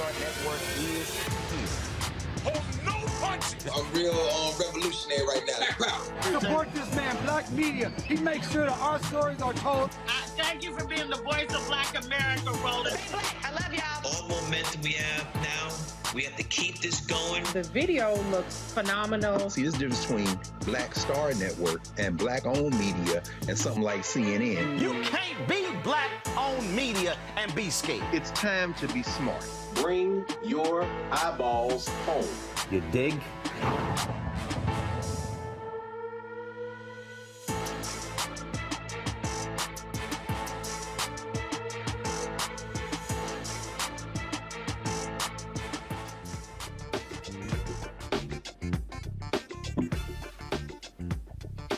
Star Network is east. Hold no punches. I'm real revolutionary right now. Support this man, Black Media. He makes sure that our stories are told. Thank you for being the voice of Black America, Roland. Stay black. I love y'all. All momentum we have now, we have to keep this going. The video looks phenomenal. See, this difference between Black Star Network and Black-owned media and something like CNN. You can't be Black-owned media and be scared. It's time to be smart. Bring your eyeballs home. You dig?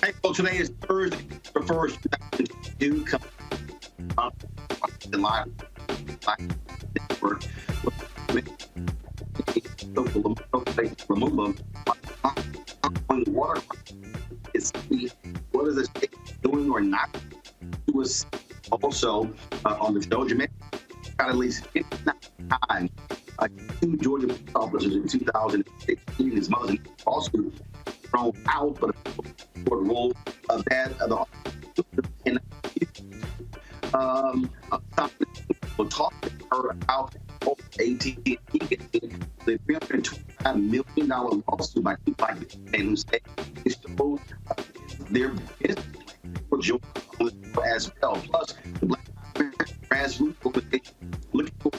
Hey, folks, today is Thursday, the 1st, 2022. Come on, the live network. Lumumba, water is what is the state doing or not? He was also on the show. Jamarion got at least 59 times. Two Georgia police officers in 2016. His mother's also thrown out, but for the role of that of the we'll talk to her about AT&T, the $325 million lawsuit by two black men who say they stole their business for Georgia as well. Plus, the black grassroots organization looking for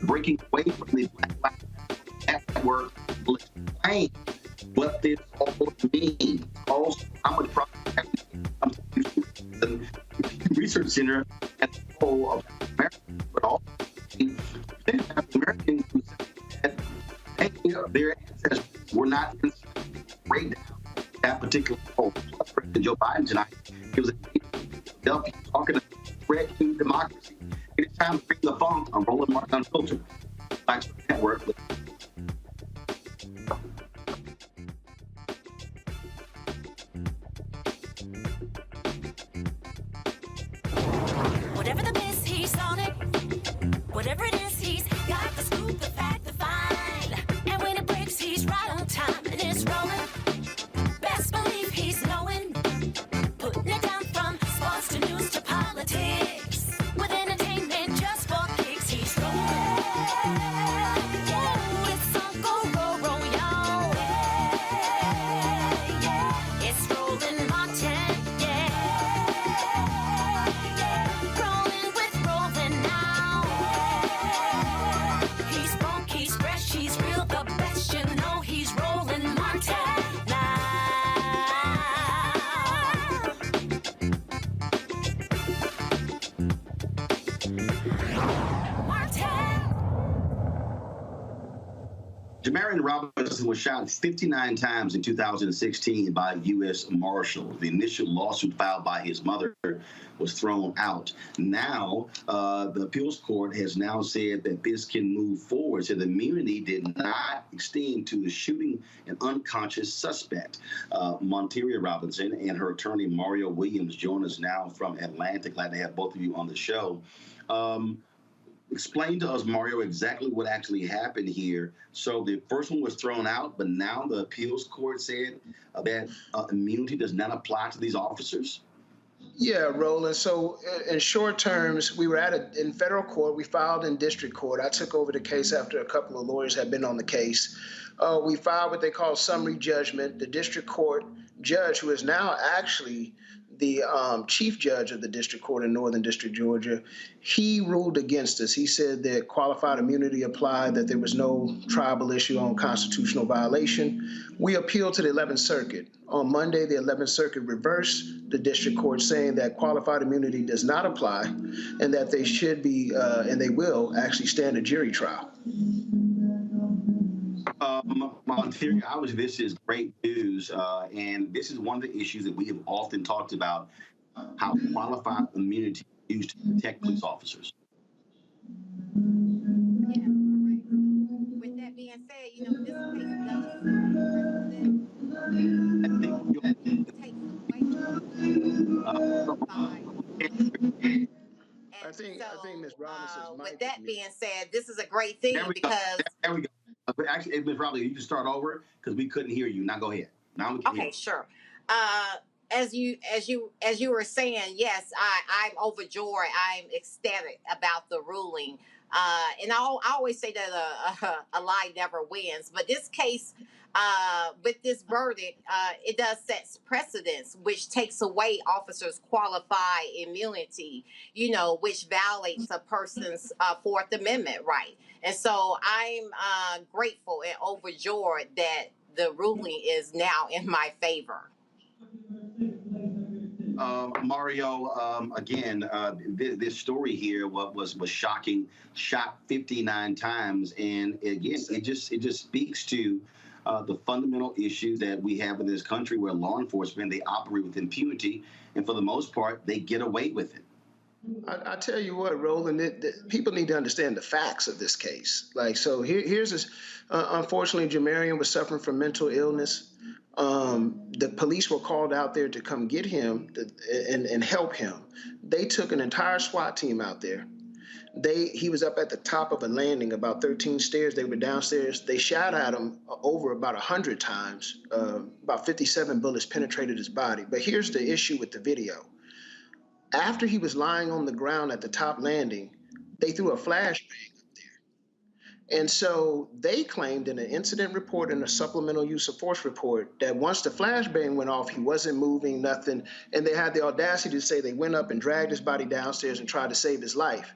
breaking away from the black network will explain what this all means. Also, how much profit comes to the Pew Research Center and the whole of America, but also Americans who said that their ancestors were not in breakdown that particular poll. President Joe Biden tonight, he was talking about threat to democracy. It is time to bring the funk on Roland Martin Unfiltered. Black Star Network. Whatever the miss, he's on it. Whatever it is, he's got the scoop, the fact, the find. And when it breaks, he's right on time and it's rolling. Best believe he's knowing. Putting it down from sports to news to politics. With entertainment just for kicks, he's rolling. Yeah, it's Uncle Roro, y'all. Yeah, it's Roland Martin, yeah. Rolling with Roland now. He's funk, he's fresh, he's real, the best, you know he's Roland Martin now. Jamarion Robinson was shot 59 times in 2016 by U.S. Marshals. The initial lawsuit filed by his mother was thrown out. Now, the appeals court has now said that this can move forward. So the immunity did not extend to the shooting an unconscious suspect. Monteria Robinson and her attorney, Mario Williams, join us now from Atlanta. Glad to have both of you on the show. Explain to us, Mario, exactly what actually happened here. So the first one was thrown out, but now the appeals court said that immunity does not apply to these officers? Yeah, Roland. So in short terms, we were in federal court. We filed in district court. I took over the case after a couple of lawyers had been on the case. We filed what they call summary judgment. The district court judge, who is now actually the chief judge of the district court in Northern District, Georgia, he ruled against us. He said that qualified immunity applied, that there was no tribal issue on constitutional violation. We appealed to the 11th Circuit. On Monday, the 11th Circuit reversed the district court, saying that qualified immunity does not apply and that they should be, and they will, actually stand a jury trial. Monteria, obviously this is great news, and this is one of the issues that we have often talked about, how qualified immunity is used to protect police officers. Yeah, correct. With that being said, you know, this case does take away think Ms. Robinson's mic with that is being said, this is a great thing because there we go. Actually, Ms. Robinson, you can start over because we couldn't hear you. Now go ahead. Now we can hear you. sure. As you were saying, yes, I'm overjoyed. I'm ecstatic about the ruling. And I always say that a lie never wins. But this case, with this verdict, it does set precedents, which takes away officers' qualified immunity, which violates a person's Fourth Amendment right. And so I'm grateful and overjoyed that the ruling is now in my favor. Mario, again, this story here was shocking, shot 59 times, and again, it just speaks to the fundamental issue that we have in this country, where law enforcement, they operate with impunity, and for the most part, they get away with it. I tell you what, Roland, people need to understand the facts of this case. Here's this. Unfortunately, Jamarion was suffering from mental illness. The police were called out there to come get him and help him. They took an entire SWAT team out there. He was up at the top of a landing, about 13 stairs. They were downstairs. They shot at him over about 100 times. About 57 bullets penetrated his body. But here's the issue with the video. After he was lying on the ground at the top landing, they threw a flashbang up there. And so they claimed in an incident report and a supplemental use of force report that once the flashbang went off, he wasn't moving, nothing. And they had the audacity to say they went up and dragged his body downstairs and tried to save his life.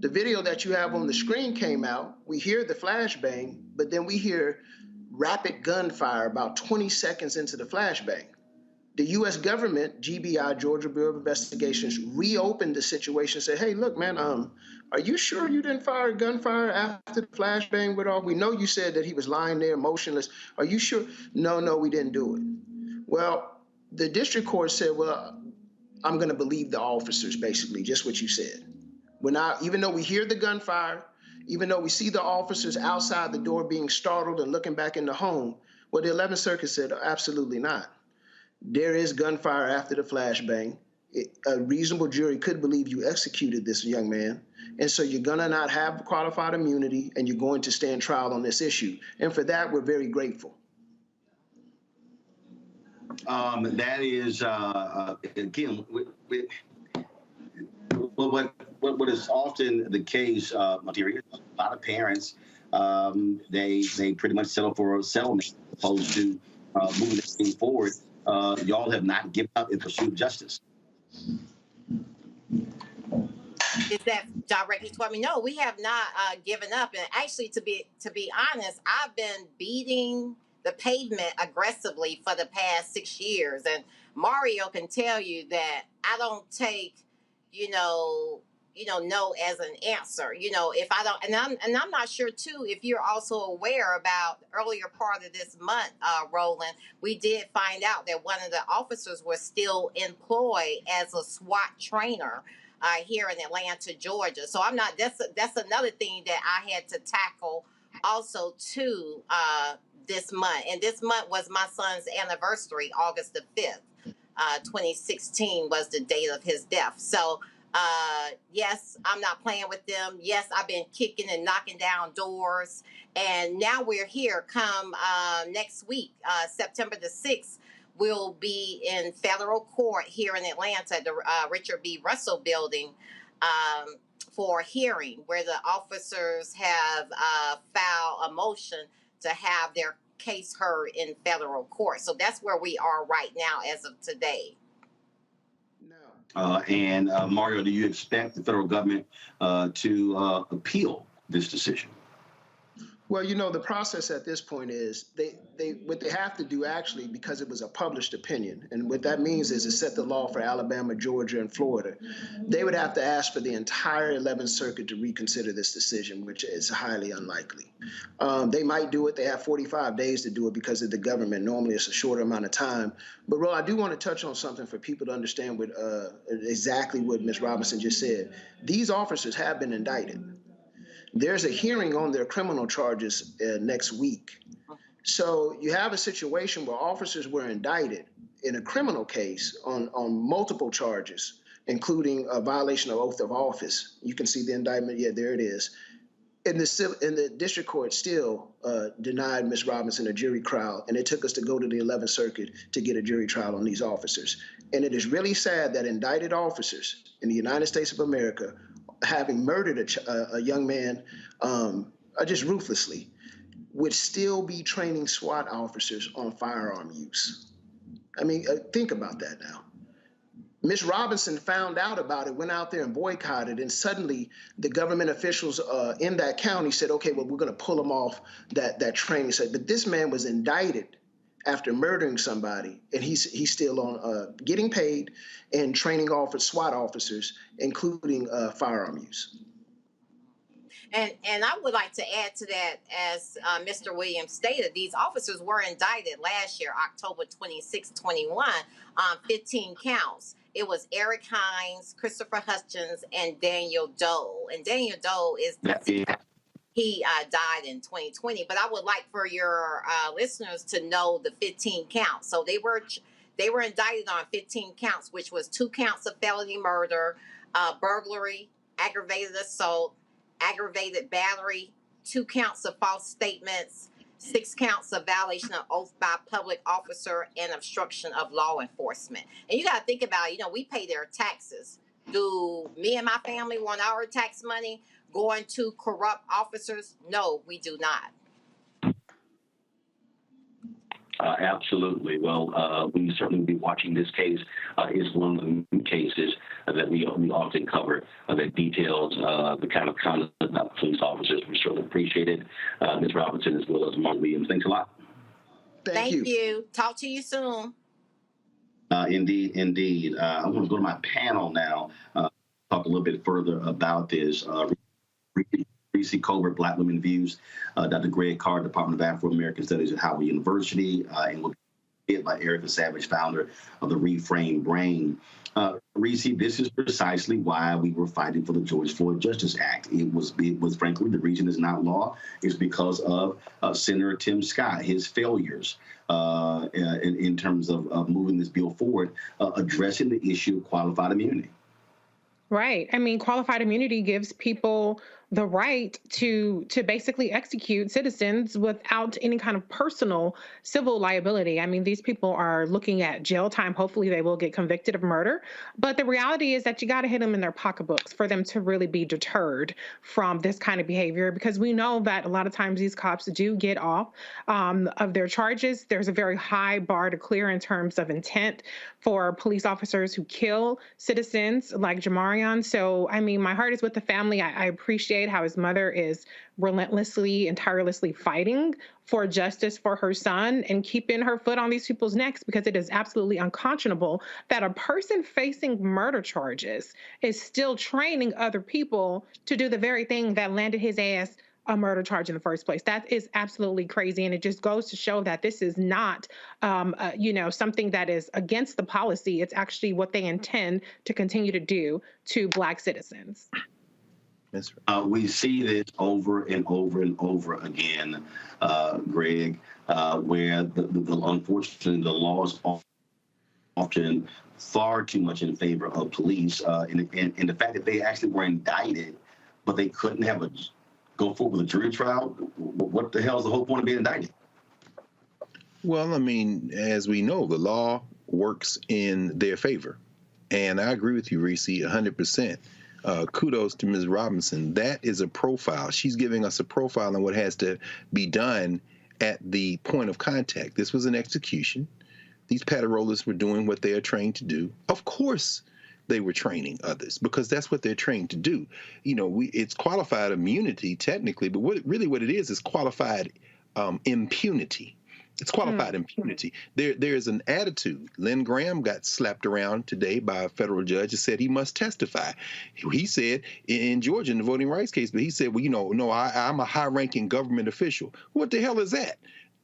The video that you have on the screen came out. We hear the flashbang, but then we hear rapid gunfire about 20 seconds into the flashbang. The U.S. government, GBI, Georgia Bureau of Investigations, reopened the situation and said, hey, look, man, are you sure you didn't fire gunfire after the flashbang went off? We know you said that he was lying there motionless. Are you sure? No, we didn't do it. Well, the district court said, well, I'm going to believe the officers, basically, just what you said. Even though we hear the gunfire, even though we see the officers outside the door being startled and looking back in the home, well, the 11th Circuit said, absolutely not. There is gunfire after the flashbang. A reasonable jury could believe you executed this young man. And so you're going to not have qualified immunity, and you're going to stand trial on this issue. And for that, we're very grateful. That is, again, what is often the case, Materia, a lot of parents, they pretty much settle for a settlement as opposed to moving this thing forward. Y'all have not given up in pursuit of justice. Is that directly toward me? No, we have not given up. And actually, to be honest, I've been beating the pavement aggressively for the past 6 years. And Mario can tell you that I don't take, no as an answer. If I don't, and I'm not sure too if you're also aware about the earlier part of this month, Roland, we did find out that one of the officers was still employed as a SWAT trainer here in Atlanta, Georgia. So I'm not. That's another thing that I had to tackle also too this month. And this month was my son's anniversary, August the 5th, 2016 was the date of his death. So. Yes, I'm not playing with them. Yes, I've been kicking and knocking down doors. And now we're here. Come next week, September the 6th, we'll be in federal court here in Atlanta at the Richard B. Russell building for a hearing where the officers have filed a motion to have their case heard in federal court. So that's where we are right now as of today. And Mario, do you expect the federal government to appeal this decision? Well, the process at this point is what they have to do actually, because it was a published opinion, and what that means is it set the law for Alabama, Georgia, and Florida. They would have to ask for the entire 11th Circuit to reconsider this decision, which is highly unlikely. They might do it. They have 45 days to do it because of the government. Normally, it's a shorter amount of time. But, Ro, I do want to touch on something for people to understand exactly what Ms. Robinson just said. These officers have been indicted. There's a hearing on their criminal charges next week. So you have a situation where officers were indicted in a criminal case on multiple charges, including a violation of oath of office. You can see the indictment. Yeah, there it is. And the district court still denied Ms. Robinson a jury trial, and it took us to go to the 11th Circuit to get a jury trial on these officers. And it is really sad that indicted officers in the United States of America, having murdered a young man just ruthlessly, would still be training SWAT officers on firearm use. I mean, think about that now. Ms. Robinson found out about it, went out there and boycotted, and suddenly the government officials in that county said, okay, well, we're going to pull him off that training. But this man was indicted after murdering somebody, and he's still on getting paid and training SWAT officers, including firearm use. And I would like to add to that, as Mr. Williams stated, these officers were indicted last year, October 26, 21, on 15 counts. It was Eric Hines, Christopher Hutchins, and Daniel Doe. And Daniel Doe is he died in 2020. But I would like for your listeners to know the 15 counts. So they were indicted on 15 counts, which was 2 counts of felony murder, burglary, aggravated assault, aggravated battery, 2 counts of false statements, 6 counts of violation of oath by public officer, and obstruction of law enforcement. And you got to think about it, we pay their taxes. Do me and my family want our tax money going to corrupt officers? No, we do not. Absolutely. Well, we certainly be watching this case. Is one of the cases that we often cover that details the kind of conduct of police officers. We certainly appreciate it. Ms. Robinson, as well as Mark Williams. Thanks a lot. Thank you. Talk to you soon. Indeed. I want to go to my panel now, talk a little bit further about this. Reese Colbert, Black Women Views, Dr. Greg Carr, Department of Afro-American Studies at Howard University, and will be by Erica Savage, founder of the Reframe Brain. Reese, this is precisely why we were fighting for the George Floyd Justice Act. It was frankly, the reason it's not law is because of Senator Tim Scott, his failures in terms of moving this bill forward, addressing the issue of qualified immunity. Right. I mean, qualified immunity gives people the right to basically execute citizens without any kind of personal civil liability. I mean, these people are looking at jail time. Hopefully they will get convicted of murder. But the reality is that you got to hit them in their pocketbooks for them to really be deterred from this kind of behavior, because we know that a lot of times these cops do get off of their charges. There's a very high bar to clear in terms of intent for police officers who kill citizens like Jamarion. So, I mean, my heart is with the family. I appreciate how his mother is relentlessly and tirelessly fighting for justice for her son and keeping her foot on these people's necks, because it is absolutely unconscionable that a person facing murder charges is still training other people to do the very thing that landed his ass a murder charge in the first place. That is absolutely crazy. And it just goes to show that this is not, something that is against the policy. It's actually what they intend to continue to do to Black citizens. We see this over and over and over again, Greg, where unfortunately the laws are often far too much in favor of police, and the fact that they actually were indicted, but they couldn't go forward with a jury trial. What the hell is the whole point of being indicted? Well, I mean, as we know, the law works in their favor. And I agree with you, Reese, 100%. Kudos to Ms. Robinson. That is a profile. She's giving us a profile on what has to be done at the point of contact. This was an execution. These patrolers were doing what they are trained to do. Of course, they were training others, because that's what they're trained to do. It's qualified immunity technically, but what it is qualified impunity. It's qualified impunity. There is an attitude. Lynn Graham got slapped around today by a federal judge and said he must testify. He said in Georgia in the voting rights case, but he said, well, I'm a high-ranking government official. What the hell is that?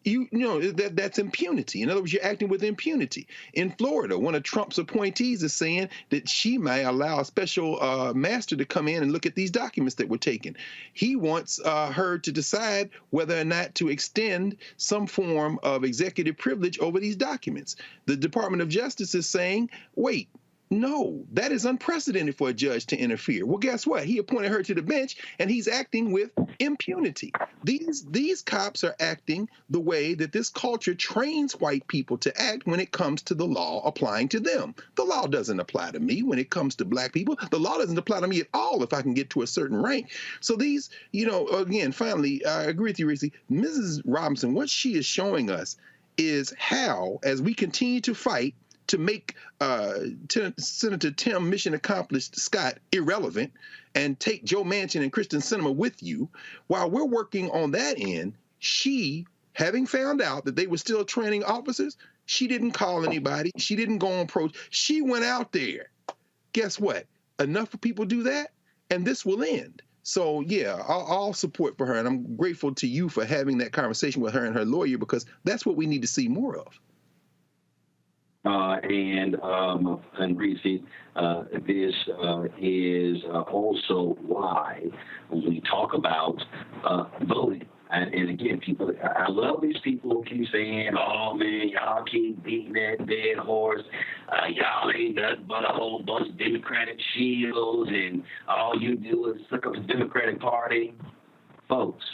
That's impunity. In other words, you're acting with impunity. In Florida, one of Trump's appointees is saying that she may allow a special master to come in and look at these documents that were taken. He wants her to decide whether or not to extend some form of executive privilege over these documents. The Department of Justice is saying, wait, No, that is unprecedented for a judge to interfere. Well, guess what? He appointed her to the bench, and he's acting with impunity. These cops are acting the way that this culture trains white people to act when it comes to the law applying to them. The law doesn't apply to me when it comes to black people. The law doesn't apply to me at all if I can get to a certain rank. So these, again, finally, I agree with you, Reese. Mrs. Robinson, what she is showing us is how, as we continue to fight to make Senator Tim Mission Accomplished Scott irrelevant and take Joe Manchin and Kristen Sinema with you, while we're working on that end, she, having found out that they were still training officers, she didn't call anybody. She didn't go on approach. She went out there. Guess what? Enough of people do that, and this will end. So, yeah, all support for her, and I'm grateful to you for having that conversation with her and her lawyer, because that's what we need to see more of. And Reese, this is also why when we talk about voting, and again, people, I love these people who keep saying, "Oh man, y'all keep beating that dead horse. Y'all ain't nothing but a whole bunch of Democratic shields, and all you do is suck up the Democratic Party." Folks,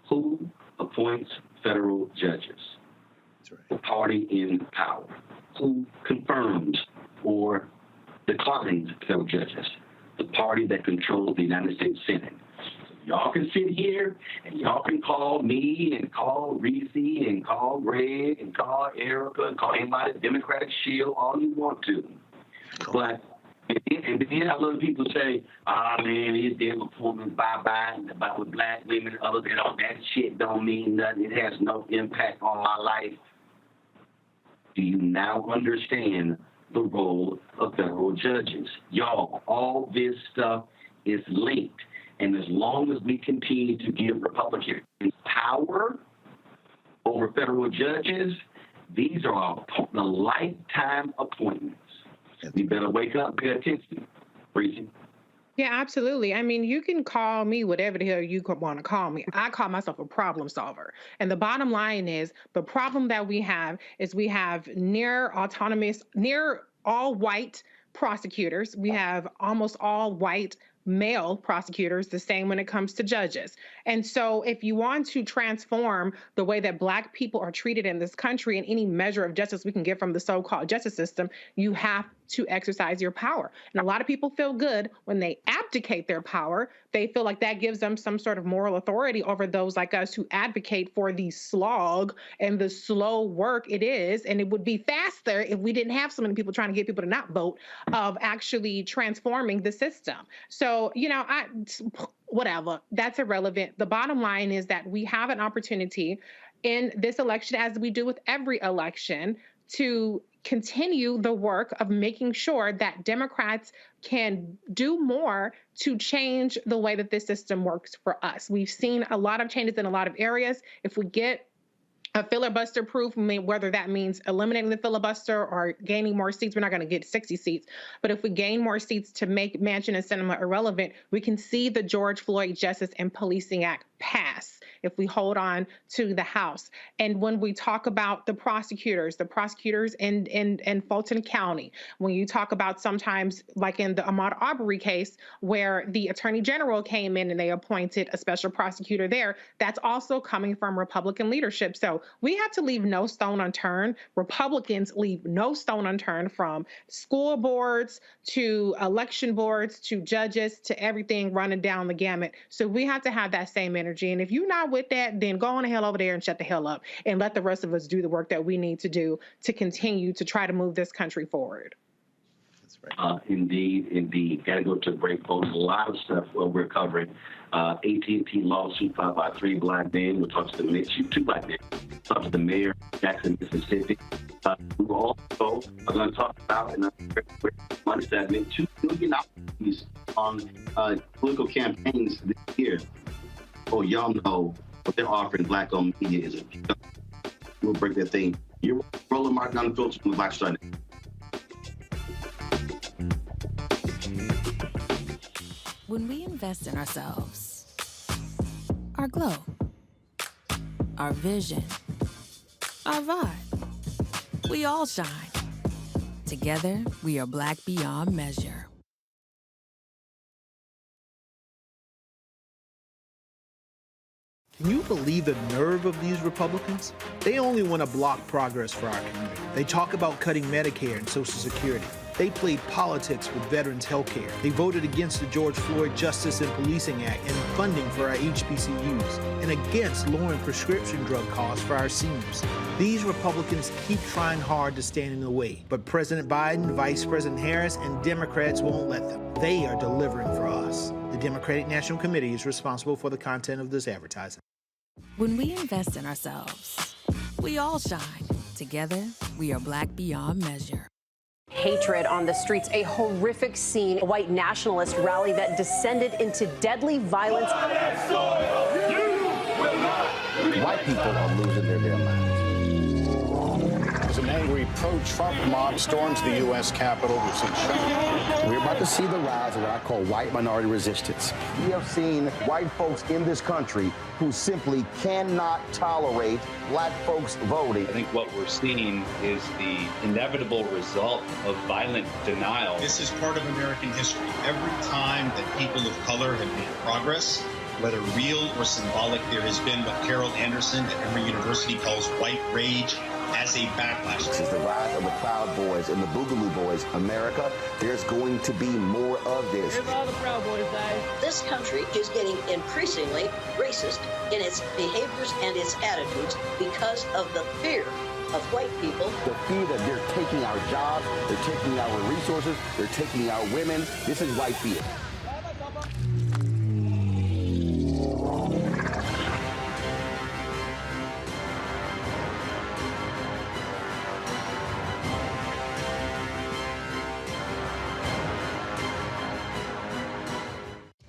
who appoints federal judges? That's right. The party in power. Who confirms or declines federal judges? The party that controls the United States Senate. So y'all can sit here and y'all can call me and call Reese and call Greg and call Erica and call anybody Democratic shield all you want to. But and then I love people say, man, these damn appointments bye-bye about with black women, other than all that shit don't mean nothing. It has no impact on my life. Do you now understand the role of federal judges? Y'all, all this stuff is linked. And as long as we continue to give Republicans power over federal judges, these are the lifetime appointments. We better wake up and pay attention. Reese? Yeah, absolutely. I mean, you can call me whatever the hell you want to call me. I call myself a problem solver. And the bottom line is the problem that we have is we have near all white prosecutors. We have almost all white male prosecutors, the same when it comes to judges. And so if you want to transform the way that black people are treated in this country and any measure of justice we can get from the so-called justice system, you have to exercise your power. And a lot of people feel good when they abdicate their power. They feel like that gives them some sort of moral authority over those like us who advocate for the slog and the slow work it is. And it would be faster if we didn't have so many people trying to get people to not vote, of actually transforming the system. So, whatever, that's irrelevant. The bottom line is that we have an opportunity in this election, as we do with every election, to continue the work of making sure that Democrats can do more to change the way that this system works for us. We've seen a lot of changes in a lot of areas. If we get a filibuster proof, whether that means eliminating the filibuster or gaining more seats, we're not going to get 60 seats. But if we gain more seats to make Manchin and Sinema irrelevant, we can see the George Floyd Justice and Policing Act pass if we hold on to the House. And when we talk about the prosecutors in Fulton County, when you talk about sometimes like in the Ahmaud Arbery case where the Attorney General came in and they appointed a special prosecutor there, that's also coming from Republican leadership. So we have to leave no stone unturned. Republicans leave no stone unturned, from school boards to election boards to judges to everything running down the gamut. So we have to have that same energy. And if you're not with that, then go on the hell over there and shut the hell up and let the rest of us do the work that we need to do to continue to try to move this country forward. That's right. Indeed. Got to go to a break, folks. A lot of stuff we're covering. AT&T lawsuit filed by 3 black men. We'll talk to two black men. Talk to the mayor of Jackson, Mississippi. We also are going to talk about money segment, $2 billion on political campaigns this year. Oh, y'all know what they're offering black-owned media is a joke. We'll break that thing. You're Roland Martin Unfiltered from the Black Star. When we invest in ourselves, our glow, our vision, our vibe, we all shine. Together, we are Black beyond measure. Can you believe the nerve of these Republicans? They only want to block progress for our community. They talk about cutting Medicare and Social Security. They played politics with veterans' health care. They voted against the George Floyd Justice and Policing Act and funding for our HBCUs, and against lowering prescription drug costs for our seniors. These Republicans keep trying hard to stand in the way, but President Biden, Vice President Harris, and Democrats won't let them. They are delivering for us. The Democratic National Committee is responsible for the content of this advertising. When we invest in ourselves, we all shine. Together, we are Black beyond measure. Hatred on the streets, a horrific scene, a white nationalist rally that descended into deadly violence. White people are losing their damn minds. An angry pro-Trump mob storms the U.S. Capitol. We're about to see the rise of what I call white minority resistance. We have seen white folks in this country who simply cannot tolerate black folks voting. I think what we're seeing is the inevitable result of violent denial. This is part of American history. Every time that people of color have made progress, whether real or symbolic, there has been what Carol Anderson at Emory University calls white rage as a backlash. This is the rise of the Proud Boys and the Boogaloo Boys. America, there's going to be more of this. Here's all the Proud Boys, guys. This country is getting increasingly racist in its behaviors and its attitudes because of the fear of white people. The fear that they're taking our jobs, they're taking our resources, they're taking our women. This is white fear.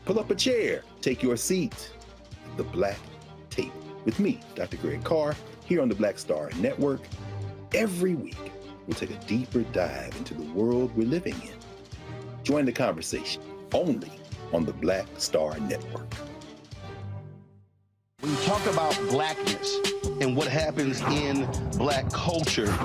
Pull up a chair, take your seat at the Black Table with me, Dr. Greg Carr, here on the Black Star Network. Every week, we'll take a deeper dive into the world we're living in. Join the conversation only on the Black Star Network. When you talk about blackness and what happens in black culture,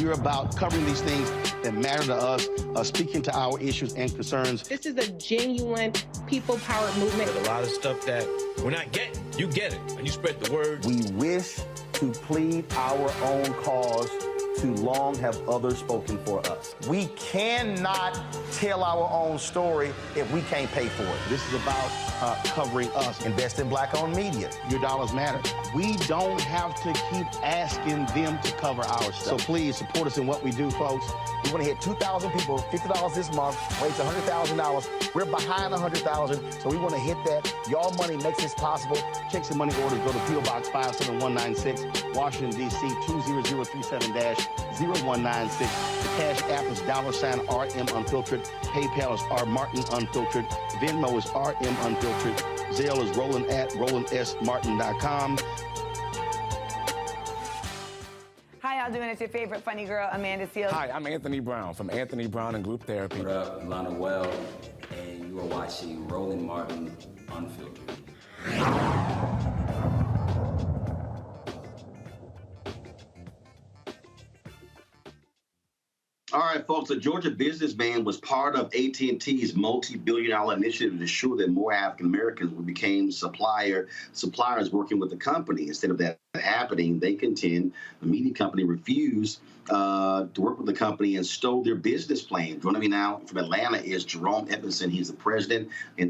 we're about covering these things that matter to us, speaking to our issues and concerns. This is a genuine people-powered movement. A lot of stuff that we're not getting, you get it, and you spread the word. We wish to plead our own cause. Too long have others spoken for us. We cannot tell our own story if we can't pay for it. This is about covering us. Invest in black-owned media. Your dollars matter. We don't have to keep asking them to cover our stuff. So please support us in what we do, folks. We want to hit 2,000 people, $50 this month, raise $100,000. We're behind 100,000, so we want to hit that. Y'all money makes this possible. Checks and money orders go to P.O. Box 57196, Washington, D.C. 20037-0196. The Cash App is $RM Unfiltered. PayPal is R Martin Unfiltered. Venmo is RM Unfiltered. Zelle is Roland at RolandSMartin.com. How y'all doing? It's your favorite funny girl, Amanda Seals. Hi, I'm Anthony Brown from Anthony Brown and Group Therapy. What up, Lana Well, and you are watching Roland Martin Unfiltered. All right, folks, a Georgia businessman was part of AT&T's multi-billion-dollar initiative to ensure that more African Americans became suppliers working with the company. Instead of that happening, they contend the media company refused to work with the company and stole their business plan. Joining me now from Atlanta is Jerome Edmondson. He's the president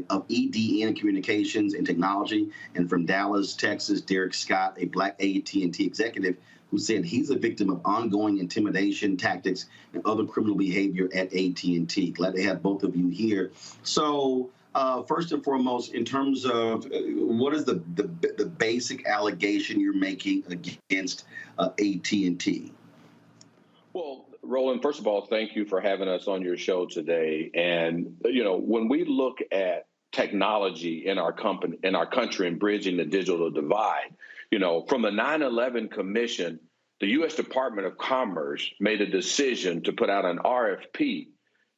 of EDN Communications and Technology. And from Dallas, Texas, Derek Scott, a black AT&T executive who said he's a victim of ongoing intimidation tactics and other criminal behavior at AT&T. Glad to have both of you here. So first and foremost, in terms of what is the basic allegation you're making against AT&T? Well, Roland, first of all, thank you for having us on your show today. And, you know, when we look at technology in our country and bridging the digital divide, you know, from the 9/11 Commission, the U.S. Department of Commerce made a decision to put out an RFP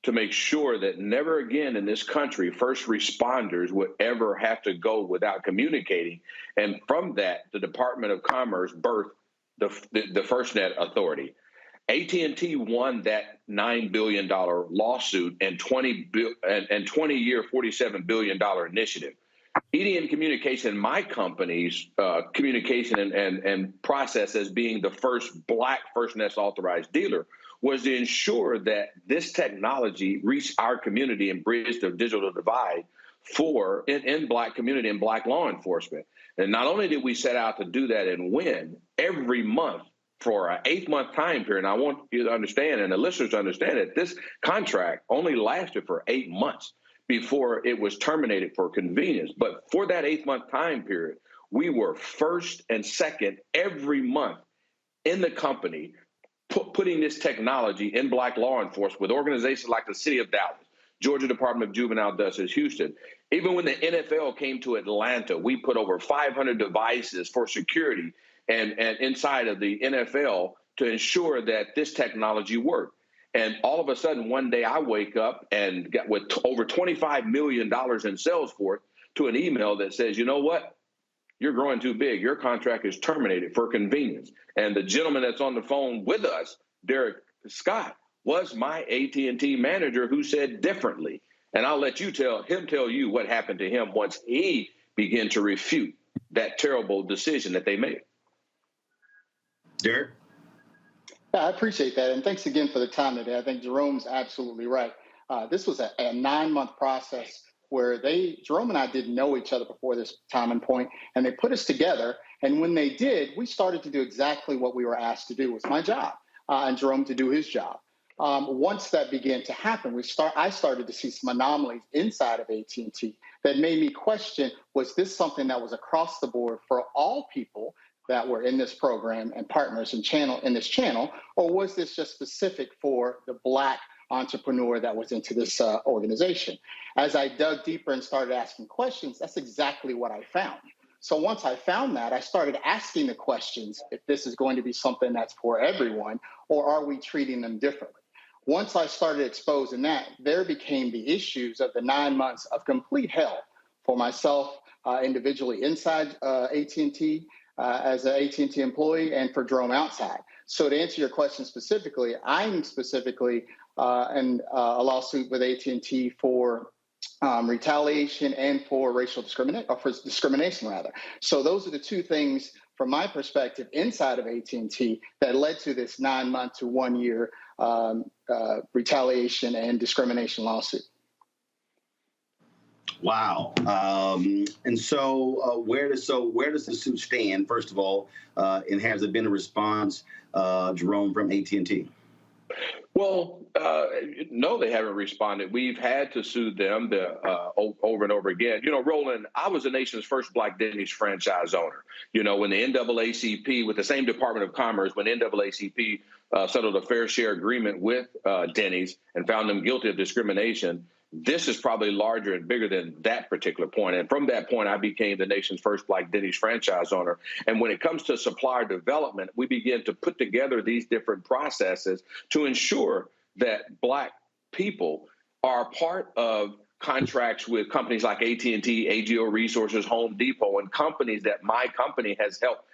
to make sure that never again in this country first responders would ever have to go without communicating. And from that, the Department of Commerce birthed the FirstNet Authority. AT&T won that $9 billion lawsuit and 20-year, $47 billion initiative. EDN Communication, my company's communication and process as being the first Black FirstNet authorized dealer, was to ensure that this technology reached our community and bridged the digital divide in Black community and Black law enforcement. And not only did we set out to do that and win every month for an 8-month time period, and I want you to understand and the listeners to understand that this contract only lasted for 8 months before it was terminated for convenience. But for that 8-month time period, we were first and second every month in the company, putting this technology in Black law enforcement with organizations like the City of Dallas, Georgia Department of Juvenile Justice, Houston. Even when the NFL came to Atlanta, we put over 500 devices for security and inside of the NFL to ensure that this technology worked. And all of a sudden, one day I wake up and got with over $25 million in sales for it to an email that says, you know what? You're growing too big. Your contract is terminated for convenience. And the gentleman that's on the phone with us, Derek Scott, was my AT&T manager who said differently. And I'll let you tell you what happened to him once he began to refute that terrible decision that they made. Derek? Yeah, I appreciate that. And thanks again for the time today. I think Jerome's absolutely right. This was a 9-month process where Jerome and I didn't know each other before this time and point, and they put us together. And when they did, we started to do exactly what we were asked to do. It was my job, and Jerome to do his job. Once that began to happen, I started to see some anomalies inside of AT&T that made me question, was this something that was across the board for all people that were in this program and partners in this channel, or was this just specific for the Black entrepreneur that was into this organization? As I dug deeper and started asking questions, that's exactly what I found. So once I found that, I started asking the questions, if this is going to be something that's for everyone, or are we treating them differently? Once I started exposing that, there became the issues of the 9 months of complete hell for myself individually inside AT&T, as an AT&T employee, and for Jerome outside. So to answer your question specifically, I'm specifically in a lawsuit with AT&T for retaliation and for racial discrimination, or for discrimination rather. So those are the two things from my perspective inside of AT&T that led to this 9-month to 1 year retaliation and discrimination lawsuit. Wow. And so where does the suit stand, first of all, and has there been a response, Jerome, from AT&T? Well, no, they haven't responded. We've had to sue them over and over again. You know, Roland, I was the nation's first Black Denny's franchise owner. You know, when the NAACP, with the same Department of Commerce, when NAACP settled a fair share agreement with Denny's and found them guilty of discrimination, this is probably larger and bigger than that particular point. And from that point, I became the nation's first Black Denny's franchise owner. And when it comes to supplier development, we begin to put together these different processes to ensure that Black people are part of contracts with companies like AT&T, AGO Resources, Home Depot, and companies that my company has helped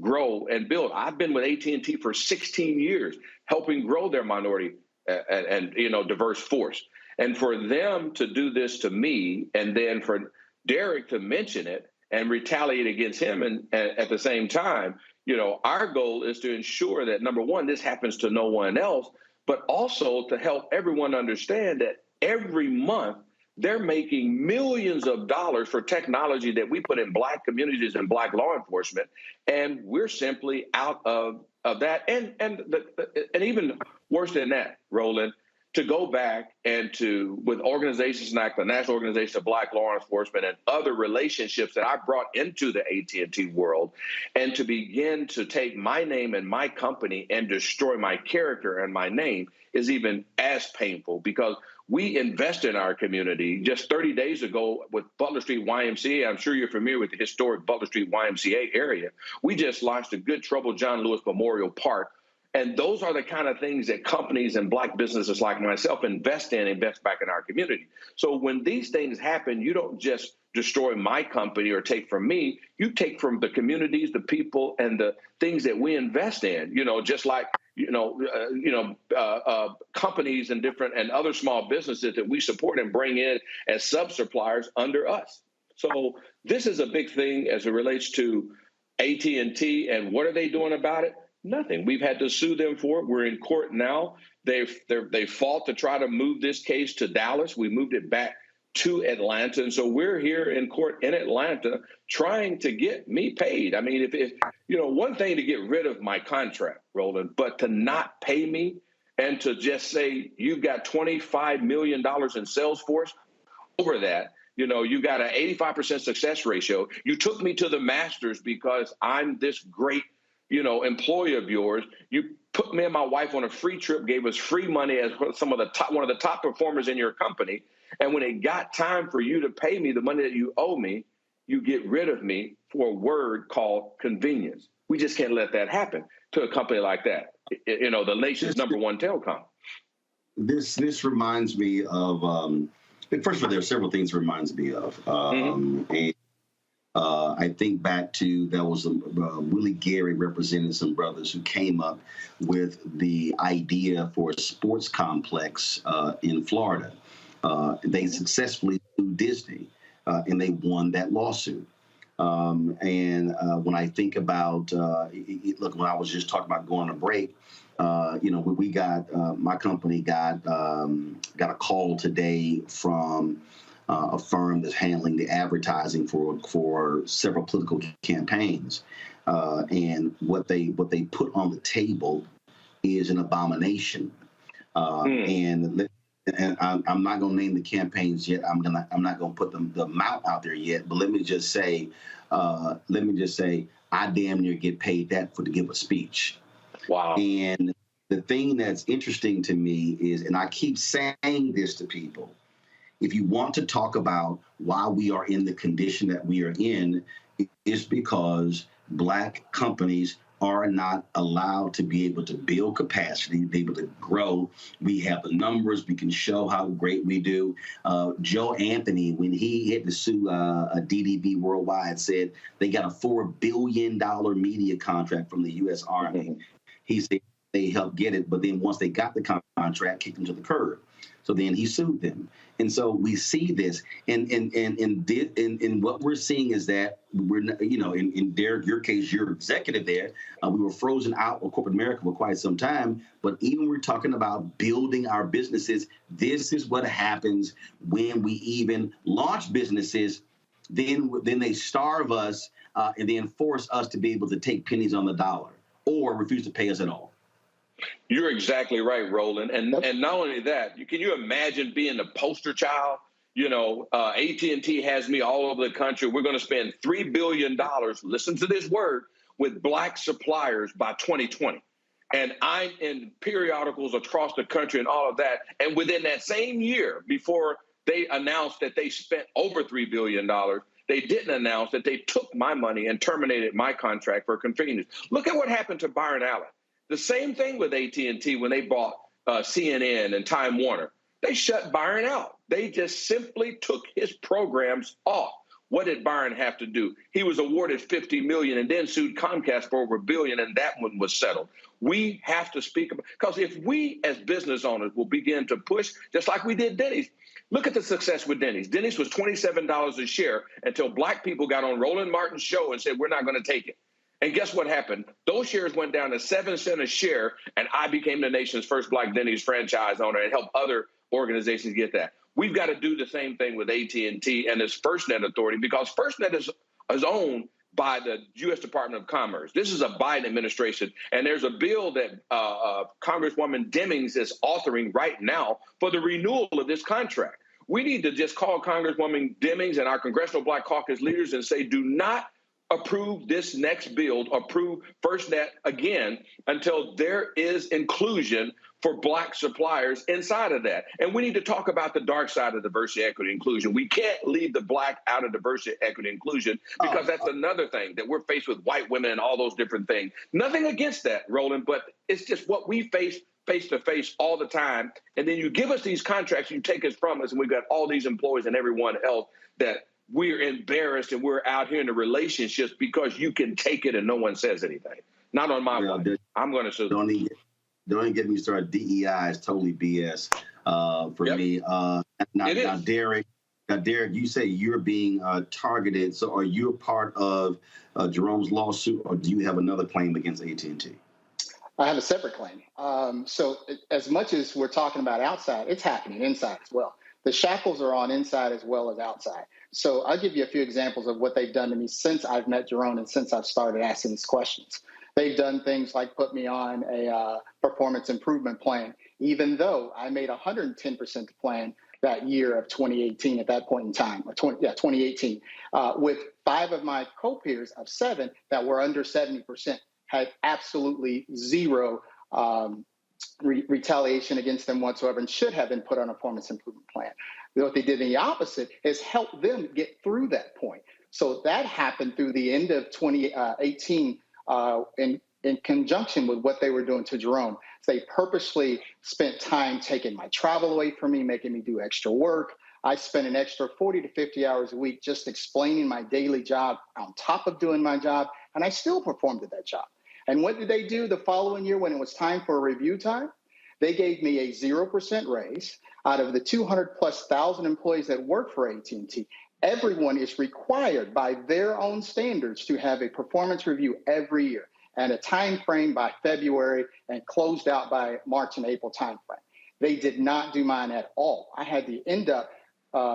grow and build. I've been with AT&T for 16 years, helping grow their minority and diverse force. And for them to do this to me, and then for Derek to mention it and retaliate against him, and at the same time, you know, our goal is to ensure that, number one, this happens to no one else, but also to help everyone understand that every month they're making millions of dollars for technology that we put in Black communities and Black law enforcement, and we're simply out of that. And even worse than that, Roland, to go back and with organizations like the National Organization of Black Law Enforcement and other relationships that I brought into the AT&T world, and to begin to take my name and my company and destroy my character and my name is even as painful, because we invest in our community. Just 30 days ago with Butler Street YMCA, I'm sure you're familiar with the historic Butler Street YMCA area, we just launched a Good Trouble John Lewis Memorial Park. And those are the kind of things that companies and Black businesses like myself invest back in our community. So when these things happen, you don't just destroy my company or take from me, you take from the communities, the people, and the things that we invest in. You know, just like companies and other small businesses that we support and bring in as sub-suppliers under us. So this is a big thing as it relates to AT&T, and what are they doing about it? Nothing. We've had to sue them for it. We're in court now. They fought to try to move this case to Dallas. We moved it back to Atlanta, and so we're here in court in Atlanta trying to get me paid. I mean, if one thing to get rid of my contract, Roland, but to not pay me and to just say you've got $25 million in sales force over that. You got an 85% success ratio. You took me to the Masters because I'm this great, employee of yours. You put me and my wife on a free trip, gave us free money as one of the top performers in your company. And when it got time for you to pay me the money that you owe me, you get rid of me for a word called convenience. We just can't let that happen to a company like that. The nation's number one telecom. This reminds me of. First of all, there are several things it reminds me of. And I think back to that was Willie Gary representing some brothers who came up with the idea for a sports complex in Florida. They successfully sued Disney, and they won that lawsuit. And when I think about, look, when I was just talking about going on a break, we got my company got a call today from a firm that's handling the advertising for several political campaigns, and what they put on the table is an abomination. And I'm not going to name the campaigns yet. I'm not going to put the amount out there yet. But let me just say, I damn near get paid that to give a speech. Wow. And the thing that's interesting to me is, and I keep saying this to people, if you want to talk about why we are in the condition that we are in, it's because Black companies are not allowed to be able to build capacity, be able to grow. We have the numbers. We can show how great we do. Joe Anthony, when he had to sue DDB Worldwide, said they got a $4 billion media contract from the U.S. Army. He said they helped get it, but then once they got the contract, kicked them to the curb. So then he sued them. And so we see this, and what we're seeing is that we're, in Derek, your case, you're executive there. We were frozen out of corporate America for quite some time. But even we're talking about building our businesses. This is what happens when we even launch businesses. Then they starve us and then force us to be able to take pennies on the dollar or refuse to pay us at all. You're exactly right, Roland. And not only that, can you imagine being the poster child? AT&T has me all over the country. We're going to spend $3 billion, listen to this word, with Black suppliers by 2020. And I'm in periodicals across the country and all of that. And within that same year, before they announced that they spent over $3 billion, they didn't announce that they took my money and terminated my contract for convenience. Look at what happened to Byron Allen. The same thing with AT&T when they bought CNN and Time Warner. They shut Byron out. They just simply took his programs off. What did Byron have to do? He was awarded $50 million and then sued Comcast for over $1 billion, and that one was settled. We have to speak about, because if we as business owners will begin to push, just like we did Denny's. Look at the success with Denny's. Denny's was $27 a share until Black people got on Roland Martin's show and said, we're not going to take it. And guess what happened? Those shares went down to 7 cents a share, and I became the nation's first Black Denny's franchise owner and helped other organizations get that. We've got to do the same thing with AT&T and this FirstNet authority, because FirstNet is owned by the U.S. Department of Commerce. This is a Biden administration, and there's a bill that Congresswoman Demings is authoring right now for the renewal of this contract. We need to just call Congresswoman Demings and our Congressional Black Caucus leaders and say, do not approve this next bill, approve FirstNet again until there is inclusion for Black suppliers inside of that. And we need to talk about the dark side of diversity, equity, inclusion. We can't leave the Black out of diversity, equity, inclusion, because that's another thing that we're faced with white women and all those different things. Nothing against that, Roland, but it's just what we face to face all the time. And then you give us these contracts, you take us from us, and we've got all these employees and everyone else that we're embarrassed and we're out here in the relationships because you can take it and no one says anything. Not on my watch. I'm going to sue them. don't even get me started. DEI is totally BS for me. Now, Derek, you say you're being targeted. So are you a part of Jerome's lawsuit, or do you have another claim against AT&T? I have a separate claim. So as much as we're talking about outside, it's happening inside as well. The shackles are on inside as well as outside. So I'll give you a few examples of what they've done to me since I've met Jerome and since I've started asking these questions. They've done things like put me on a performance improvement plan, even though I made 110% plan that year of 2018 at that point in time, 2018, with 5 of my co-peers of 7 that were under 70%. Had absolutely zero retaliation against them whatsoever and should have been put on a performance improvement plan. What they did in the opposite is help them get through that point. So that happened through the end of 2018 in conjunction with what they were doing to Jerome. They purposely spent time taking my travel away from me, making me do extra work. I spent an extra 40 to 50 hours a week just explaining my daily job on top of doing my job, and I still performed at that job. And what did they do the following year when it was time for a review time? They gave me a 0% raise. Out of the 200,000+ employees that work for AT&T, everyone is required by their own standards to have a performance review every year and a time frame by February and closed out by March and April time frame. They did not do mine at all. I had to end up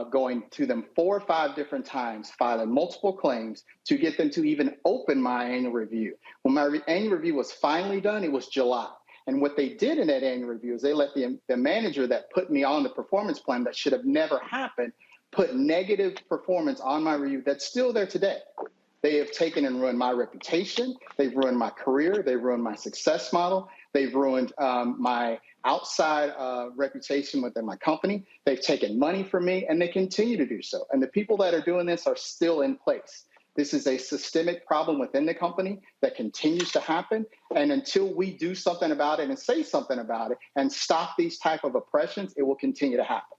going to them 4 or 5 different times, filing multiple claims to get them to even open my annual review. When my annual review was finally done, it was July. And what they did in that annual review is they let the manager that put me on the performance plan that should have never happened put negative performance on my review that's still there today. They have taken and ruined my reputation. They've ruined my career. They've ruined my success model. They've ruined my outside reputation within my company. They've taken money from me, and they continue to do so. And the people that are doing this are still in place. This is a systemic problem within the company that continues to happen. And until we do something about it and say something about it and stop these type of oppressions, it will continue to happen.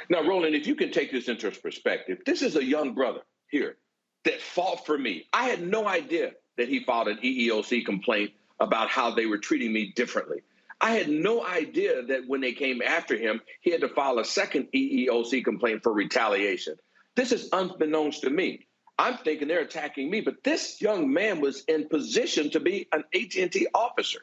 Now, Roland, if you can take this into perspective, this is a young brother here that fought for me. I had no idea that he filed an EEOC complaint about how they were treating me differently. I had no idea that when they came after him, he had to file a second EEOC complaint for retaliation. This is unbeknownst to me. I'm thinking they're attacking me, but this young man was in position to be an AT&T officer,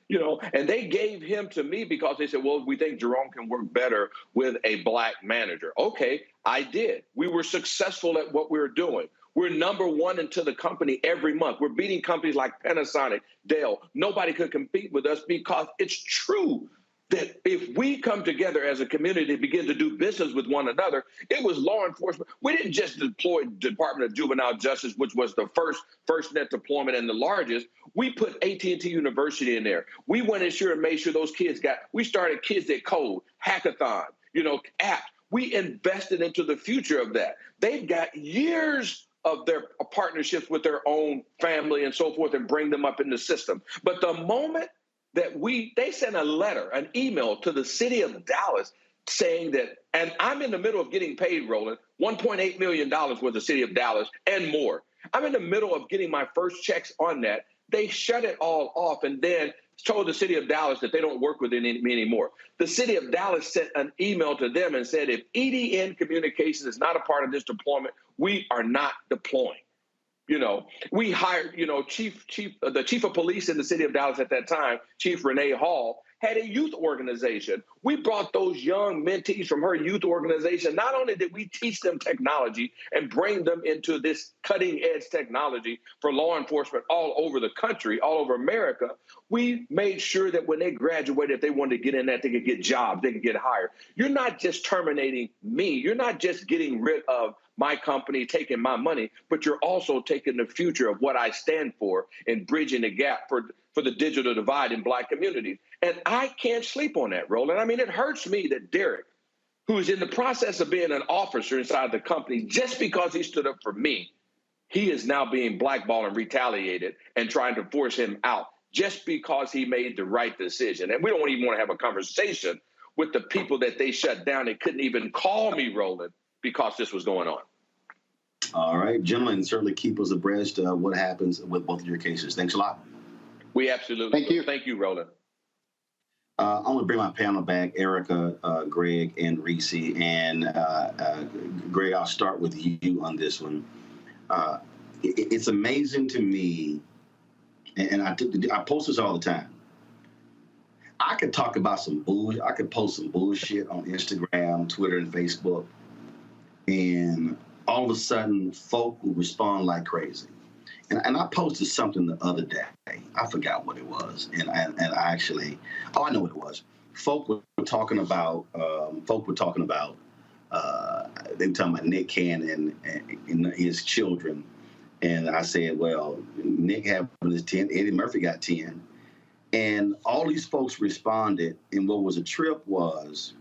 you know, and they gave him to me because they said, well, we think Jerome can work better with a black manager. Okay, I did. We were successful at what we were doing. We're #1 into the company every month. We're beating companies like Panasonic, Dell. Nobody could compete with us because it's true that if we come together as a community to begin to do business with one another, it was law enforcement. We didn't just deploy Department of Juvenile Justice, which was the first net deployment and the largest. We put AT&T University in there. We went in and made sure those kids we started Kids That Code, hackathon, you know, app. We invested into the future of that. They've got years of their partnerships with their own family and so forth and bring them up in the system. But the moment that they sent a letter, an email to the city of Dallas saying that, and I'm in the middle of getting paid, Roland, $1.8 million with the city of Dallas and more. I'm in the middle of getting my first checks on that. They shut it all off and then told the city of Dallas that they don't work with me anymore. The city of Dallas sent an email to them and said, if EDN Communications is not a part of this deployment, we are not deploying. You know, we hired, you know, the chief of police in the city of Dallas at that time, Chief Renee Hall, had a youth organization. We brought those young mentees from her youth organization. Not only did we teach them technology and bring them into this cutting edge technology for law enforcement all over the country, all over America, we made sure that when they graduated, if they wanted to get in that, they could get jobs, they could get hired. You're not just terminating me. You're not just getting rid of my company, taking my money, but you're also taking the future of what I stand for and bridging the gap for the digital divide in Black communities. And I can't sleep on that, Roland. I mean, it hurts me that Derek, who is in the process of being an officer inside the company, just because he stood up for me, he is now being blackballed and retaliated and trying to force him out just because he made the right decision. And we don't even want to have a conversation with the people that they shut down. They couldn't even call me, Roland, because this was going on. All right, gentlemen, certainly keep us abreast of what happens with both of your cases. Thanks a lot. We absolutely Thank you. Thank you, Roland. I'm going to bring my panel back, Erica, Greg, and Reese. And Greg, I'll start with you on this one. It's amazing to me, and I post this all the time. I could talk about some bullshit. I could post some bullshit on Instagram, Twitter, and Facebook, and all of a sudden, folk will respond like crazy. And I posted something the other day. I forgot what it was, and I actually, I know what it was. Folk were talking about. They were talking about Nick Cannon and his children, and I said, well, Nick had his 10, Eddie Murphy got 10. And all these folks responded, and what was a trip was,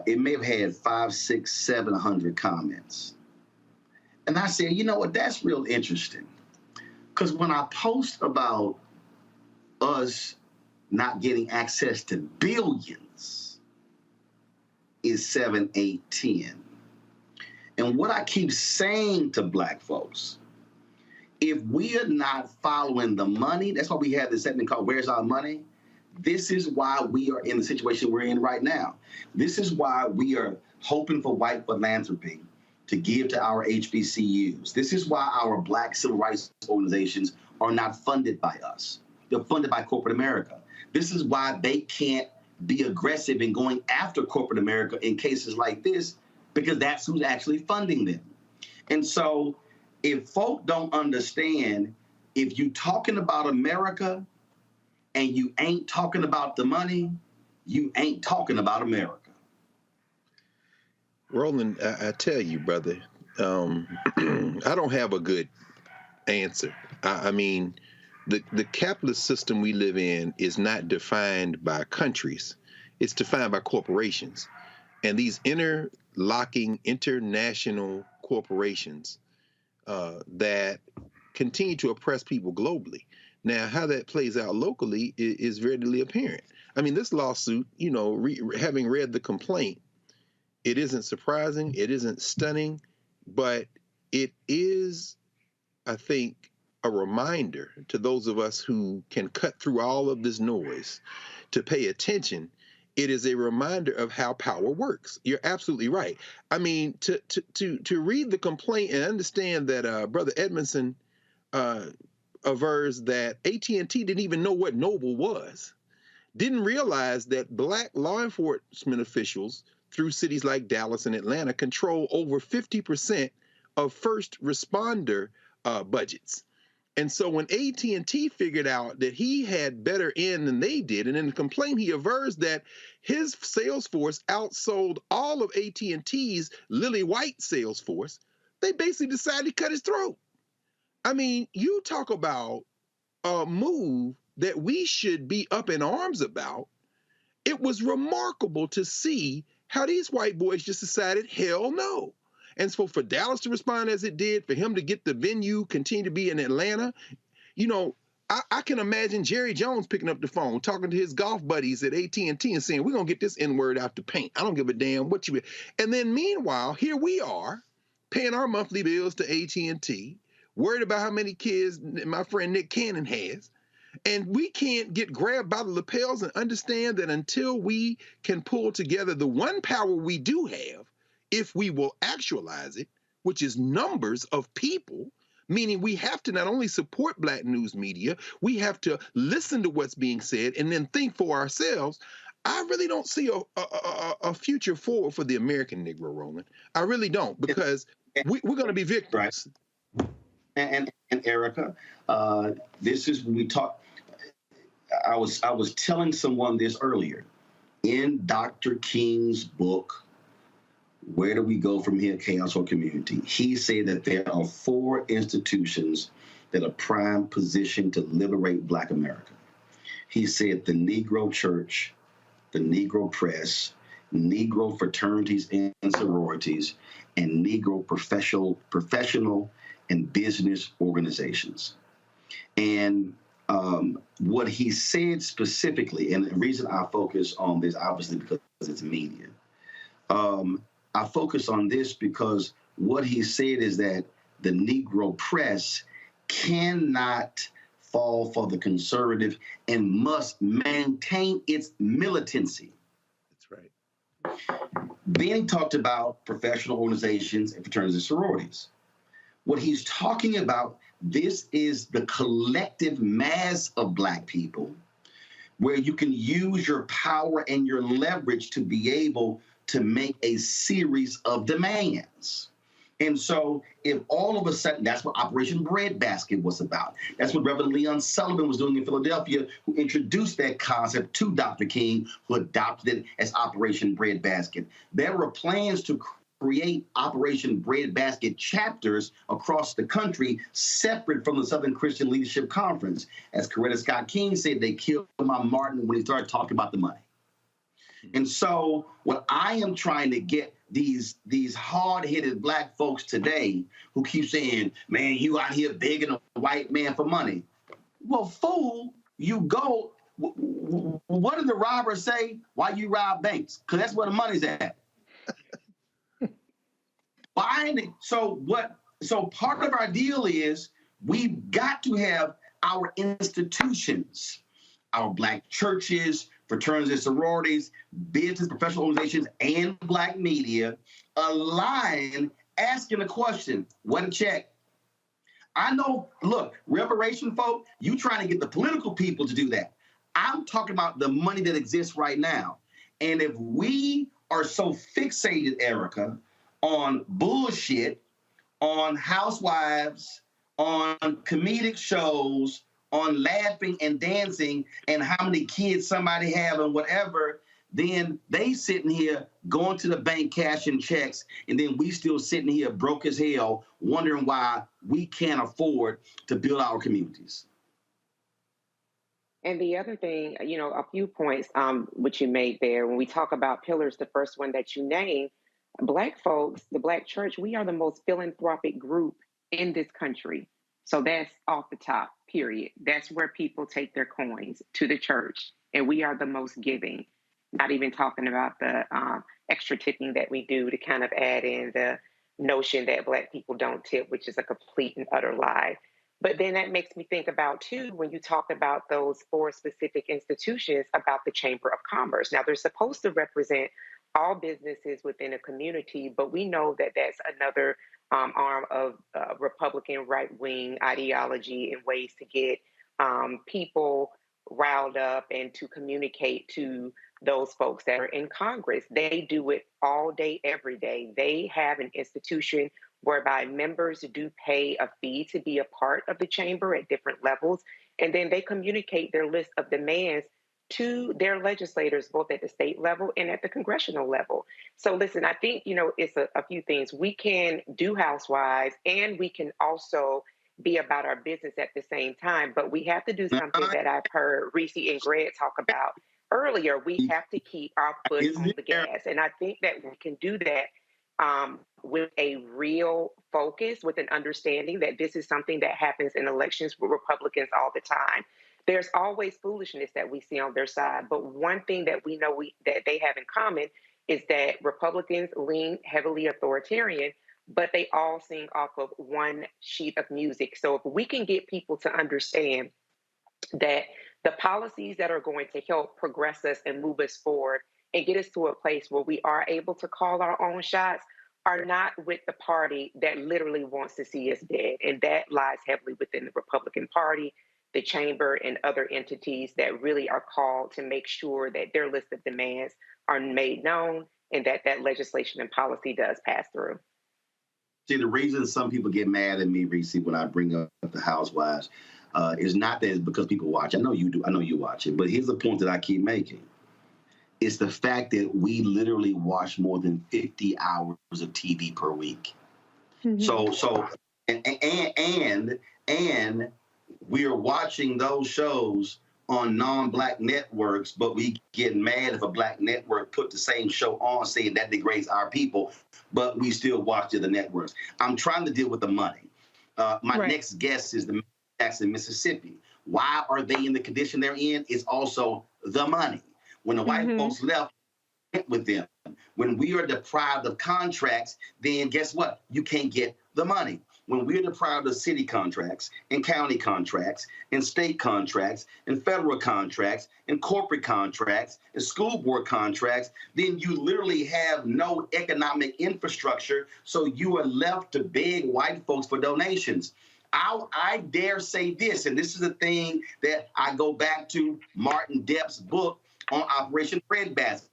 it may have had 500, 600, 700 comments. And I said, you know what, that's real interesting. Because when I post about us not getting access to billions, is 7, 8, 10. And what I keep saying to Black folks, if we are not following the money, that's why we have this segment called Where's Our Money? This is why we are in the situation we're in right now. This is why we are hoping for white philanthropy to give to our HBCUs. This is why our Black civil rights organizations are not funded by us. They're funded by corporate America. This is why they can't be aggressive in going after corporate America in cases like this, because that's who's actually funding them. And so, if folk don't understand, if you talking about America and you ain't talking about the money, you ain't talking about America. Roland, I tell you, brother, I don't have a good answer. I mean, the capitalist system we live in is not defined by countries. It's defined by corporations. And these interlocking international corporations that continue to oppress people globally. Now, how that plays out locally is readily apparent. I mean, this lawsuit, you know, having read the complaint, it isn't surprising, it isn't stunning, but it is, I think, a reminder to those of us who can cut through all of this noise to pay attention. It is a reminder of how power works. You're absolutely right. I mean, to read the complaint and understand that Brother Edmondson avers that AT&T didn't even know what Noble was, didn't realize that Black law enforcement officials through cities like Dallas and Atlanta control over 50% of first responder budgets. And so when AT&T figured out that he had better in than they did, and in the complaint he avers that his sales force outsold all of AT&T's lily white sales force, they basically decided to cut his throat. I mean, you talk about a move that we should be up in arms about. It was remarkable to see how these white boys just decided, hell no. And so for Dallas to respond as it did, for him to get the venue, continue to be in Atlanta, you know, I can imagine Jerry Jones picking up the phone, talking to his golf buddies at AT&T and saying, we're going to get this N-word out the paint. I don't give a damn what you... And then meanwhile, here we are paying our monthly bills to AT&T, worried about how many kids my friend Nick Cannon has. And we can't get grabbed by the lapels and understand that until we can pull together the one power we do have, if we will actualize it, which is numbers of people, meaning we have to not only support Black news media, we have to listen to what's being said and then think for ourselves. I really don't see a future forward for the American Negro, Roland. I really don't, because we're going to be victims. Right. And Erica, this is when we talk. I was telling someone this earlier. In Dr. King's book, Where Do We Go From Here, Chaos or Community? He said that there are 4 institutions that are prime positioned to liberate Black America. He said the Negro Church, the Negro Press, Negro fraternities and sororities, and Negro professional and business organizations. And what he said specifically, and the reason I focus on this, obviously, because it's media. I focus on this because what he said is that the Negro press cannot fall for the conservative and must maintain its militancy. That's right. Then he talked about professional organizations and fraternities and sororities. What he's talking about, this is the collective mass of Black people where you can use your power and your leverage to be able to make a series of demands. And so if all of a sudden, that's what Operation Breadbasket was about. That's what Reverend Leon Sullivan was doing in Philadelphia, who introduced that concept to Dr. King, who adopted it as Operation Breadbasket. There were plans to create Operation Breadbasket chapters across the country separate from the Southern Christian Leadership Conference. As Coretta Scott King said, they killed my Martin when he started talking about the money. And so what I am trying to get these hard-headed Black folks today who keep saying, man, you out here begging a white man for money. Well, fool, you go, what did the robbers say? Why you rob banks? Because that's where the money's at. So part of our deal is we've got to have our institutions, our Black churches, fraternities and sororities, business, professional organizations, and Black media align, asking the question, what a check. I know, look, reparation folk, you trying to get the political people to do that. I'm talking about the money that exists right now. And if we are so fixated, Erica, on bullshit, on housewives, on comedic shows, on laughing and dancing and how many kids somebody have and whatever, then they sitting here going to the bank cashing checks, and then we still sitting here broke as hell wondering why we can't afford to build our communities. And the other thing, a few points which you made there, when we talk about pillars, the first one that you named, Black folks, the Black church, we are the most philanthropic group in this country. So that's off the top, period. That's where people take their coins, to the church. And we are the most giving, not even talking about the extra tipping that we do to kind of add in the notion that Black people don't tip, which is a complete and utter lie. But then that makes me think about, too, when you talk about those 4 specific institutions, about the Chamber of Commerce. Now, they're supposed to represent all businesses within a community, but we know that that's another arm of Republican right-wing ideology and ways to get people riled up and to communicate to those folks that are in Congress. They do it all day, every day. They have an institution whereby members do pay a fee to be a part of the chamber at different levels, and then they communicate their list of demands to their legislators, both at the state level and at the congressional level. So listen, I think, it's a few things. We can do housewives and we can also be about our business at the same time, but we have to do something that I've heard Reese and Greg talk about earlier. We have to keep our foot on the gas. And I think that we can do that with a real focus, with an understanding that this is something that happens in elections with Republicans all the time. There's always foolishness that we see on their side. But one thing that we know that they have in common is that Republicans lean heavily authoritarian, but they all sing off of one sheet of music. So if we can get people to understand that the policies that are going to help progress us and move us forward and get us to a place where we are able to call our own shots are not with the party that literally wants to see us dead. And that lies heavily within the Republican Party, the chamber, and other entities that really are called to make sure that their list of demands are made known and that that legislation and policy does pass through. See, the reason some people get mad at me, Reese, when I bring up the housewives is not that it's because people watch. I know you do. I know you watch it. But here's the point that I keep making. It's the fact that we literally watch more than 50 hours of TV per week. Mm-hmm. And we are watching those shows on non-Black networks, but we get mad if a Black network put the same show on, saying that degrades our people, but we still watch the other networks. I'm trying to deal with the money. My next guest is the Jackson, Mississippi. Why are they in the condition they're in? It's also the money. When the white folks left with them, when we are deprived of contracts, then guess what? You can't get the money. when we're deprived of city contracts and county contracts and state contracts and federal contracts and corporate contracts and school board contracts, then you literally have no economic infrastructure. So you are left to beg white folks for donations. I dare say this, and this is the thing that I go back to Martin Depp's book on Operation Breadbasket.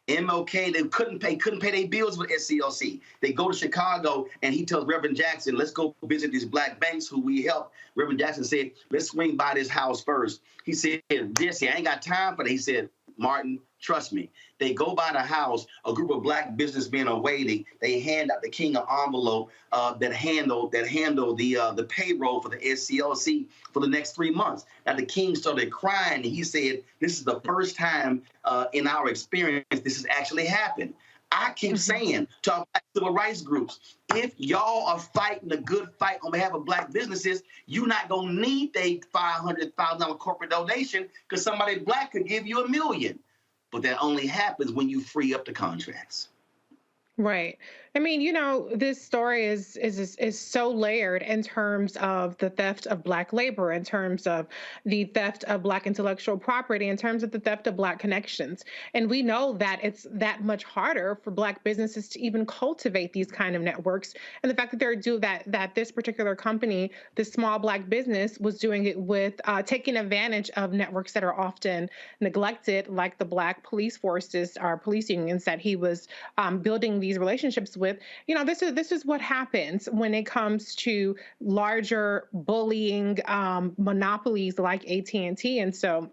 MLK, they couldn't pay their bills with SCLC. They go to Chicago, and he tells Reverend Jackson, let's go visit these black banks who we help. Reverend Jackson said, let's swing by this house first. He said, Jesse, I ain't got time for that. He said, Martin, trust me. They go by the house, a group of black businessmen are waiting. They hand out the king an envelope that handle the payroll for the SCLC for the next 3 months. Now the king started crying, and he said, this is the first time in our experience this has actually happened. I keep saying to our black civil rights groups, if y'all are fighting a good fight on behalf of black businesses, you're not going to need a $500,000 corporate donation because somebody black could give you $1 million. But that only happens when you free up the contracts. Right. I mean, you know, this story is so layered in terms of the theft of Black labor, in terms of the theft of Black intellectual property, in terms of the theft of Black connections. And we know that it's that much harder for Black businesses to even cultivate these kind of networks. And the fact that they're doing that this particular company, this small Black business, was doing it with taking advantage of networks that are often neglected, like the Black police forces or police unions that he was building these relationships with. You know, this is what happens when it comes to larger bullying monopolies like AT&T. And so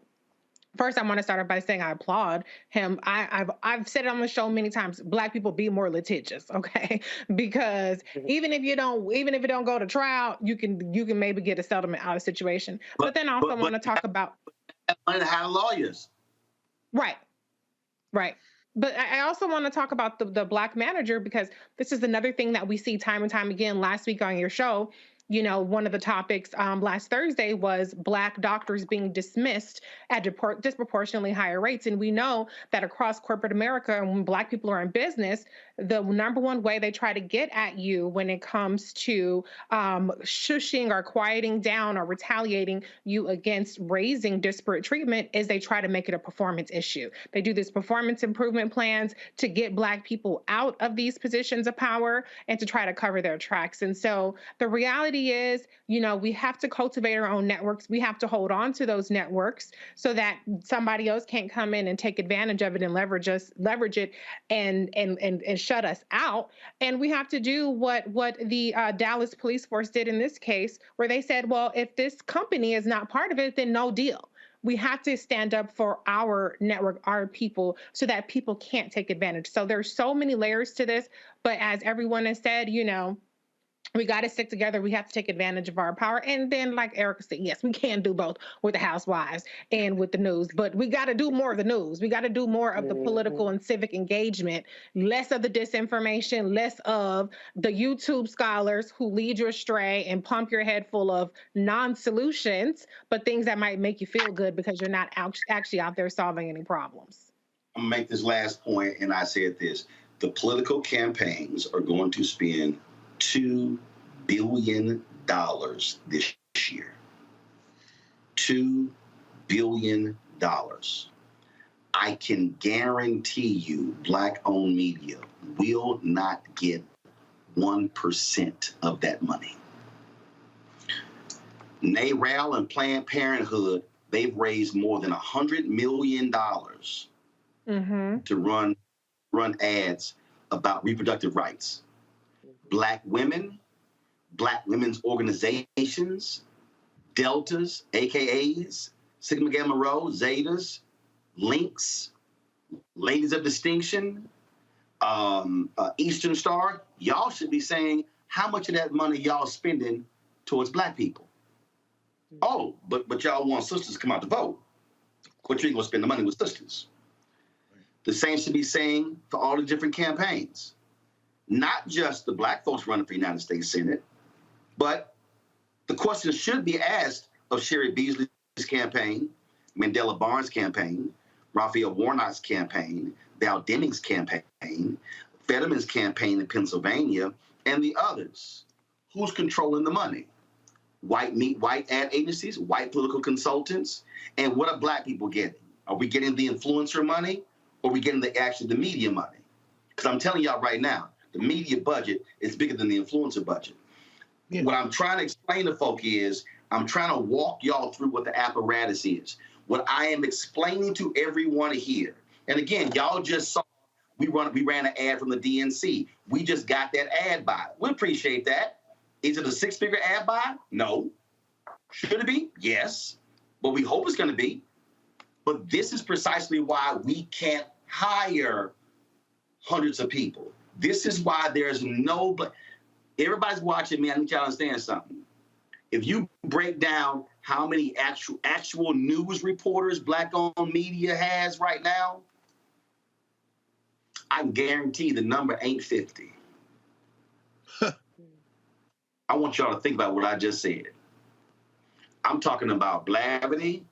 first, I want to start off by saying I applaud him. I've said it on the show many times. Black people be more litigious, okay? Because even if it don't go to trial, you can maybe get a settlement out of the situation. But then I also want to talk about how lawyers. Right. But I also want to talk about the Black manager, because this is another thing that we see time and time again. Last week on your show, you know, one of the topics last Thursday was Black doctors being dismissed at disproportionately higher rates. And we know that across corporate America, when Black people are in business, the number one way they try to get at you when it comes to shushing or quieting down or retaliating you against raising disparate treatment is they try to make it a performance issue. They do these performance improvement plans to get Black people out of these positions of power and to try to cover their tracks. And so the reality is, you know, we have to cultivate our own networks. We have to hold on to those networks so that somebody else can't come in and take advantage of it and leverage it and shut us out. And we have to do what the Dallas police force did in this case, where they said, well, if this company is not part of it, then no deal. We have to stand up for our network, our people, so that people can't take advantage. So there's so many layers to this, but as everyone has said, you know, we got to stick together. We have to take advantage of our power. And then, like Erica said, yes, we can do both with the housewives and with the news, but we got to do more of the news. We got to do more of the political and civic engagement, less of the disinformation, less of the YouTube scholars who lead you astray and pump your head full of non-solutions, but things that might make you feel good because you're not actually out there solving any problems. I'm going to make this last point, and I said this. The political campaigns are going to spend $2 billion this year. $2 billion. I can guarantee you Black-owned media will not get 1% of that money. NARAL and Planned Parenthood, they've raised more than $100 million to run ads about reproductive rights. Black women, Black women's organizations, Deltas, AKAs, Sigma Gamma Rho, Zetas, Links, Ladies of Distinction, Eastern Star, y'all should be saying how much of that money y'all spending towards Black people. Oh, but y'all want sisters to come out to vote. But you ain't gonna spend the money with sisters. The same should be saying for all the different campaigns. Not just the Black folks running for United States Senate, but the question should be asked of Sherry Beasley's campaign, Mandela Barnes' campaign, Raphael Warnock's campaign, Val Deming's campaign, Fetterman's campaign in Pennsylvania, and the others. who's controlling the money? White ad agencies, white political consultants, and what are black people getting? Are we getting the influencer money, or are we getting the media money? Because I'm telling y'all right now, the media budget is bigger than the influencer budget. Yeah. What I'm trying to explain to folk is, I'm trying to walk y'all through what the apparatus is. What I am explaining to everyone here, and again, y'all just saw we ran an ad from the DNC. We just got that ad buy. We appreciate that. Is it a six-figure ad buy? No. Should it be? Yes. But we hope it's going to be. But this is precisely why we can't hire hundreds of people. This is why there's no... Everybody's watching me. I need y'all to understand something. If you break down how many actual news reporters Black-owned media has right now, I guarantee the number ain't 50. I want y'all to think about what I just said. I'm talking about Blavity,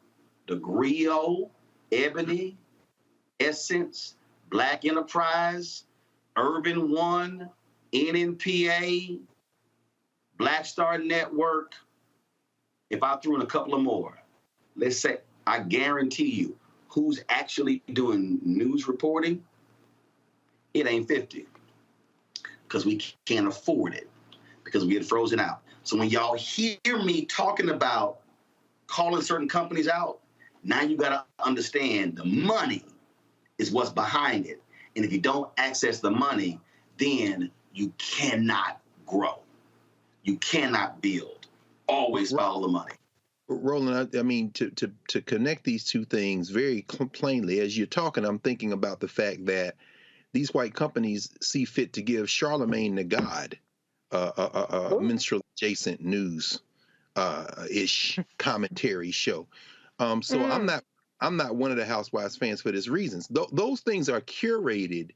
The Griot, Ebony, Essence, Black Enterprise, Urban One, NNPA, Black Star Network. If I threw in a couple of more, let's say, I guarantee you, who's actually doing news reporting? It ain't 50, because we can't afford it, because we get frozen out. So when y'all hear me talking about calling certain companies out, now you got to understand the money is what's behind it. And if you don't access the money, then you cannot grow. You cannot build. Always follow the money. Roland, I mean, to connect these two things very plainly, as you're talking, I'm thinking about the fact that these white companies see fit to give Charlemagne the God a minstrel adjacent news ish commentary show. So I'm not one of the Housewives fans for this reasons. Those things are curated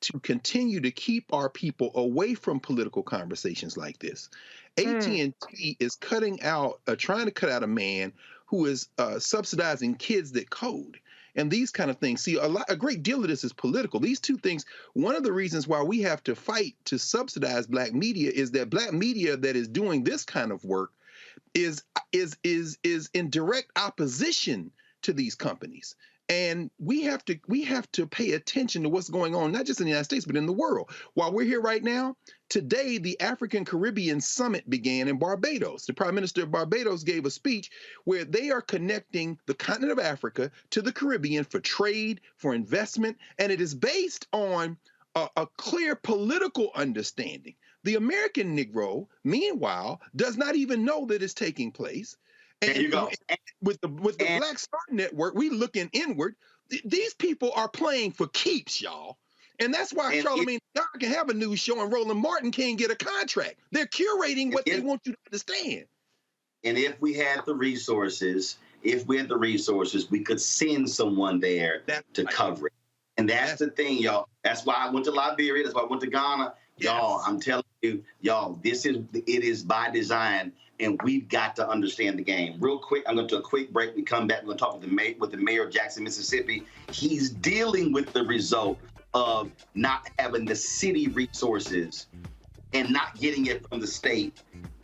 to continue to keep our people away from political conversations like this. AT&T is trying to cut out a man who is subsidizing kids that code. And these kind of things. See, a great deal of this is political. These two things, one of the reasons why we have to fight to subsidize black media is that black media that is doing this kind of work is in direct opposition to these companies. And we have to pay attention to what's going on, not just in the United States, but in the world. While we're here right now, today, the African Caribbean Summit began in Barbados. The Prime Minister of Barbados gave a speech where they are connecting the continent of Africa to the Caribbean for trade, for investment, and it is based on a clear political understanding. The American Negro, meanwhile, does not even know that it's taking place. And you go. With the Black Star Network, we looking inward. These people are playing for keeps, y'all. And that's why Charlemagne God can have a news show and Roland Martin can't get a contract. They're curating what they want you to understand. And if we had the resources, we could send someone there to cover it. And that's the thing, y'all. That's why I went to Liberia. That's why I went to Ghana. Yes. Y'all, I'm telling you, y'all, it is by design. And we've got to understand the game. Real quick, I'm going to do a quick break. We come back. We're going to talk with the mayor of Jackson, Mississippi. He's dealing with the result of not having the city resources and not getting it from the state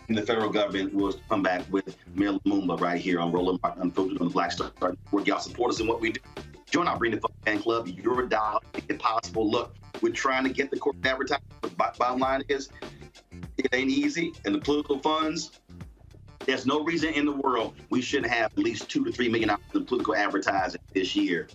and the federal government. We'll come back with Mayor Lumumba right here on Roland Martin Unfiltered on the Black Star Network. Y'all support us in what we do. Join our Bring the Fun Fan Club. Your dollar, make it possible. Look, we're trying to get the corporate advertising. The bottom line is, it ain't easy. And the political funds, there's no reason in the world we shouldn't have at least $2 to $3 million in political advertising this year.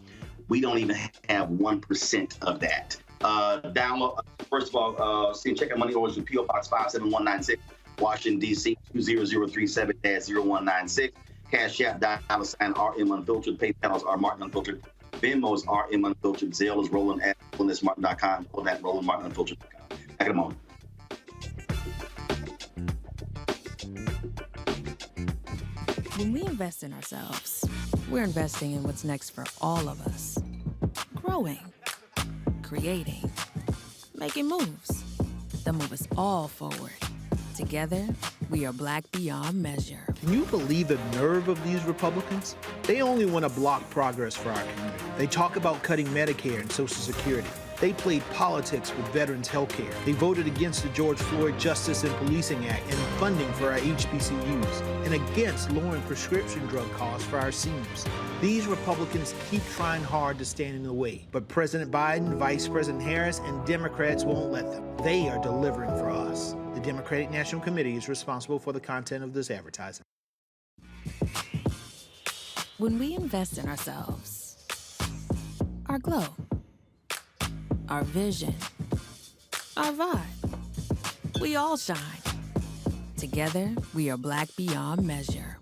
We don't even have 1% of that. Download, first of all, check out money orders with P.O. Box 57196, Washington, D.C. 20037-0196. Cash App, $RM Unfiltered. PayPal is R Martin Unfiltered. Venmo is RM Unfiltered. Zelle is Roland at RolandMartin.com. Roland at RolandMartinUnfiltered.com. Back in a moment. When we invest in ourselves, we're investing in what's next for all of us. Growing, creating, making moves that move us all forward. Together, we are Black beyond measure. Can you believe the nerve of these Republicans? They only want to block progress for our community. They talk about cutting Medicare and Social Security. They played politics with veterans' health care. They voted against the George Floyd Justice and Policing Act and funding for our HBCUs, and against lowering prescription drug costs for our seniors. These Republicans keep trying hard to stand in the way, but President Biden, Vice President Harris, and Democrats won't let them. They are delivering for us. The Democratic National Committee is responsible for the content of this advertising. When we invest in ourselves, our glow, our vision, our vibe, we all shine. Together, we are Black beyond measure.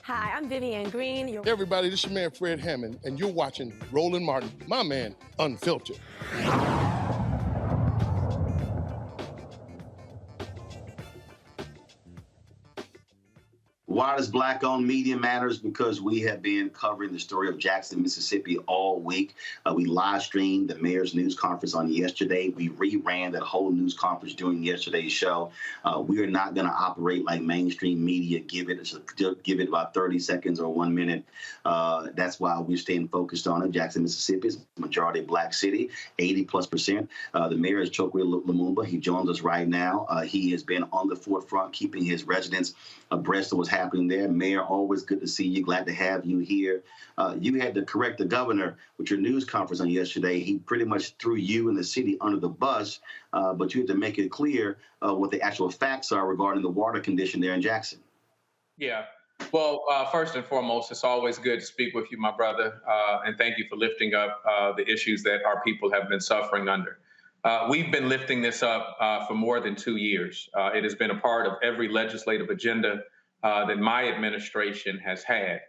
Hi, I'm Vivian Green. Hey everybody, this is your man Fred Hammond, and you're watching Roland Martin, my man, Unfiltered. Why does Black-owned media matters? Because we have been covering the story of Jackson, Mississippi all week. We live streamed the mayor's news conference on yesterday. We reran that whole news conference during yesterday's show. We are not going to operate like mainstream media, give it about 30 seconds or 1 minute. That's why we're staying focused on it. Jackson, Mississippi is a majority Black city, 80+%. The mayor is Chokwe Lumumba. He joins us right now. He has been on the forefront, keeping his residents abreast of what's happening there. Mayor, always good to see you. Glad to have you here. You had to correct the governor with your news conference on yesterday. He pretty much threw you and the city under the bus, but you had to make it clear what the actual facts are regarding the water condition there in Jackson. Yeah. Well, first and foremost, it's always good to speak with you, my brother, and thank you for lifting up the issues that our people have been suffering under. We've been lifting this up for more than 2 years. It has been a part of every legislative agenda that my administration has had.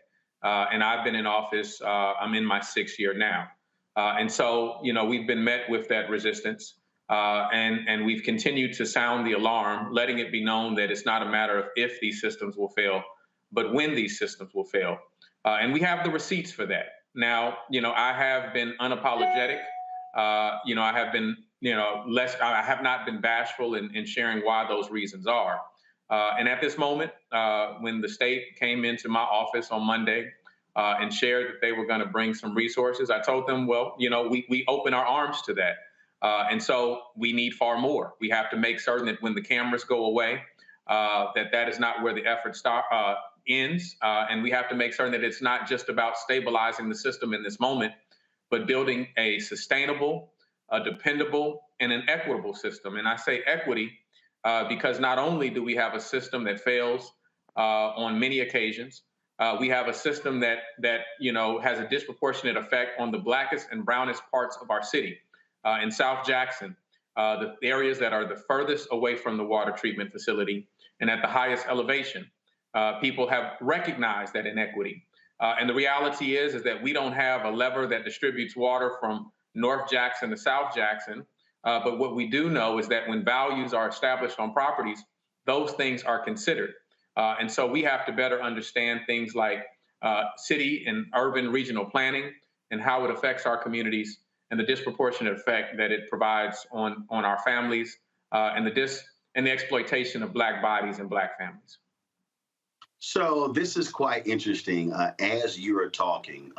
And I've been in office, I'm in my 6th year now. And so, we've been met with that resistance, and we've continued to sound the alarm, letting it be known that it's not a matter of if these systems will fail, but when these systems will fail. And we have the receipts for that. Now, I have been unapologetic. I have been, I have not been bashful in sharing why those reasons are. And at this moment, when the state came into my office on Monday and shared that they were going to bring some resources, I told them, well, we open our arms to that. And so we need far more. We have to make certain that when the cameras go away, that is not where the effort ends. And we have to make certain that it's not just about stabilizing the system in this moment, but building a sustainable, a dependable, and an equitable system. And I say equity because not only do we have a system that fails on many occasions, we have a system that has a disproportionate effect on the blackest and brownest parts of our city. In South Jackson, the areas that are the furthest away from the water treatment facility and at the highest elevation, people have recognized that inequity. And the reality is that we don't have a lever that distributes water from North Jackson to South Jackson. But what we do know is that when values are established on properties, those things are considered. And so we have to better understand things like city and urban regional planning and how it affects our communities and the disproportionate effect that it provides on our families and the exploitation of Black bodies and Black families. So this is quite interesting. As you are talking,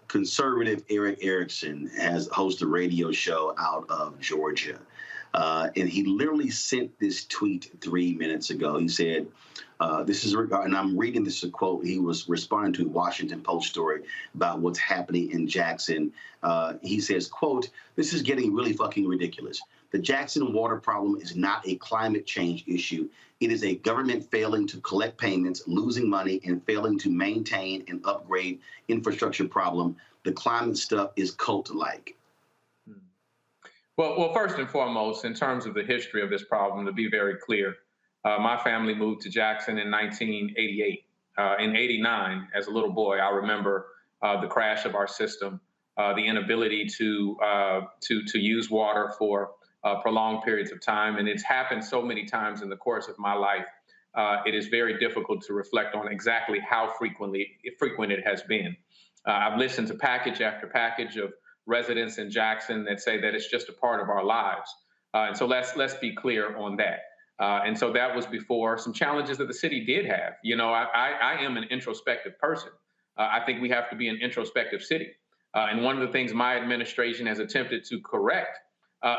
conservative Eric Erickson has hosted a radio show out of Georgia. And he literally sent this tweet 3 minutes ago. He said, and I'm reading this a quote. He was responding to a Washington Post story about what's happening in Jackson. He says, quote, "This is getting really fucking ridiculous. The Jackson water problem is not a climate change issue. It is a government failing to collect payments, losing money, and failing to maintain and upgrade infrastructure problem. The climate stuff is cult-like." Well, first and foremost, in terms of the history of this problem, to be very clear, my family moved to Jackson in 1988. In '89, as a little boy, I remember the crash of our system, the inability to use water for prolonged periods of time. And it's happened so many times in the course of my life. It is very difficult to reflect on exactly how frequent it has been. I've listened to package after package of residents in Jackson that say that it's just a part of our lives. And so let's be clear on that. And so that was before some challenges that the city did have. I am an introspective person. I think we have to be an introspective city. And one of the things my administration has attempted to correct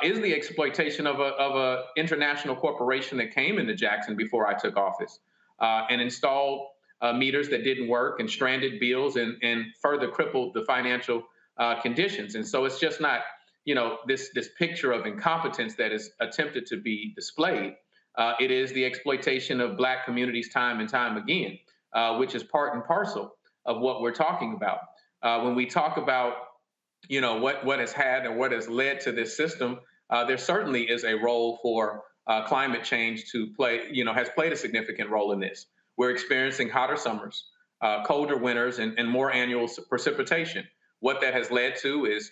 is the exploitation of a international corporation that came into Jackson before I took office and installed meters that didn't work and stranded bills and further crippled the financial conditions. And so it's just not, this picture of incompetence that is attempted to be displayed. It is the exploitation of Black communities time and time again, which is part and parcel of what we're talking about. When we talk about, what has had and what has led to this system, there certainly is a role for climate change to play, has played a significant role in this. We're experiencing hotter summers, colder winters, and more annual precipitation. What that has led to is,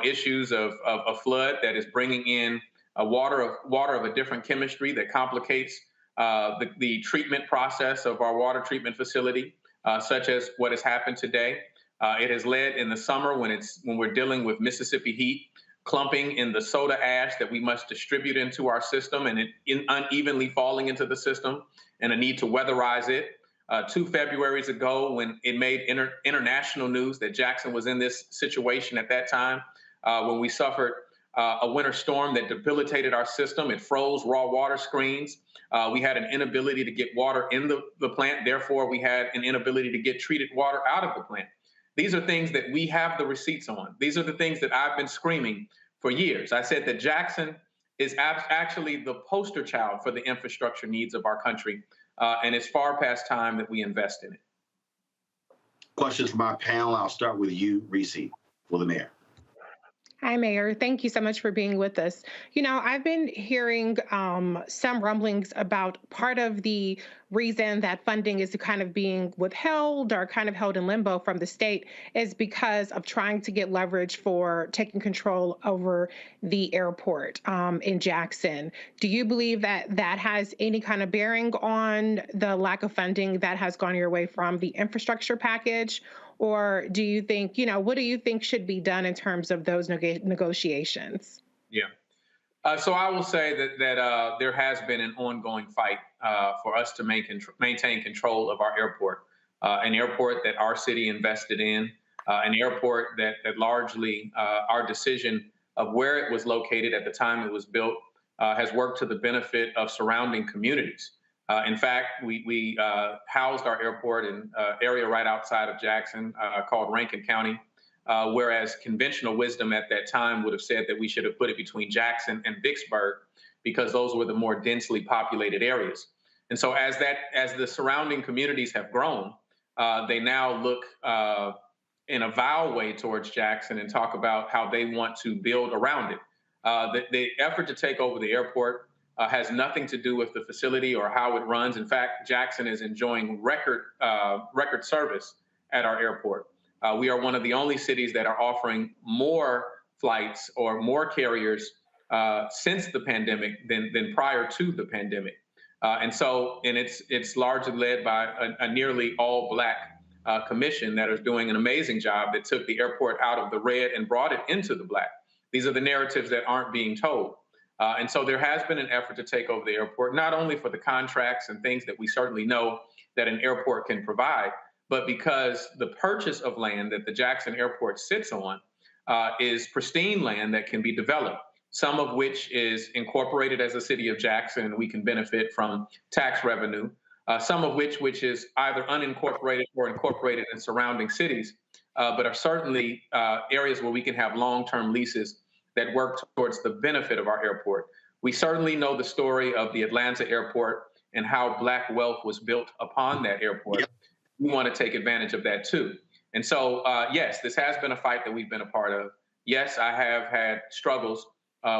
issues of a flood that is bringing in water of a different chemistry that complicates the treatment process of our water treatment facility, such as what has happened today. It has led in the summer when we're dealing with Mississippi heat, clumping in the soda ash that we must distribute into our system and it unevenly falling into the system, and a need to weatherize it. 2 Februaries ago, when it made international news that Jackson was in this situation at that time, when we suffered a winter storm that debilitated our system. It froze raw water screens. We had an inability to get water in the plant. Therefore, we had an inability to get treated water out of the plant. These are things that we have the receipts on. These are the things that I've been screaming for years. I said that Jackson is actually the poster child for the infrastructure needs of our country, and it's far past time that we invest in it. Questions from our panel. I'll start with you, Reese, for the mayor. Hi, Mayor. Thank you so much for being with us. I've been hearing some rumblings about part of the reason that funding is kind of being withheld or kind of held in limbo from the state is because of trying to get leverage for taking control over the airport in Jackson. Do you believe that that has any kind of bearing on the lack of funding that has gone your way from the infrastructure package? Or do you think, what do you think should be done in terms of those negotiations? Yeah. So I will say that there has been an ongoing fight for us to maintain control of our airport, an airport that our city invested in, an airport that largely our decision of where it was located at the time it was built has worked to the benefit of surrounding communities. In fact, we housed our airport in an area right outside of Jackson called Rankin County, whereas conventional wisdom at that time would have said that we should have put it between Jackson and Vicksburg because those were the more densely populated areas. And so as the surrounding communities have grown, they now look in a vile way towards Jackson and talk about how they want to build around it. The effort to take over the airport has nothing to do with the facility or how it runs. In fact, Jackson is enjoying record service at our airport. We are one of the only cities that are offering more flights or more carriers since the pandemic than prior to the pandemic. And it's largely led by a nearly all Black commission that is doing an amazing job that took the airport out of the red and brought it into the Black. These are the narratives that aren't being told. And so there has been an effort to take over the airport, not only for the contracts and things that we certainly know that an airport can provide, but because the purchase of land that the Jackson Airport sits on is pristine land that can be developed, some of which is incorporated as a city of Jackson, and we can benefit from tax revenue, some of which is either unincorporated or incorporated in surrounding cities, but are certainly areas where we can have long-term leases that work towards the benefit of our airport. We certainly know the story of the Atlanta airport and how Black wealth was built upon that airport. Yep. We want to take advantage of that too. And so, yes, this has been a fight that we've been a part of. Yes, I have had struggles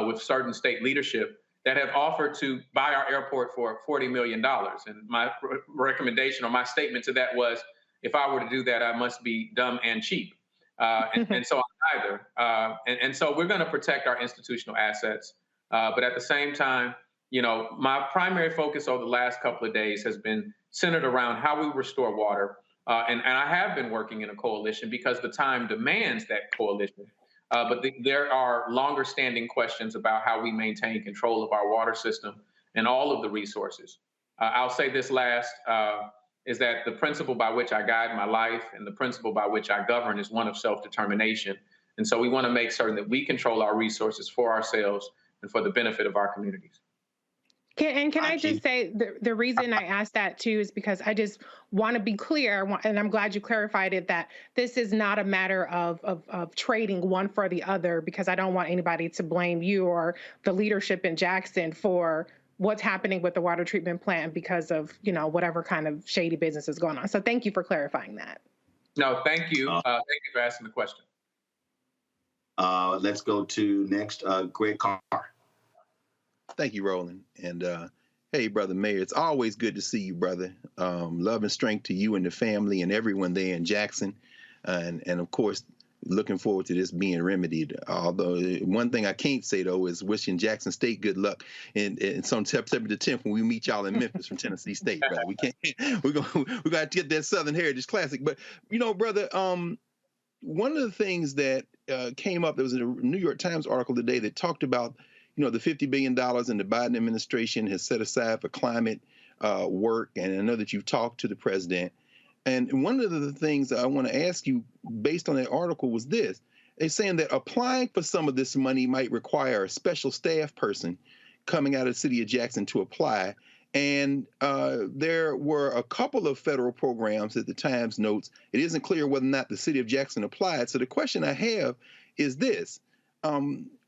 with certain state leadership that have offered to buy our airport for $40 million. And my recommendation or my statement to that was, if I were to do that, I must be dumb and cheap. And so I'm neither. And so we're going to protect our institutional assets. But at the same time, my primary focus over the last couple of days has been centered around how we restore water. And I have been working in a coalition because the time demands that coalition. But there are longer standing questions about how we maintain control of our water system and all of the resources. I'll say this last, is that the principle by which I guide my life and the principle by which I govern is one of self-determination. And so we want to make certain that we control our resources for ourselves and for the benefit of our communities. Can I just say the reason I asked that too is because I just want to be clear, and I'm glad you clarified it, that this is not a matter of trading one for the other, because I don't want anybody to blame you or the leadership in Jackson for what's happening with the water treatment plant because of, you know, whatever kind of shady business is going on. So thank you for clarifying that. No, thank you. Thank you for asking the question. Let's go to next, Greg Carr. Thank you, Roland. And hey, Brother Mayor, it's always good to see you, brother. Love and strength to you and the family and everyone there in Jackson. And of course, looking forward to this being remedied. Although one thing I can't say, though, is wishing Jackson State good luck in some September the 10th when we meet y'all in Memphis from Tennessee State, brother. We can't, we got to get that Southern Heritage Classic. But, you know, brother, one of the things that came up, there was a New York Times article today that talked about, you know, the $50 billion in the Biden administration has set aside for climate work. And I know that you've talked to the president. And one of the things I want to ask you based on that article was this. They're saying that applying for some of this money might require a special staff person coming out of the city of Jackson to apply. And there were a couple of federal programs that the Times notes. It isn't clear whether or not the city of Jackson applied. So the question I have is this.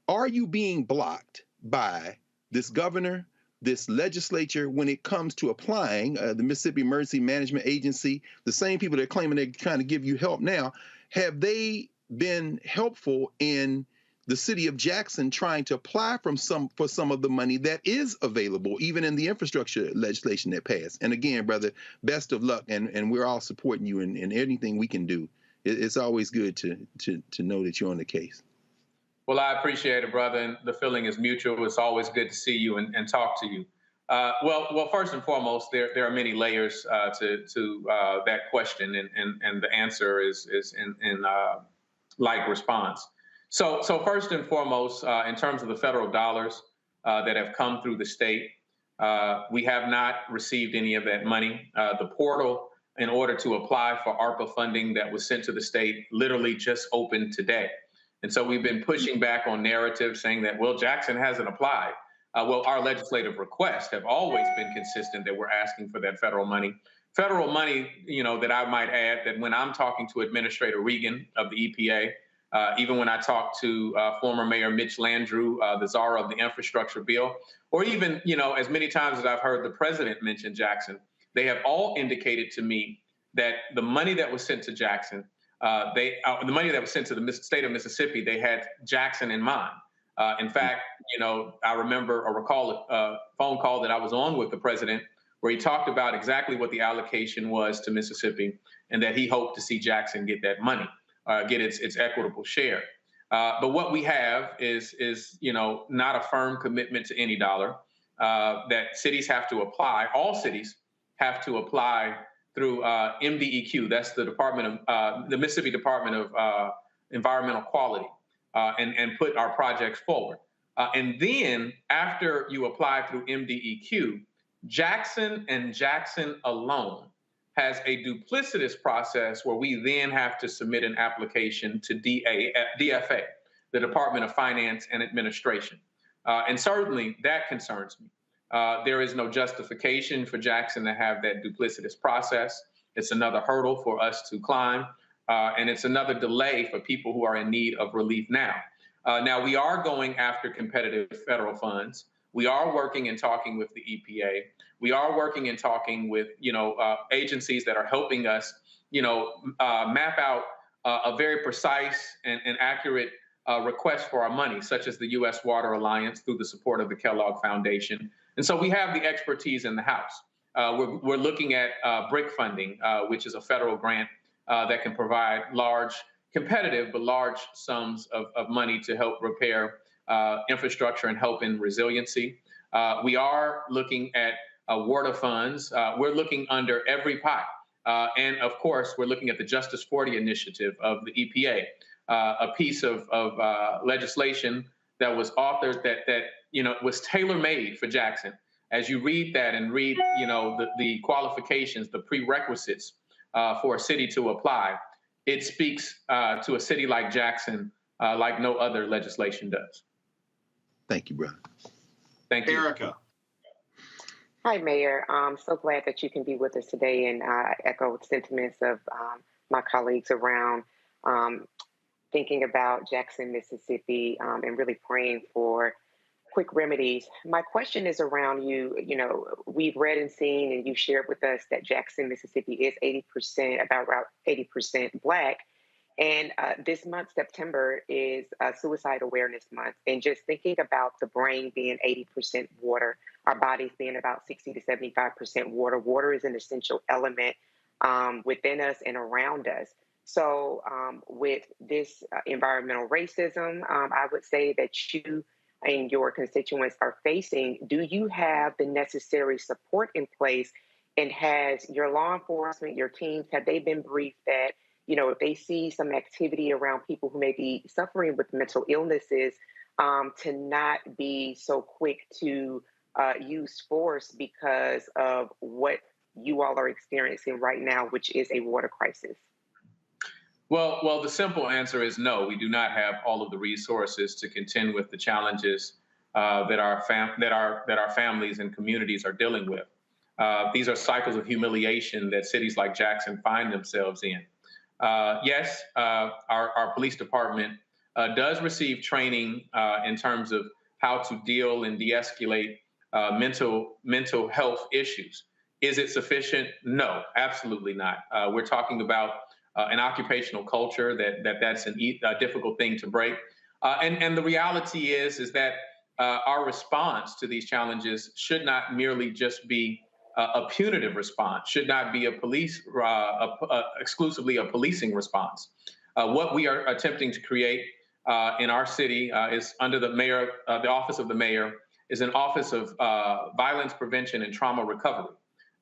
Are you being blocked by this governor, this legislature, when it comes to applying? The Mississippi Emergency Management Agency, the same people that are claiming they're trying to give you help now, have they been helpful in the city of Jackson trying to apply for some of the money that is available, even in the infrastructure legislation that passed? And again, brother, best of luck, and we're all supporting you in anything we can do. It's always good to know that you're on the case. Well, I appreciate it, brother, and the feeling is mutual. It's always good to see you and talk to you. Well, first and foremost, there are many layers to that question, and the answer is in like response. So first and foremost, in terms of the federal dollars that have come through the state, we have not received any of that money. The portal, in order to apply for ARPA funding that was sent to the state, literally just opened today. And so we've been pushing back on narratives saying that, well, Jackson hasn't applied. Well, our legislative requests have always been consistent that we're asking for that federal money. Federal money, you know, that I might add that when I'm talking to Administrator Regan of the EPA, even when I talk to former Mayor Mitch Landrieu, the czar of the infrastructure bill, or even, you know, as many times as I've heard the president mention Jackson, they have all indicated to me that the money that was sent to Jackson, the money that was sent to the state of Mississippi, they had Jackson in mind. In fact, you know, I remember or recall a phone call that I was on with the president where he talked about exactly what the allocation was to Mississippi and that he hoped to see Jackson get that money, get its equitable share. But what we have is, you know, not a firm commitment to any dollar, that cities have to apply. All cities have to apply through MDEQ. That's the the Mississippi Department of Environmental Quality, and put our projects forward. And then after you apply through MDEQ, Jackson and Jackson alone has a duplicitous process where we then have to submit an application to DFA, the Department of Finance and Administration. And certainly that concerns me. There is no justification for Jackson to have that duplicitous process. It's another hurdle for us to climb, and it's another delay for people who are in need of relief now. Now, we are going after competitive federal funds. We are working and talking with the EPA. We are working and talking with, you know, agencies that are helping us, you know, map out a very precise and accurate request for our money, such as the U.S. Water Alliance through the support of the Kellogg Foundation. And so we have the expertise in the House. We're looking at BRIC funding, which is a federal grant that can provide large, competitive, but large sums of money to help repair infrastructure and help in resiliency. We are looking at WARTA funds. We're looking under every pot. And of course, we're looking at the Justice 40 initiative of the EPA, a piece of legislation that was authored that you know, was tailor-made for Jackson as you read that and read, the qualifications, the prerequisites for a city to apply, it speaks to a city like Jackson like no other legislation does. Thank you, brother. Thank you. Erica. Hi, Mayor. I'm so glad that you can be with us today, and echo sentiments of my colleagues around thinking about Jackson, Mississippi, and really praying for quick remedies. My question is around we've read and seen, and you've shared with us that Jackson, Mississippi is 80%, about 80% Black. And this month, September, is Suicide Awareness Month. And just thinking about the brain being 80% water, our bodies being about 60 to 75% water. Water is an essential element within us and around us. So with this environmental racism, I would say that you and your constituents are facing, do you have the necessary support in place? And has your law enforcement, your teams, have they been briefed that, if they see some activity around people who may be suffering with mental illnesses, to not be so quick to use force because of what you all are experiencing right now, which is a water crisis? Well, the simple answer is no. We do not have all of the resources to contend with the challenges that our families and communities are dealing with. These are cycles of humiliation that cities like Jackson find themselves in. Yes, our police department does receive training in terms of how to deal and de-escalate mental health issues. Is it sufficient? No, absolutely not. We're talking about an occupational culture that's a difficult thing to break. And the reality is that our response to these challenges should not merely just be a punitive response, should not be exclusively a policing response. What we are attempting to create in our city is under the mayor, the office of the mayor, is an office of violence prevention and trauma recovery.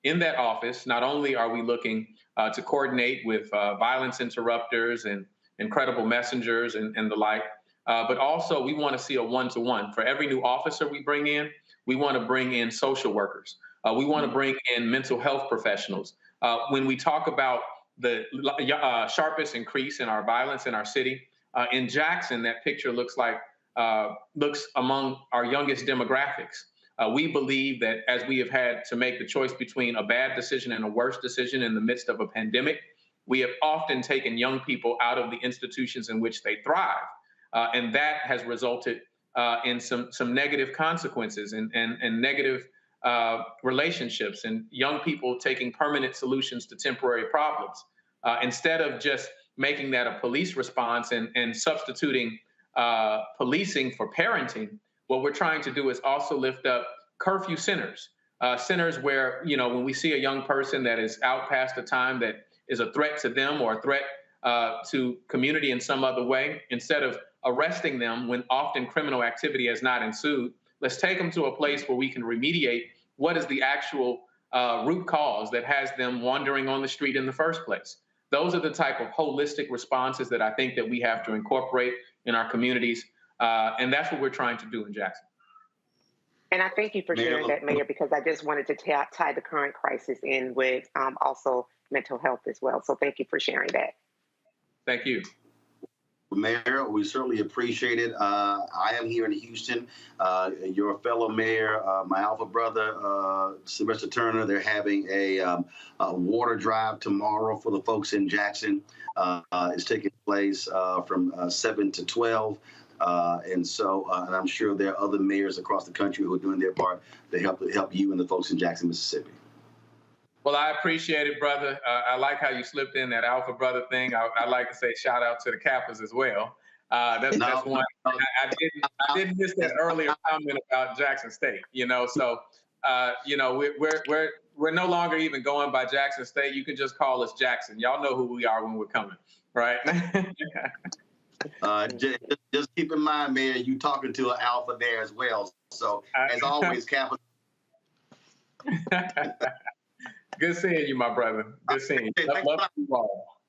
In that office, not only are we looking to coordinate with violence interrupters and incredible messengers and the like, but also we want to see a one-to-one. For every new officer we bring in, we want to bring in social workers. We want to bring in mental health professionals. When we talk about the sharpest increase in our violence in our city, in Jackson, that picture looks among our youngest demographics. We believe that as we have had to make the choice between a bad decision and a worse decision in the midst of a pandemic, we have often taken young people out of the institutions in which they thrive. And that has resulted in some negative consequences and negative relationships and young people taking permanent solutions to temporary problems. Instead of just making that a police response and substituting policing for parenting, what we're trying to do is also lift up curfew centers, centers where, when we see a young person that is out past a time that is a threat to them or a threat to community in some other way, instead of arresting them when often criminal activity has not ensued, let's take them to a place where we can remediate what is the actual root cause that has them wandering on the street in the first place. Those are the type of holistic responses that I think that we have to incorporate in our communities. And that's what we're trying to do in Jackson. And I thank you for sharing that, Mayor, because I just wanted to tie the current crisis in with also mental health as well. So thank you for sharing that. Thank you. Mayor, we certainly appreciate it. I am here in Houston. Your fellow mayor, my alpha brother, Sylvester Turner, they're having a water drive tomorrow for the folks in Jackson. It's taking place from 7 to 12. And I'm sure there are other mayors across the country who are doing their part to help you and the folks in Jackson, Mississippi. Well, I appreciate it, brother. I like how you slipped in that alpha brother thing. I like to say shout out to the Kappas as well. That's one. I didn't miss that earlier comment about Jackson State. So we're no longer even going by Jackson State. You can just call us Jackson. Y'all know who we are when we're coming, right? Just keep in mind, Mayor, you talking to an alpha there as well. So as always, Kappa. Good seeing you, my brother. Good seeing you. Love you all.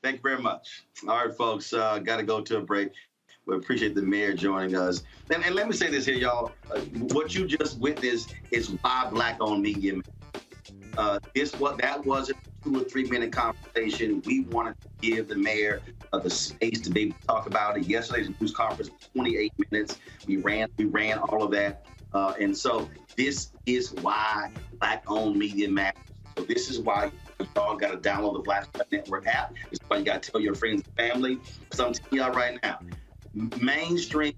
Thank you very much. All right, folks, got to go to a break. We appreciate the mayor joining us. And let me say this here, y'all. What you just witnessed is why Black-owned media. That wasn't a 2 or 3 minute conversation. We wanted to give the mayor the space to be able to talk about it. Yesterday's news conference was 28 minutes. We ran all of that. And so this is why Black-owned media matters. So this is why y'all got to download the Black Network app. This is why you got to tell your friends and family. Because I'm telling y'all right now, mainstream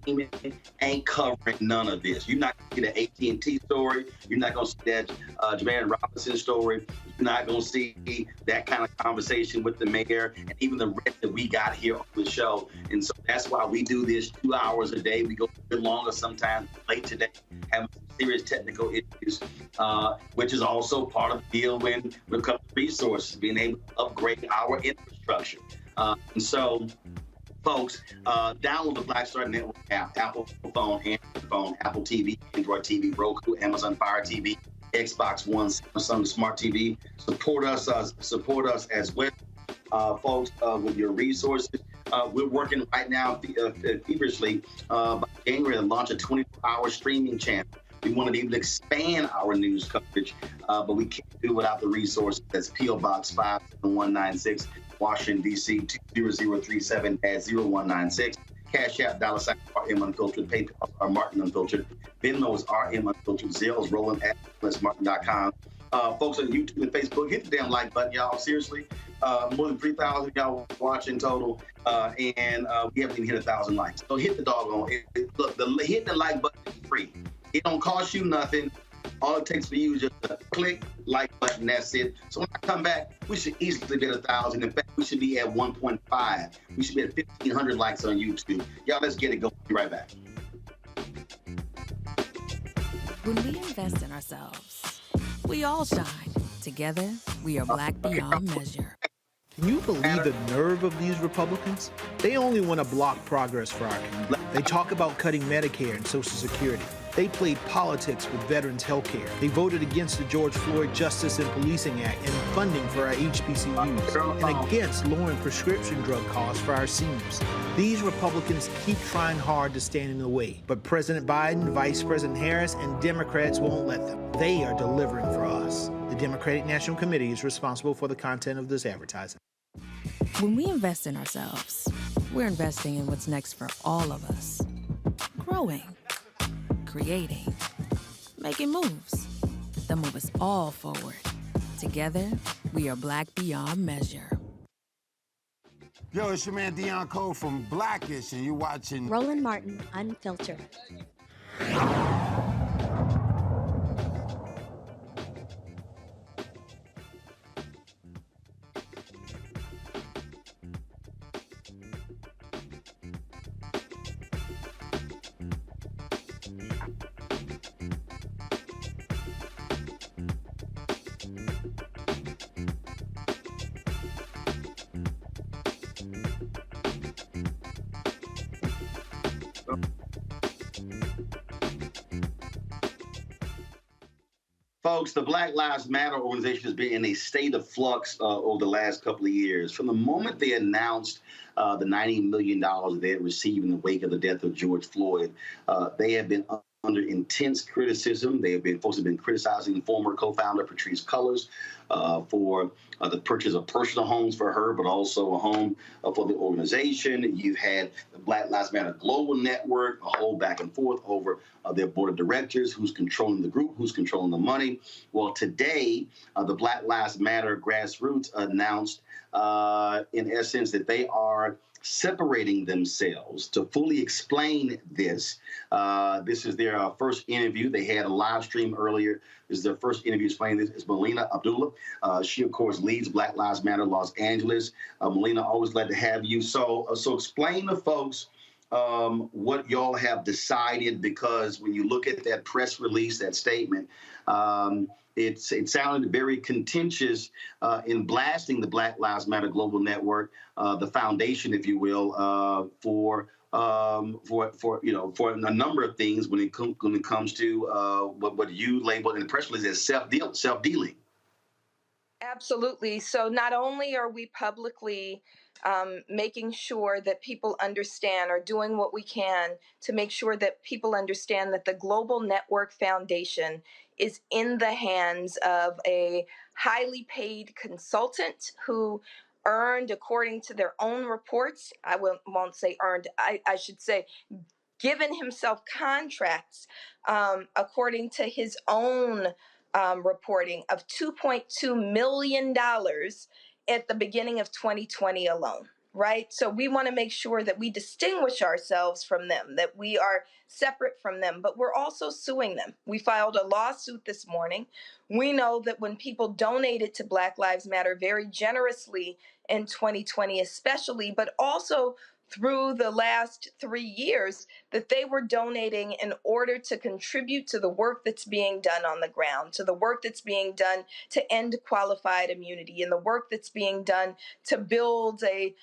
ain't covering none of this. You're not going to get an AT&T story. You're not going to see that Jamarion Robinson story. You're not going to see that kind of conversation with the mayor and even the rest that we got here on the show. And so that's why we do this 2 hours a day. We go a bit longer sometimes, late today, having some serious technical issues, which is also part of the deal when it comes to resources, being able to upgrade our infrastructure. And so, folks, download the Black Star Network app, Apple phone, Android phone, Apple TV, Android TV, Roku, Amazon Fire TV, Xbox One, Samsung Smart TV. Support us as well, folks, with your resources. We're working right now feverishly by January to launch a 24-hour streaming channel. We want to be able to expand our news coverage, but we can't do it without the resources. That's P.O. Box 57196. Washington, D.C. 20037-0196. Cash App, $RM Unfiltered. PayPal, R Martin Unfiltered. Venmo is RM Unfiltered. Zelle is Roland at Martin.com. Folks on YouTube and Facebook, hit the damn like button, y'all. Seriously. More than 3,000 y'all watching total. And we haven't even hit 1,000 likes. So hit the doggone. Look, hitting the like button is free. It don't cost you nothing. All it takes for you is just a click, like button, that's it. So when I come back, we should easily be at 1,000. In fact, we should be at 1.5. We should be at 1,500 likes on YouTube. Y'all, let's get it going. Be right back. When we invest in ourselves, we all shine. Together, we are Black beyond measure. Can you believe the nerve of these Republicans? They only want to block progress for our community. They talk about cutting Medicare and Social Security. They played politics with veterans' health care. They voted against the George Floyd Justice and Policing Act and funding for our HBCUs, and against lowering prescription drug costs for our seniors. These Republicans keep trying hard to stand in the way, but President Biden, Vice President Harris, and Democrats won't let them. They are delivering for us. The Democratic National Committee is responsible for the content of this advertising. When we invest in ourselves, we're investing in what's next for all of us. Growing, creating, making moves that move us all forward. Together, we are Black beyond measure. Yo, it's your man Dion Cole from Blackish, and you're watching Roland Martin, Unfiltered. Folks, the Black Lives Matter organization has been in a state of flux over the last couple of years. From the moment they announced the $90 million they had received in the wake of the death of George Floyd, they have been under intense criticism. Folks have been criticizing former co-founder Patrisse Cullors for the purchase of personal homes for her, but also a home for the organization. You've had the Black Lives Matter Global Network, a whole back and forth over their board of directors, who's controlling the group, who's controlling the money. Well, today, the Black Lives Matter grassroots announced, in essence, that they are separating themselves to fully explain this. This is their first interview. They had a live stream earlier. This is their first interview explaining this. It's Melina Abdullah. She, of course, leads Black Lives Matter Los Angeles. Melina, always glad to have you. So explain to folks what y'all have decided, because when you look at that press release, that statement, it sounded very contentious in blasting the Black Lives Matter Global Network, the foundation, if you will, for a number of things when it comes to what you labeled in the press release as self-dealing. Absolutely. So not only are we publicly making sure that people understand, or doing what we can to make sure that people understand that the Global Network Foundation is in the hands of a highly paid consultant who earned, according to their own reports, I won't say earned, I should say given himself contracts, according to his own reporting, of $2.2 million at the beginning of 2020 alone, right? So we want to make sure that we distinguish ourselves from them, that we are separate from them, but we're also suing them. We filed a lawsuit this morning. We know that when people donated to Black Lives Matter very generously in 2020 especially, but also through the last 3 years, that they were donating in order to contribute to the work that's being done on the ground, to the work that's being done to end qualified immunity, and the work that's being done to build a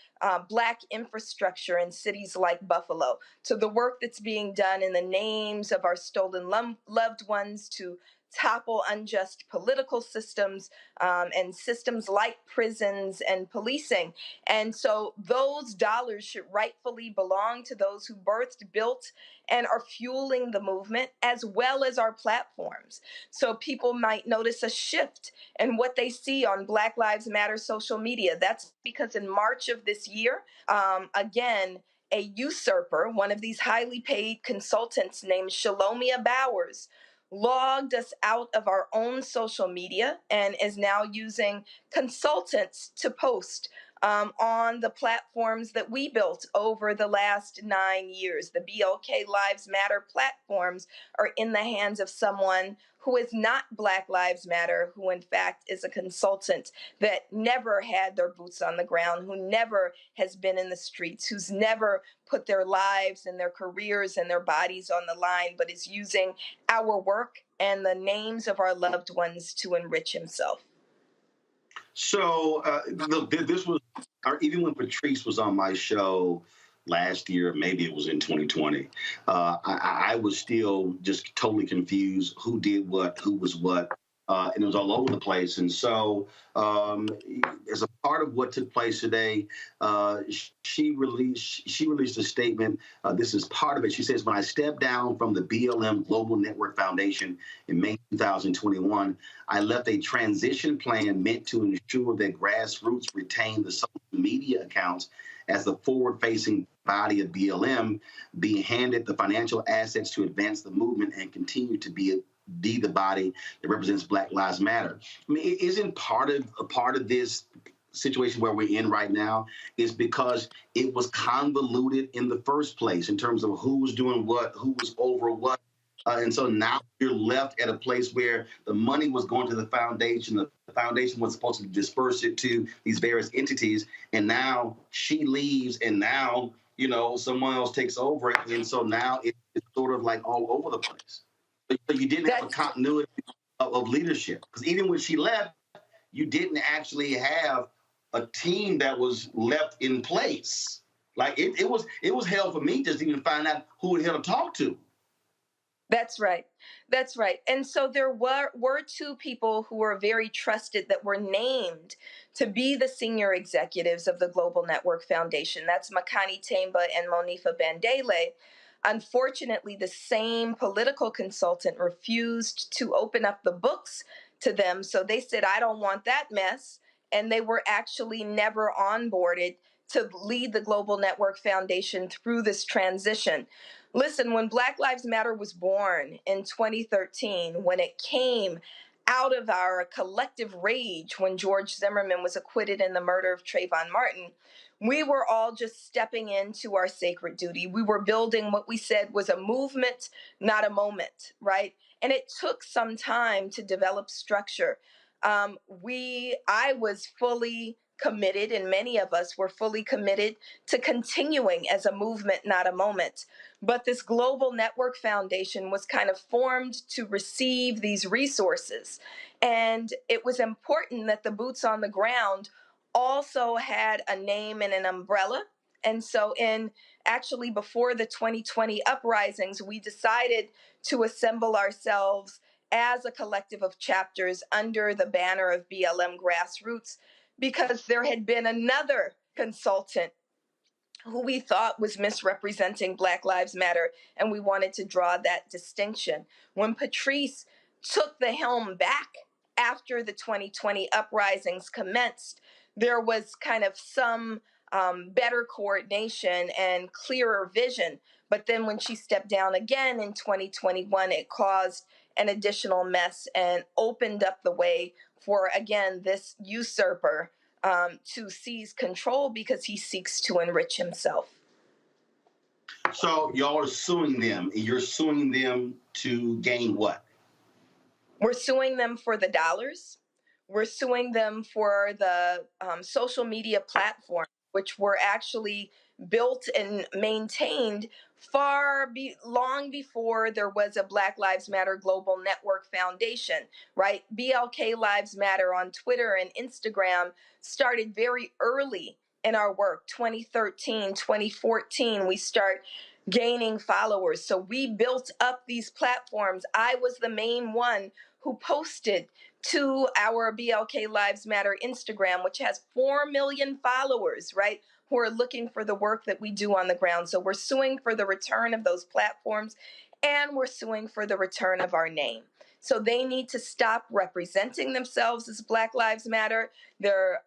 Black infrastructure in cities like Buffalo, to the work that's being done in the names of our stolen loved ones to topple unjust political systems and systems like prisons and policing. And so those dollars should rightfully belong to those who birthed, built, and are fueling the movement, as well as our platforms. So people might notice a shift in what they see on Black Lives Matter social media. That's because in March of this year, again, a usurper, one of these highly paid consultants named Shalomia Bowers, logged us out of our own social media and is now using consultants to post on the platforms that we built over the last 9 years. The BLK Lives Matter platforms are in the hands of someone who is not Black Lives Matter, who in fact is a consultant that never had their boots on the ground, who never has been in the streets, who's never put their lives and their careers and their bodies on the line, but is using our work and the names of our loved ones to enrich himself. So, look, this was, even when Patrice was on my show last year, maybe it was in 2020, I was still just totally confused who did what, who was what, and it was all over the place. And so, as a part of what took place today, she released a statement. This is part of it. She says, "When I stepped down from the BLM Global Network Foundation in May 2021, I left a transition plan meant to ensure that grassroots retain the social media accounts as the forward-facing body of BLM, being handed the financial assets to advance the movement and continue to be the body that represents Black Lives Matter." I mean, isn't part of this situation where we're in right now is because it was convoluted in the first place in terms of who was doing what, who was over what. And so now you're left at a place where the money was going to the foundation. The foundation was supposed to disperse it to these various entities. And now she leaves, and now, you know, someone else takes over it. And so now it's sort of like all over the place. But you didn't have a continuity of leadership, because even when she left, you didn't actually have a team that was left in place. Like it was hell for me just to even find out who the hell to talk to. That's right. That's right. And so there were two people who were very trusted that were named to be the senior executives of the Global Network Foundation. That's Makani Temba and Monifa Bandele. Unfortunately, the same political consultant refused to open up the books to them. So they said, "I don't want that mess." And they were actually never onboarded to lead the Global Network Foundation through this transition. Listen, when Black Lives Matter was born in 2013, when it came out of our collective rage when George Zimmerman was acquitted in the murder of Trayvon Martin, we were all just stepping into our sacred duty. We were building what we said was a movement, not a moment, right? And it took some time to develop structure. I was fully committed, and many of us were fully committed to continuing as a movement, not a moment. But this Global Network Foundation was kind of formed to receive these resources. And it was important that the boots on the ground also had a name and an umbrella. And so before the 2020 uprisings, we decided to assemble ourselves as a collective of chapters under the banner of BLM Grassroots, because there had been another consultant who we thought was misrepresenting Black Lives Matter, and we wanted to draw that distinction. When Patrice took the helm back after the 2020 uprisings commenced, there was kind of some better coordination and clearer vision. But then when she stepped down again in 2021, it caused an additional mess and opened up the way for, again, this usurper to seize control because he seeks to enrich himself. So y'all are suing them. You're suing them to gain what? We're suing them for the dollars. We're suing them for the social media platforms, which were actually built and maintained long before there was a Black Lives Matter Global Network Foundation, right? BLK Lives Matter on Twitter and Instagram started very early in our work. 2013, 2014, we start gaining followers. So we built up these platforms. I was the main one who posted to our BLK Lives Matter Instagram, which has 4 million followers, right, who are looking for the work that we do on the ground. So we're suing for the return of those platforms, and we're suing for the return of our name. So they need to stop representing themselves as Black Lives Matter. They're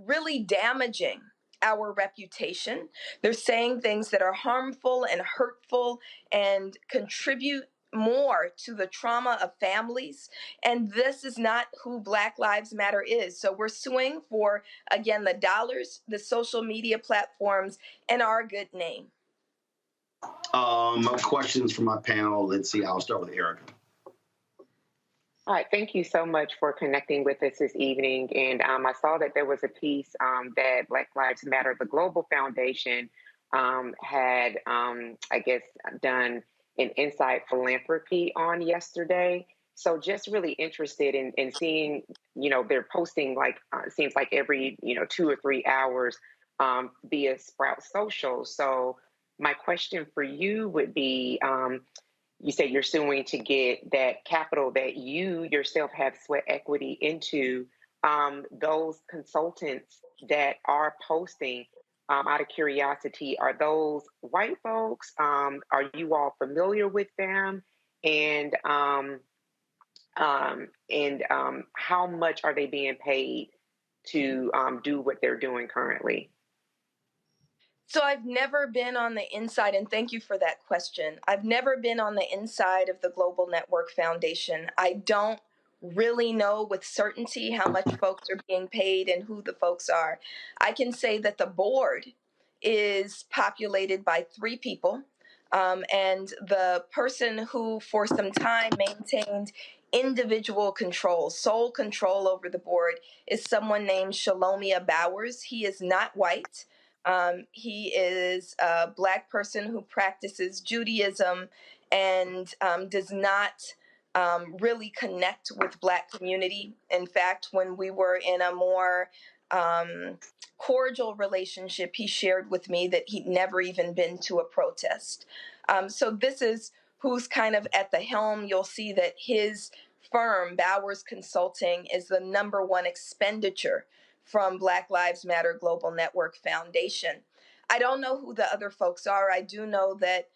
really damaging our reputation. They're saying things that are harmful and hurtful and contribute more to the trauma of families. And this is not who Black Lives Matter is. So we're suing for, again, the dollars, the social media platforms, and our good name. Questions from my panel. Let's see. I'll start with Erica. All right, thank you so much for connecting with us this evening. And I saw that there was a piece that Black Lives Matter, the Global Foundation, had, I guess, done an Insight Philanthropy on yesterday. So just really interested in seeing, they're posting seems like every, 2 or 3 hours via Sprout Social. So my question for you would be, you say you're suing to get that capital that you yourself have sweat equity into. Those consultants that are posting, out of curiosity, are those white folks? Are you all familiar with them? And how much are they being paid to do what they're doing currently? So I've never been on the inside, and thank you for that question. I've never been on the inside of the Global Network Foundation. I don't really know with certainty how much folks are being paid and who the folks are. I can say that the board is populated by 3 people, and the person who for some time maintained individual control, sole control over the board, is someone named Shalomia Bowers. He is not white. He is a Black person who practices Judaism and does not really connect with Black community. In fact, when we were in a more cordial relationship, he shared with me that he'd never even been to a protest. So this is who's kind of at the helm. You'll see that his firm, Bowers Consulting, is the #1 expenditure from Black Lives Matter Global Network Foundation. I don't know who the other folks are. I do know that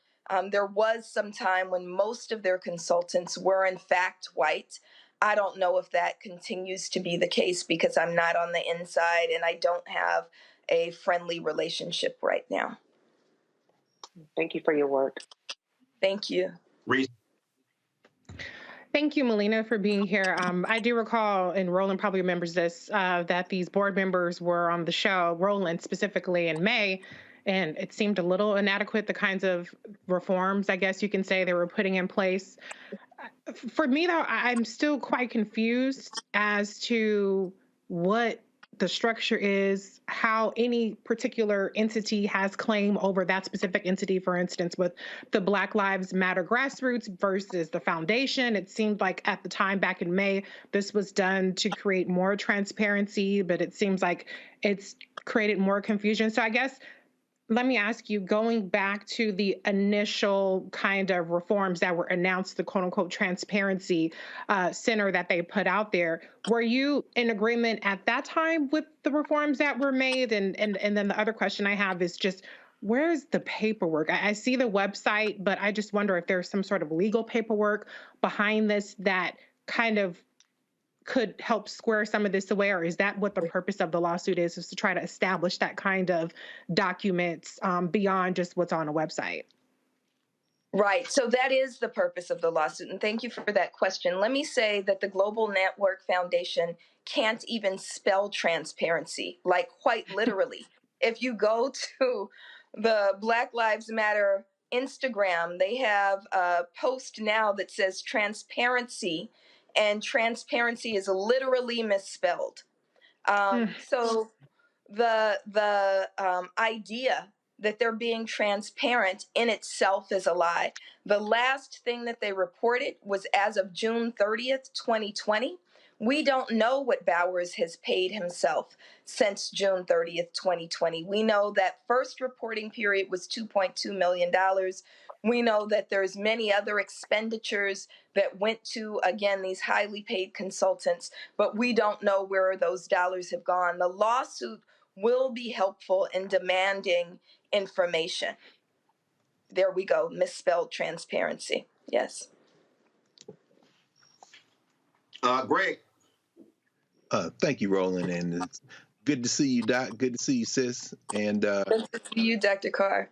there was some time when most of their consultants were in fact white. I don't know if that continues to be the case because I'm not on the inside and I don't have a friendly relationship right now. Thank you for your work. Thank you. Reese. Thank you, Melina, for being here. I do recall, and Roland probably remembers this, that these board members were on the show, Roland specifically, in May, and it seemed a little inadequate, the kinds of reforms, I guess you can say, they were putting in place. For me, though, I'm still quite confused as to what the structure is, how any particular entity has claim over that specific entity, for instance, with the Black Lives Matter grassroots versus the foundation. It seemed like at the time back in May, this was done to create more transparency, but it seems like it's created more confusion. So I guess let me ask you, going back to the initial kind of reforms that were announced, the quote unquote transparency center that they put out there, were you in agreement at that time with the reforms that were made? And then the other question I have is just, where's the paperwork? I see the website, but I just wonder if there's some sort of legal paperwork behind this that kind of could help square some of this away, or is that what the purpose of the lawsuit is to try to establish that kind of documents beyond just what's on a website? Right. So that is the purpose of the lawsuit. And thank you for that question. Let me say that the Global Network Foundation can't even spell transparency, like quite literally. If you go to the Black Lives Matter Instagram, they have a post now that says transparency, and transparency is literally misspelled. So the idea that they're being transparent in itself is a lie. The last thing that they reported was as of June 30th, 2020. We don't know what Bowers has paid himself since June 30th, 2020. We know that first reporting period was $2.2 million. We know that there's many other expenditures that went to, again, these highly paid consultants, but we don't know where those dollars have gone. The lawsuit will be helpful in demanding information. There we go, misspelled transparency. Yes. Greg. Thank you, Roland, and it's good to see you, Doc. Good to see you, sis. And good to see you, Dr. Carr.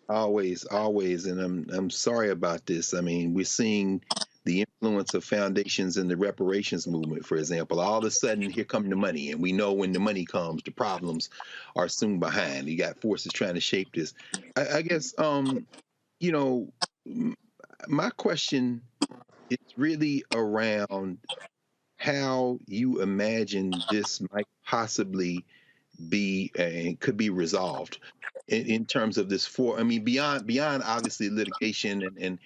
Always. And I'm sorry about this. I mean, we're seeing the influence of foundations in the reparations movement, for example. All of a sudden, here come the money, and we know when the money comes, the problems are soon behind. You got forces trying to shape this. I guess, you know, my question is really around how you imagine this might possibly be and could be resolved in terms of this beyond obviously litigation and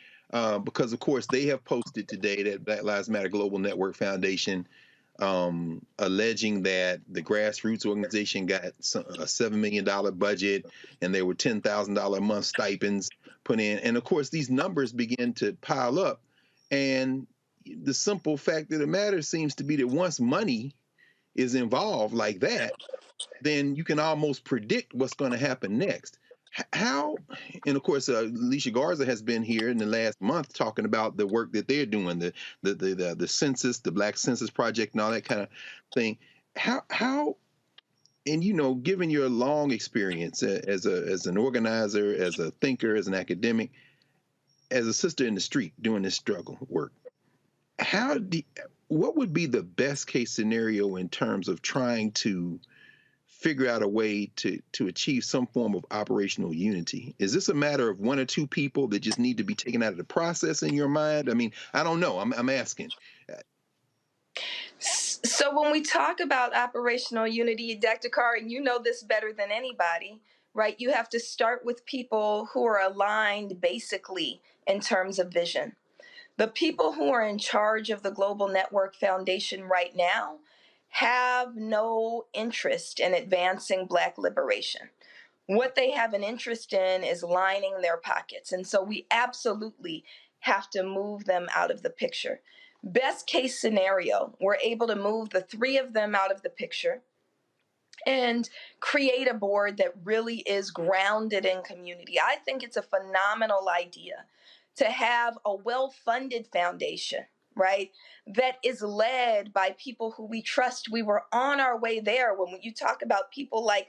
because of course they have posted today that Black Lives Matter Global Network Foundation alleging that the grassroots organization got a $7 million budget and there were $10,000 a month stipends put in, and of course these numbers begin to pile up, and the simple fact of the matter seems to be that once money is involved like that, then you can almost predict what's going to happen next. How, and of course, Alicia Garza has been here in the last month talking about the work that they're doing, the census, the Black Census Project, and all that kind of thing. How, and given your long experience as an organizer, as a thinker, as an academic, as a sister in the street doing this struggle work, what would be the best case scenario in terms of trying to figure out a way to achieve some form of operational unity? Is this a matter of one or two people that just need to be taken out of the process in your mind? I mean, I don't know. I'm asking. So when we talk about operational unity, Dr. Carr, and you know this better than anybody, right? You have to start with people who are aligned basically in terms of vision. The people who are in charge of the Global Network Foundation right now have no interest in advancing Black liberation. What they have an interest in is lining their pockets. And so we absolutely have to move them out of the picture. Best case scenario, we're able to move the three of them out of the picture and create a board that really is grounded in community. I think it's a phenomenal idea to have a well-funded foundation, right, that is led by people who we trust. We were on our way there when you talk about people like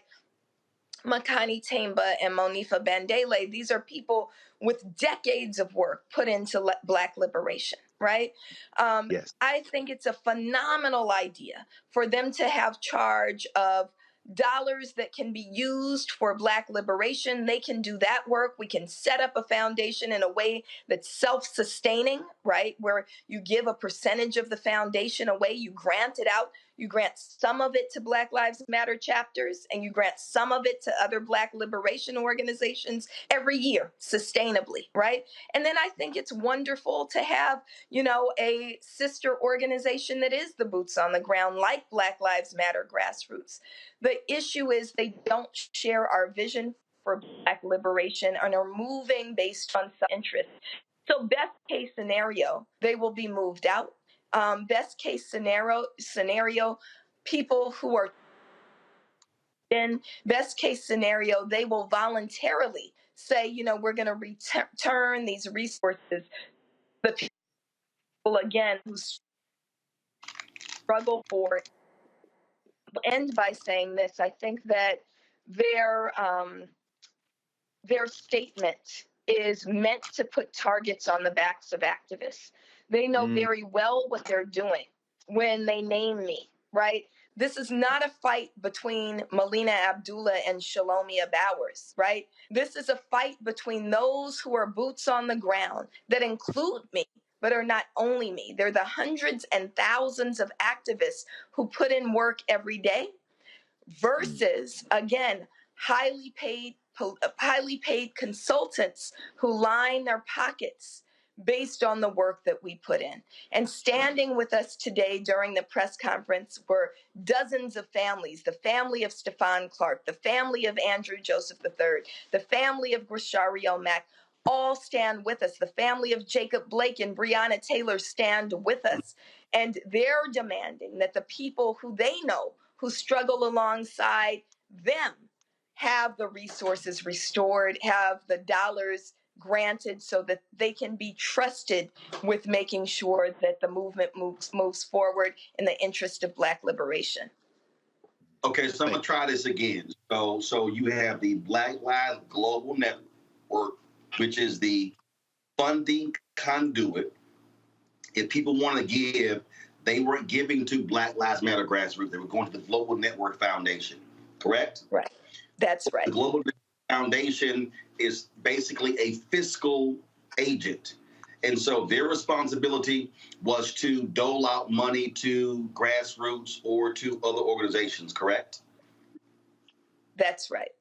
Makani Temba and Monifa Bandele. These are people with decades of work put into Black liberation, right? Yes. I think it's a phenomenal idea for them to have charge of dollars that can be used for Black liberation. They can do that work. We can set up a foundation in a way that's self-sustaining, right? Where you give a percentage of the foundation away, you grant it out. You grant some of it to Black Lives Matter chapters, and you grant some of it to other Black liberation organizations every year, sustainably, right? And then I think it's wonderful to have, a sister organization that is the boots on the ground, like Black Lives Matter Grassroots. The issue is they don't share our vision for Black liberation and are moving based on self-interest. So best case scenario, they will be moved out. Best case scenario, people who are in best case scenario, they will voluntarily say, you know, we're going to return these resources. The people, again, who struggle for it. I'll end by saying this. I think that their statement is meant to put targets on the backs of activists. They know very well what they're doing when they name me, right? This is not a fight between Melina Abdullah and Shalomia Bowers, right? This is a fight between those who are boots on the ground that include me, but are not only me. They're the hundreds and thousands of activists who put in work every day versus, again, highly paid consultants who line their pockets based on the work that we put in. And standing with us today during the press conference were dozens of families, the family of Stephon Clark, the family of Andrew Joseph III, the family of Grishario Mack, all stand with us. The family of Jacob Blake and Breonna Taylor stand with us. And they're demanding that the people who they know, who struggle alongside them, have the resources restored, have the dollars granted so that they can be trusted with making sure that the movement moves forward in the interest of Black liberation. Okay, so I'm gonna try this again. So you have the Black Lives Global Network, which is the funding conduit. If people want to give, they weren't giving to Black Lives Matter grassroots. They were going to the Global Network Foundation, correct? Right. That's right. The Global Foundation is basically a fiscal agent. And so their responsibility was to dole out money to grassroots or to other organizations, correct? That's right.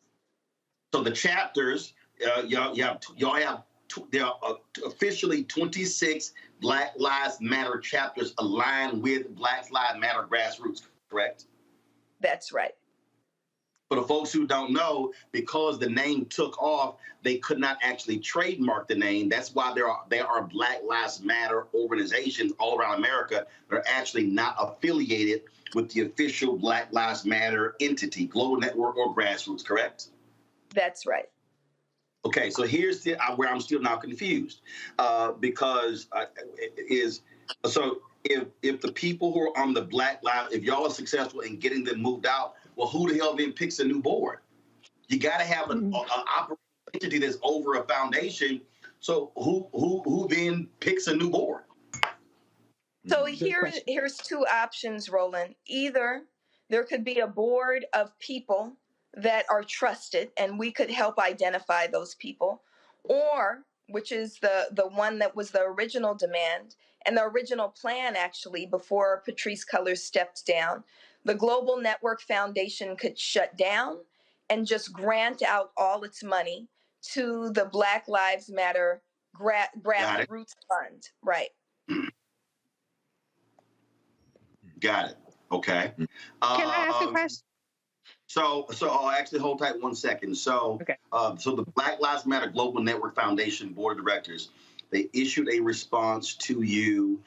So the chapters, there are officially 26 Black Lives Matter chapters aligned with Black Lives Matter grassroots, correct? That's right. For the folks who don't know, because the name took off, they could not actually trademark the name. That's why there are Black Lives Matter organizations all around America that are actually not affiliated with the official Black Lives Matter entity, Global Network or Grassroots, correct? That's right. Okay, so here's where I'm still now confused, because if the people who are on the Black Lives, if y'all are successful in getting them moved out, well, who the hell then picks a new board? You got to have an operating entity that's over a foundation. So who then picks a new board? So here's two options, Roland. Either there could be a board of people that are trusted, and we could help identify those people, or, which is the one that was the original demand and the original plan, actually, before Patrisse Cullors stepped down, the Global Network Foundation could shut down and just grant out all its money to the Black Lives Matter grassroots fund. Right. Got it. Okay. Can I ask a question? So I'll actually hold tight 1 second. So, okay. So the Black Lives Matter Global Network Foundation Board of Directors, they issued a response to you.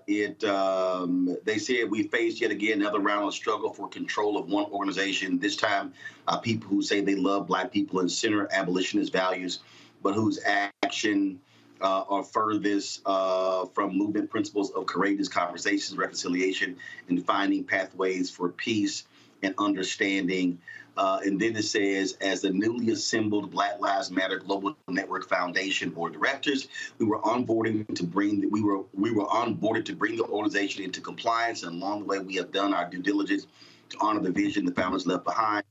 They said we faced yet again another round of struggle for control of one organization. This time, people who say they love Black people and center abolitionist values, but whose action are furthest from movement principles of courageous conversations, reconciliation, and finding pathways for peace and understanding. And then it says, as the newly assembled Black Lives Matter Global Network Foundation Board of Directors, we were onboarded to bring the organization into compliance, and along the way we have done our due diligence to honor the vision the founders left behind.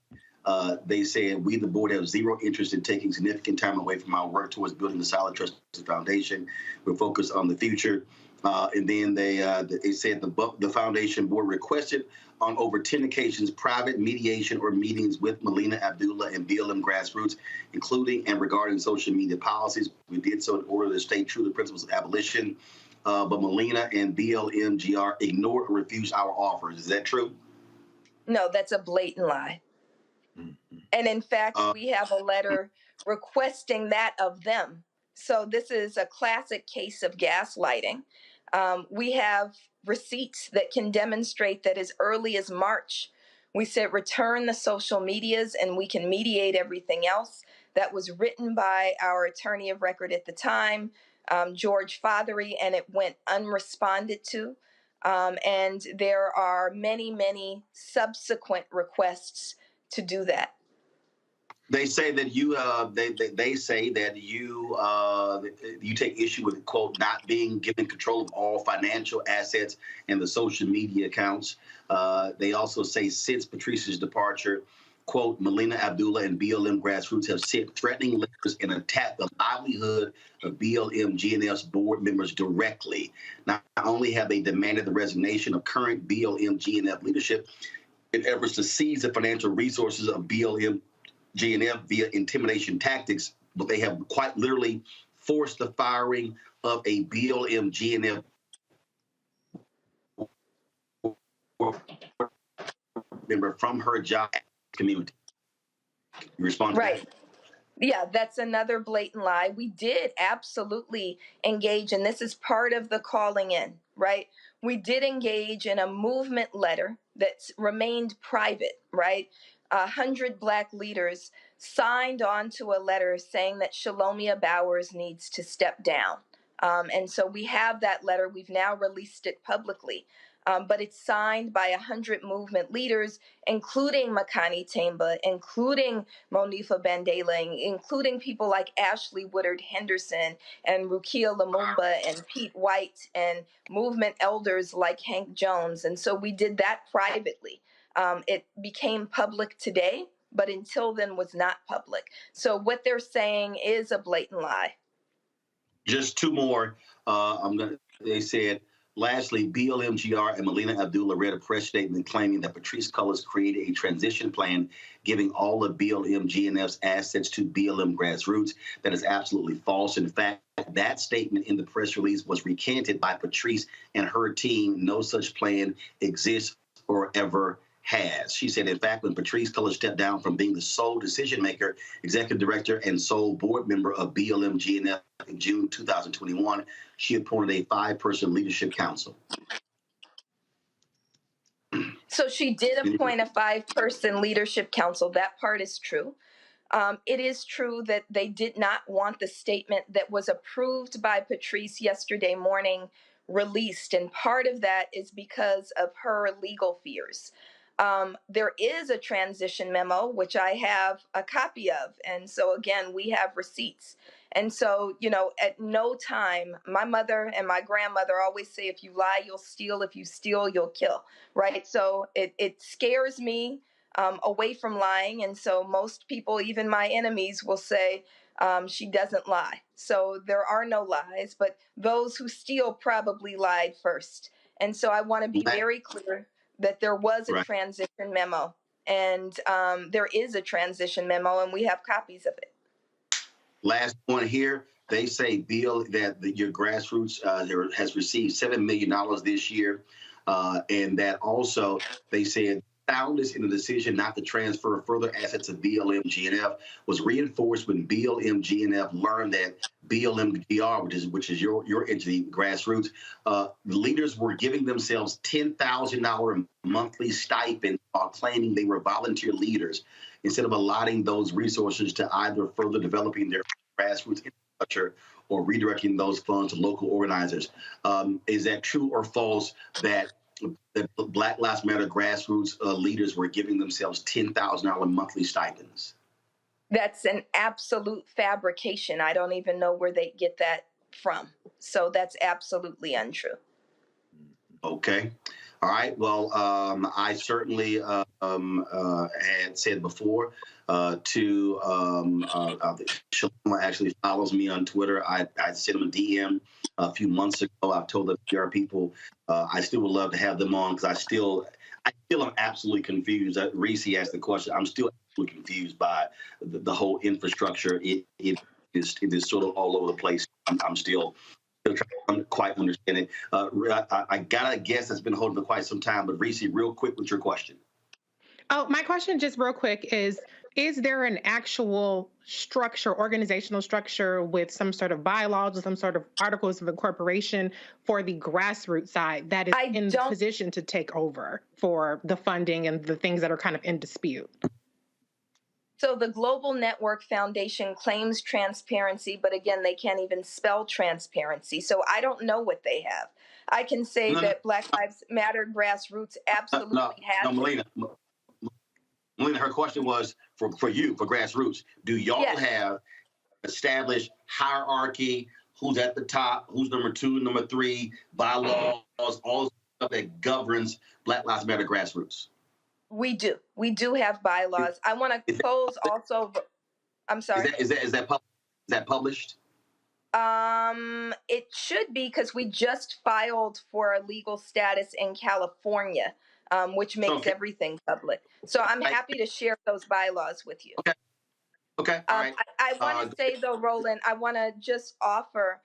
They said, we, the board, have zero interest in taking significant time away from our work towards building a solid, trusted foundation. We're focused on the future. And then they said the foundation board requested on over 10 occasions private mediation or meetings with Melina Abdullah and BLM grassroots, including and regarding social media policies. We did so in order to stay true to the principles of abolition. But Melina and BLM-GR ignored or refused our offers. Is that true? No, that's a blatant lie. And in fact, we have a letter requesting that of them. So this is a classic case of gaslighting. We have receipts that can demonstrate that as early as March, we said return the social medias and we can mediate everything else. That was written by our attorney of record at the time, George Fothery, and it went unresponded to. And there are many, many subsequent requests to do that. They say that you they say that you take issue with, quote, not being given control of all financial assets and the social media accounts. They also say since Patrice's departure, quote, Melina Abdullah and BLM grassroots have sent threatening letters and attacked the livelihood of BLM GNF's board members directly. Not only have they demanded the resignation of current BLM GNF leadership in efforts to seize the financial resources of BLM GNF via intimidation tactics, but they have quite literally forced the firing of a BLM GNF member from her job community. You respond to that? Yeah, that's another blatant lie. We did absolutely engage, and this is part of the calling in, right? We did engage in a movement letter that's remained private, right? 100 Black leaders signed on to a letter saying that Shalomia Bowers needs to step down. And so we have that letter. We've now released it publicly. But it's signed by 100 movement leaders, including Makani Temba, including Monifa Bandela, including people like Ashley Woodard Henderson and Rukia Lumumba and Pete White and movement elders like Hank Jones. And so we did that privately. It became public today, but until then was not public. So what they're saying is a blatant lie. Just two more. They said, lastly, BLMGR and Melina Abdullah read a press statement claiming that Patrisse Cullors created a transition plan giving all of BLM GNF's assets to BLM grassroots. That is absolutely false. In fact, that statement in the press release was recanted by Patrisse and her team. No such plan exists or ever has. She said, in fact, when Patrisse Cullors stepped down from being the sole decision maker, executive director, and sole board member of BLM GNF in June 2021, she appointed a 5-person leadership council. So she did appoint a 5-person leadership council. That part is true. It is true that they did not want the statement that was approved by Patrisse yesterday morning released. And part of that is because of her legal fears. There is a transition memo, which I have a copy of. And so, again, we have receipts. And so, you know, at no time, my mother and my grandmother always say, if you lie, you'll steal. If you steal, you'll kill. Right. So it scares me away from lying. And so most people, even my enemies, will say she doesn't lie. So there are no lies, but those who steal probably lied first. And so I want to be very clear that there was a transition memo, and there is a transition memo, and we have copies of it. Last one here. They say, Bill, that your grassroots has received $7 million this year, and that also they said soundness in the decision not to transfer further assets of BLM GNF was reinforced when BLM GNF learned that BLM GR, which is your entity, grassroots, leaders were giving themselves $10,000 monthly stipend while claiming they were volunteer leaders instead of allotting those resources to either further developing their grassroots infrastructure or redirecting those funds to local organizers. Is that true or false that Black Lives Matter grassroots leaders were giving themselves $10,000 monthly stipends? That's an absolute fabrication. I don't even know where they get that from. So that's absolutely untrue. Okay. All right. Well, I certainly had said before to Shalom actually follows me on Twitter. I sent him a DM a few months ago. I've told the PR people I still would love to have them on because I still am absolutely confused. Reese asked the question. I'm still absolutely confused by the whole infrastructure. It is sort of all over the place. I'm still trying to quite understand it. I got a guess that's been holding for quite some time, but Reese, real quick with your question. Oh, my question just real quick is there an actual structure, organizational structure with some sort of bylaws or some sort of articles of incorporation for the grassroots side that is in the position to take over for the funding and the things that are kind of in dispute? So the Global Network Foundation claims transparency, but again, they can't even spell transparency. So I don't know what they have. I can say that Black Lives Matter grassroots absolutely has. No, Melina, her question was for you, for grassroots. Do y'all have established hierarchy? Who's at the top? Who's number 2, number 3? Bylaws, all the stuff that governs Black Lives Matter grassroots. We do. We do have bylaws. I want to close also. I'm sorry. Is that published? It should be, because we just filed for a legal status in California, which makes everything public. So I'm happy to share those bylaws with you. Okay. All right. I want to say though, Roland, I want to just offer.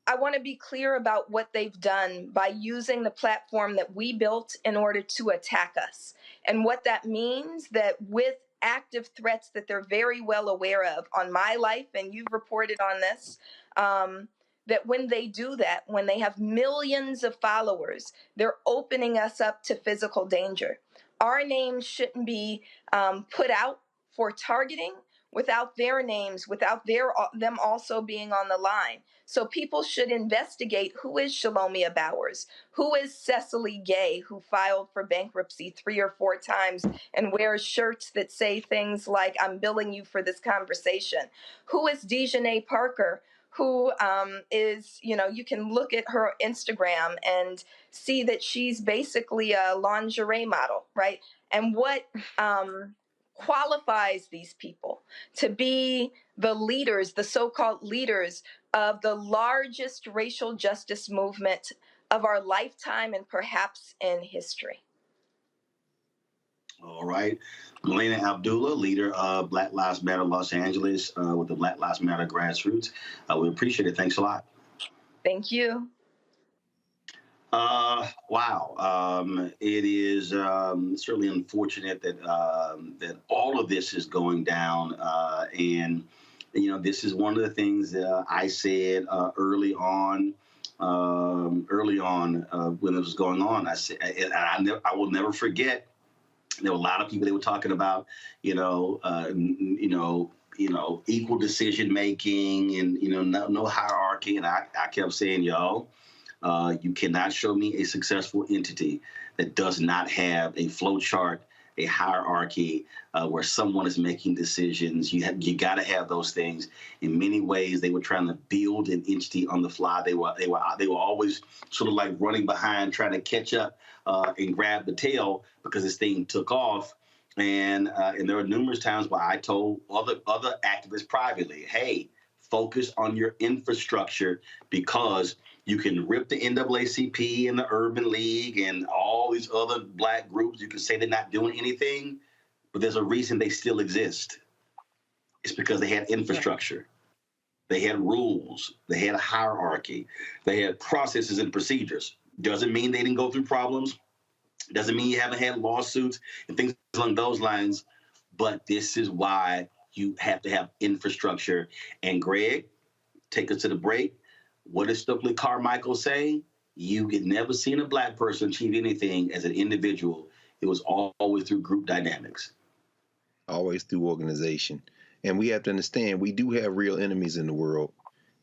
I want to be clear about what they've done by using the platform that we built in order to attack us. And what that means, that with active threats that they're very well aware of on my life, and you've reported on this, that when they do that, when they have millions of followers, they're opening us up to physical danger. Our names shouldn't be put out for targeting without their names, without them also being on the line. So people should investigate who is Shalomia Bowers, who is Cecily Gay, who filed for bankruptcy 3 or 4 times and wears shirts that say things like, I'm billing you for this conversation. Who is Dejanay Parker, who is, you can look at her Instagram and see that she's basically a lingerie model, right? And what qualifies these people to be the leaders, the so-called leaders of the largest racial justice movement of our lifetime and perhaps in history. All right. Melina Abdullah, leader of Black Lives Matter Los Angeles with the Black Lives Matter grassroots. We appreciate it. Thanks a lot. Thank you. Wow. It is certainly unfortunate that that all of this is going down. And, this is one of the things I said early on when it was going on. I said, and I will never forget. There were a lot of people that were talking about, equal decision making and no hierarchy. And I kept saying, y'all, you cannot show me a successful entity that does not have a flow chart, a hierarchy where someone is making decisions. You got to have those things. In many ways, they were trying to build an entity on the fly. They were always sort of like running behind, trying to catch up and grab the tail because this thing took off. And there were numerous times where I told other activists privately, hey, focus on your infrastructure, because you can rip the NAACP and the Urban League and all these other Black groups. You can say they're not doing anything, but there's a reason they still exist. It's because they had infrastructure. They had rules. They had a hierarchy. They had processes and procedures. Doesn't mean they didn't go through problems. Doesn't mean you haven't had lawsuits and things along those lines. But this is why you have to have infrastructure. And Greg, take us to the break. What does Stokely Carmichael say? You had never seen a Black person achieve anything as an individual. It was always through group dynamics. Always through organization. And we have to understand, we do have real enemies in the world.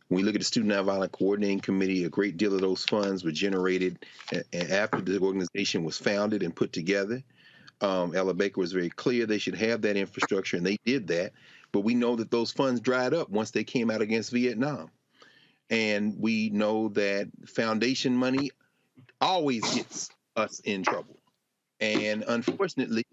When we look at the Student Nonviolent Coordinating Committee, a great deal of those funds were generated after the organization was founded and put together. Ella Baker was very clear they should have that infrastructure, and they did that. But we know that those funds dried up once they came out against Vietnam. And we know that foundation money always gets us in trouble. And unfortunately,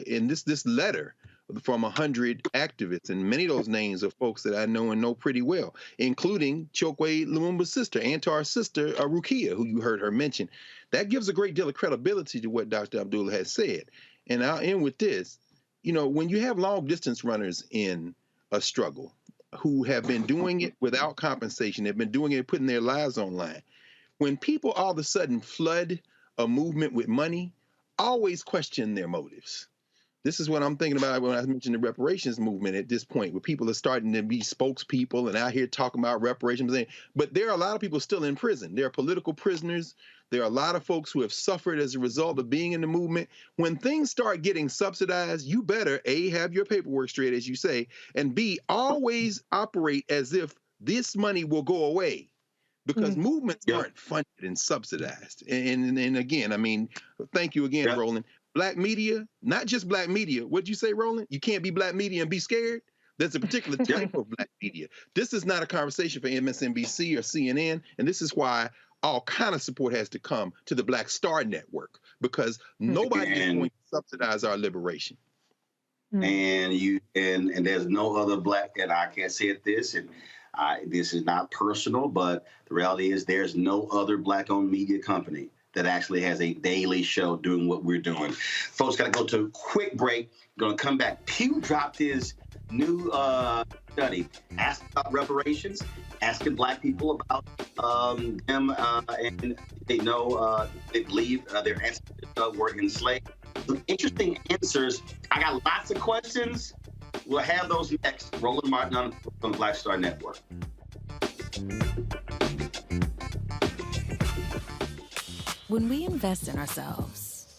in this letter from 100 activists, and many of those names are folks that I know and know pretty well, including Chokwe Lumumba's sister, Antar's sister, Rukia, who you heard her mention. That gives a great deal of credibility to what Dr. Abdullah has said. And I'll end with this. When you have long distance runners in a struggle who have been doing it without compensation, they've been doing it, putting their lives on line. When people all of a sudden flood a movement with money, always question their motives. This is what I'm thinking about when I mentioned the reparations movement at this point, where people are starting to be spokespeople and out here talking about reparations. But there are a lot of people still in prison. There are political prisoners. There are a lot of folks who have suffered as a result of being in the movement. When things start getting subsidized, you better, A, have your paperwork straight, as you say, and B, always operate as if this money will go away. Because movements aren't funded and subsidized. And again, I mean, thank you again, Roland. Black media, not just black media. What'd you say, Roland? You can't be black media and be scared? There's a particular type of black media. This is not a conversation for MSNBC or CNN, and this is why all kind of support has to come to the Black Star Network, because nobody is going to subsidize our liberation. And there's no other black, and I can't say it this, and this is not personal, but the reality is there's no other black-owned media company that actually has a daily show doing what we're doing. Folks, got to go to a quick break. Going to come back. Pew dropped his new study, asking about reparations, asking black people about them, and they know they believe their ancestors were enslaved. Some interesting answers. I got lots of questions. We'll have those next. Roland Martin on the Black Star Network. When we invest in ourselves,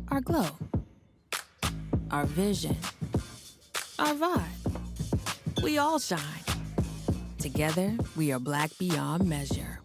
our glow, our vision, our vibe, we all shine. Together, we are black beyond measure.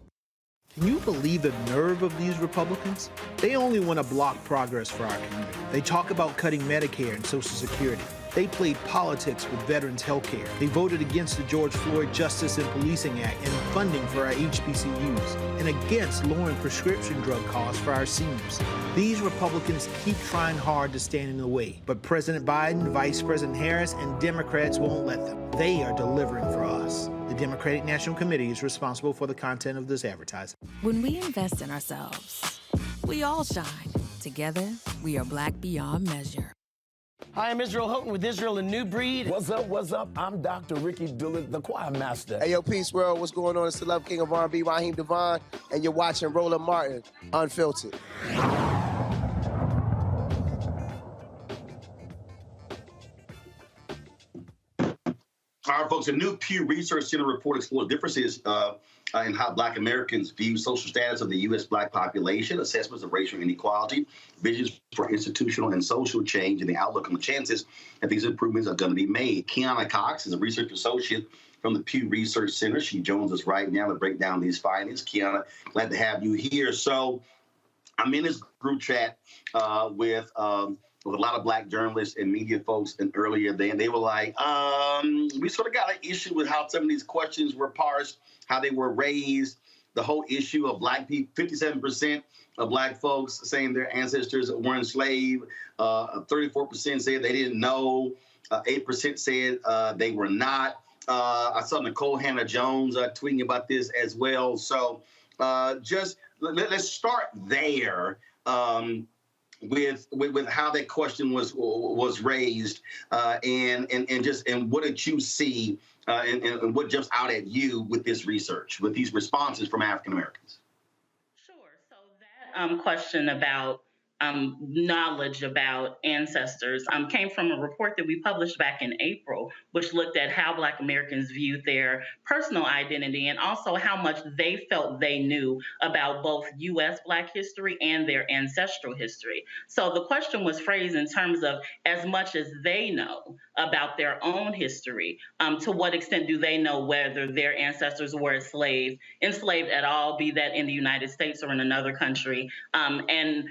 Can you believe the nerve of these Republicans? They only want to block progress for our community. They talk about cutting Medicare and Social Security. They played politics with veterans' health care. They voted against the George Floyd Justice and Policing Act and funding for our HBCUs, and against lowering prescription drug costs for our seniors. These Republicans keep trying hard to stand in the way, but President Biden, Vice President Harris, and Democrats won't let them. They are delivering for us. The Democratic National Committee is responsible for the content of this advertising. When we invest in ourselves, we all shine. Together, we are black beyond measure. Hi, I'm Israel Houghton with Israel a New Breed. What's up, what's up? I'm Dr. Ricky Dillard, the choir master. Hey, yo, Peace World, what's going on? It's the Love King of R&B, Raheem Devon, and you're watching Roland Martin, Unfiltered. All right, folks, a new Pew Research Center report explores differences in how Black Americans view social status of the U.S. Black population, assessments of racial inequality, visions for institutional and social change, and the outlook on the chances that these improvements are going to be made. Kiana Cox is a research associate from the Pew Research Center. She joins us right now to break down these findings. Kiana, glad to have you here. So I'm in this group chat with a lot of Black journalists and media folks, and earlier they were like, we sort of got an issue with how some of these questions were parsed, how they were raised, the whole issue of Black people, 57% of Black folks saying their ancestors were enslaved, 34% said they didn't know, 8% said they were not. I saw Nicole Hannah-Jones tweeting about this as well. So just let's start there. With how that question was raised, and what did you see, and what jumps out at you with this research, with these responses from African Americans? Sure. So that question about knowledge about ancestors came from a report that we published back in April, which looked at how Black Americans viewed their personal identity and also how much they felt they knew about both U.S. Black history and their ancestral history. So the question was phrased in terms of as much as they know about their own history, to what extent do they know whether their ancestors were enslaved at all, be that in the United States or in another country, and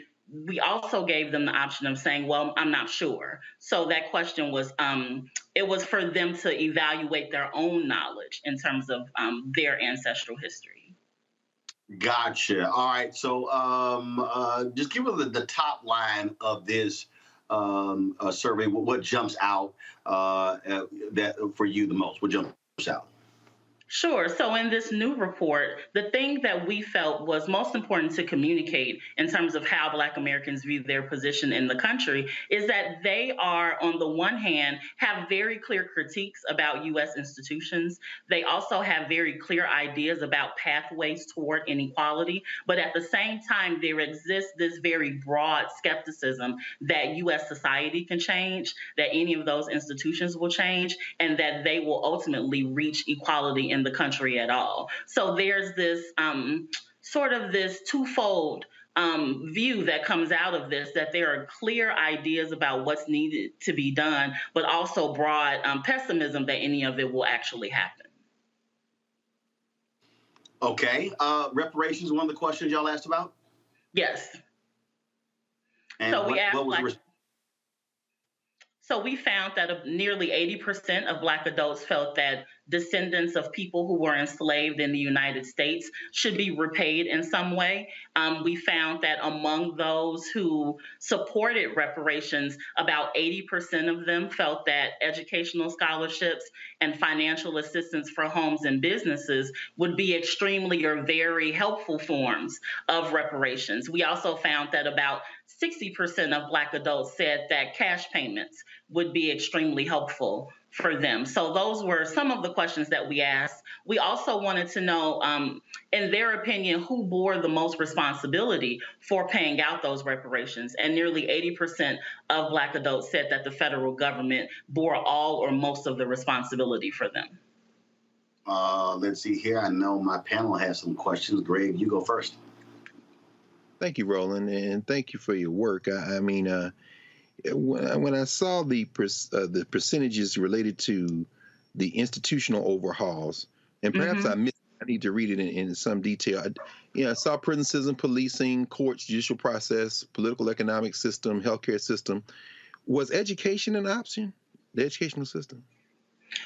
we also gave them the option of saying, well, I'm not sure. So that question was, it was for them to evaluate their own knowledge in terms of their ancestral history. Gotcha. All right. So just give us the top line of this survey. What jumps out that for you the most? What jumps out? Sure. So in this new report, the thing that we felt was most important to communicate in terms of how Black Americans view their position in the country is that they are, on the one hand, have very clear critiques about U.S. institutions. They also have very clear ideas about pathways toward inequality. But at the same time, there exists this very broad skepticism that U.S. society can change, that any of those institutions will change, and that they will ultimately reach equality in the country at all. So there's this sort of this twofold view that comes out of this, that there are clear ideas about what's needed to be done, but also broad pessimism that any of it will actually happen. Okay. Reparations, one of the questions y'all asked about? Yes. And so we we found that nearly 80% of Black adults felt that descendants of people who were enslaved in the United States should be repaid in some way. We found that among those who supported reparations, about 80% of them felt that educational scholarships and financial assistance for homes and businesses would be extremely or very helpful forms of reparations. We also found that about 60% of Black adults said that cash payments would be extremely helpful for them. So those were some of the questions that we asked. We also wanted to know, in their opinion, who bore the most responsibility for paying out those reparations. And nearly 80% of Black adults said that the federal government bore all or most of the responsibility for them. Let's see here. I know my panel has some questions. Greg, you go first. Thank you, Roland, and thank you for your work. When I saw the percentages related to the institutional overhauls, and perhaps I need to read it in some detail. I saw prison system, policing, courts, judicial process, political economic system, healthcare system. Was education an option? The educational system?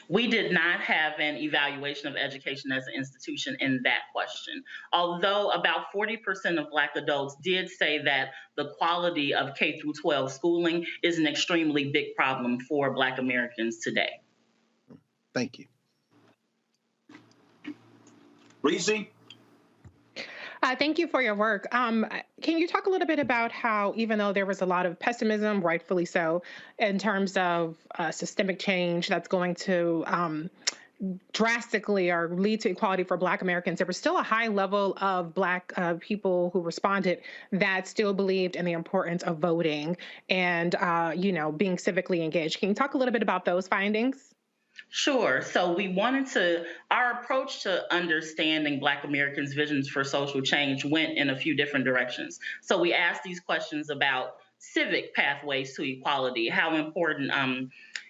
We did not have an evaluation of education as an institution in that question. Although about 40% of Black adults did say that the quality of K through 12 schooling is an extremely big problem for Black Americans today. Thank you. Reese? Thank you for your work. Can you talk a little bit about how, even though there was a lot of pessimism, rightfully so, in terms of systemic change that's going to drastically or lead to equality for Black Americans, there was still a high level of Black people who responded that still believed in the importance of voting and, being civically engaged. Can you talk a little bit about those findings? Sure. So our approach to understanding Black Americans' visions for social change went in a few different directions. So we asked these questions about civic pathways to equality, how important,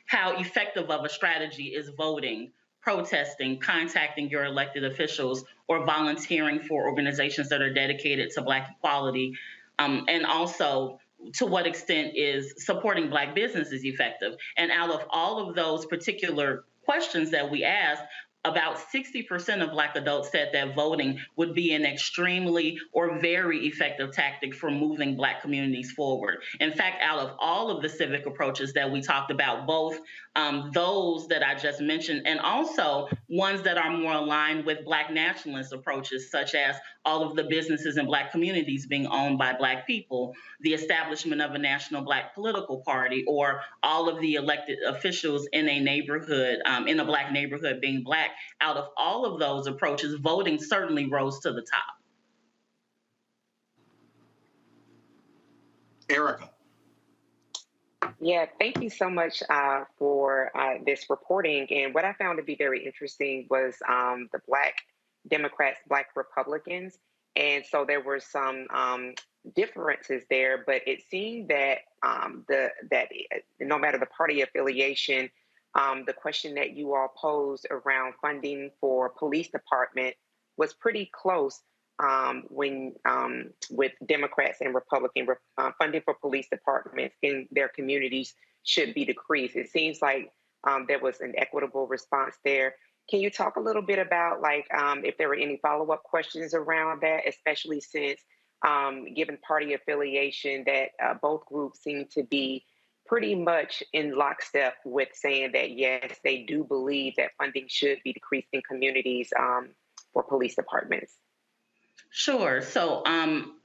how effective of a strategy is voting, protesting, contacting your elected officials, or volunteering for organizations that are dedicated to Black equality, and also to what extent is supporting Black businesses effective? And out of all of those particular questions that we asked, about 60% of Black adults said that voting would be an extremely or very effective tactic for moving Black communities forward. In fact, out of all of the civic approaches that we talked about, both those that I just mentioned and also ones that are more aligned with Black nationalist approaches, such as all of the businesses in Black communities being owned by Black people, the establishment of a national Black political party, or all of the elected officials in a neighborhood, in a Black neighborhood being Black. Out of all of those approaches, voting certainly rose to the top. Erica. Yeah, thank you so much for this reporting. And what I found to be very interesting was the Black Democrats, Black Republicans. And so there were some differences there, but it seemed that that no matter the party affiliation, the question that you all posed around funding for police department was pretty close with Democrats and Republicans. Funding for police departments in their communities should be decreased. It seems like there was an equitable response there. Can you talk a little bit about if there were any follow-up questions around that, especially since given party affiliation that both groups seem to be pretty much in lockstep with saying that, yes, they do believe that funding should be decreased in communities for police departments. Sure. So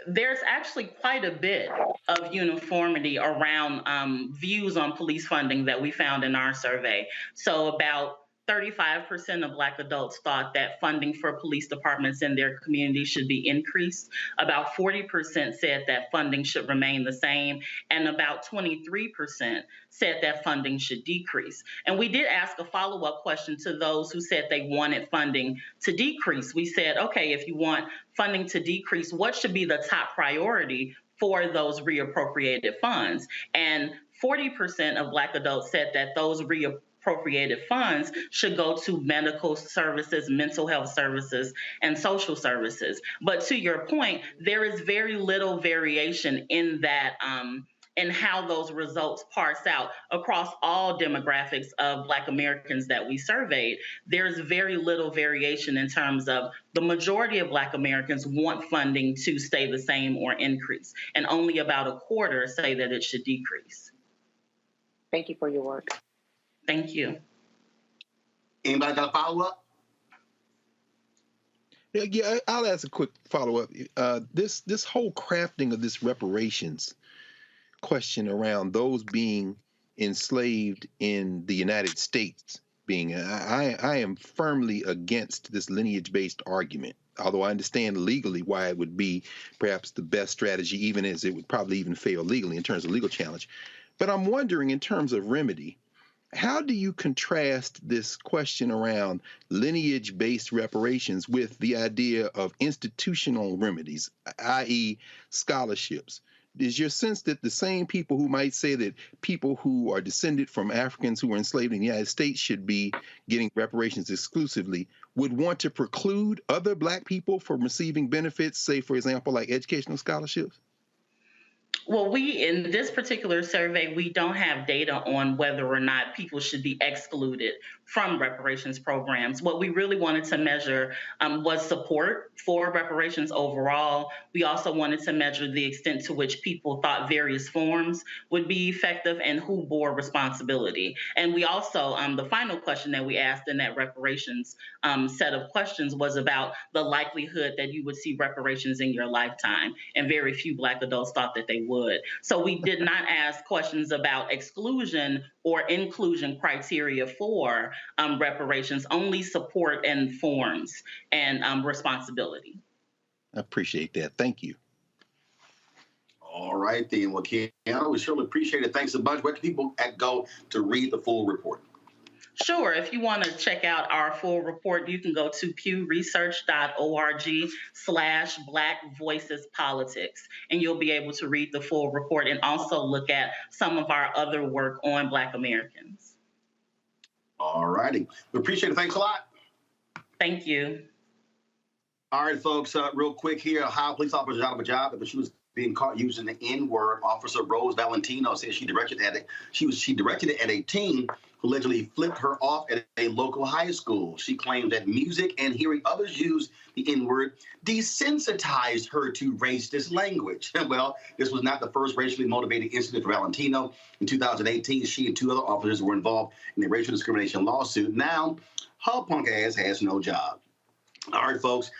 there's actually quite a bit of uniformity around views on police funding that we found in our survey. So about 35% of Black adults thought that funding for police departments in their community should be increased. About 40% said that funding should remain the same, and about 23% said that funding should decrease. And we did ask a follow-up question to those who said they wanted funding to decrease. We said, okay, if you want funding to decrease, what should be the top priority for those reappropriated funds? And 40% of Black adults said that those reappropriated funds should go to medical services, mental health services, and social services. But to your point, there is very little variation in that, and how those results parse out across all demographics of Black Americans that we surveyed. There's very little variation in terms of the majority of Black Americans want funding to stay the same or increase, and only about a quarter say that it should decrease. Thank you for your work. Thank you. Anybody got a follow-up? Yeah, I'll ask a quick follow-up. This whole crafting of this reparations question around those being enslaved in the United States I am firmly against this lineage-based argument, although I understand legally why it would be perhaps the best strategy, even as it would probably even fail legally in terms of legal challenge. But I'm wondering, in terms of remedy, how do you contrast this question around lineage-based reparations with the idea of institutional remedies, i.e. scholarships? Is your sense that the same people who might say that people who are descended from Africans who were enslaved in the United States should be getting reparations exclusively would want to preclude other Black people from receiving benefits, say, for example, like educational scholarships? Well, in this particular survey, we don't have data on whether or not people should be excluded from reparations programs. What we really wanted to measure was support for reparations overall. We also wanted to measure the extent to which people thought various forms would be effective and who bore responsibility. And we also, the final question that we asked in that reparations set of questions was about the likelihood that you would see reparations in your lifetime. And very few Black adults thought that they would. So we did not ask questions about exclusion or inclusion criteria for reparations, only support and forms and responsibility. I appreciate that. Thank you. All right, then. Well, Kiana, we surely appreciate it. Thanks a bunch. Where can people go to read the full report? Sure. If you want to check out our full report, you can go to pewresearch.org/Black Voices Politics, and you'll be able to read the full report and also look at some of our other work on Black Americans. All righty. We appreciate it. Thanks a lot. Thank you. All right, folks, real quick here. How police officer out of a job after she was being caught using the N-word. Officer Rose Valentino said she directed it at a teen who allegedly flipped her off at a local high school. She claimed that music and hearing others use the N-word desensitized her to racist language. Well, this was not the first racially motivated incident for Valentino. In 2018, she and two other officers were involved in a racial discrimination lawsuit. Now, her punk ass has no job. All right, folks,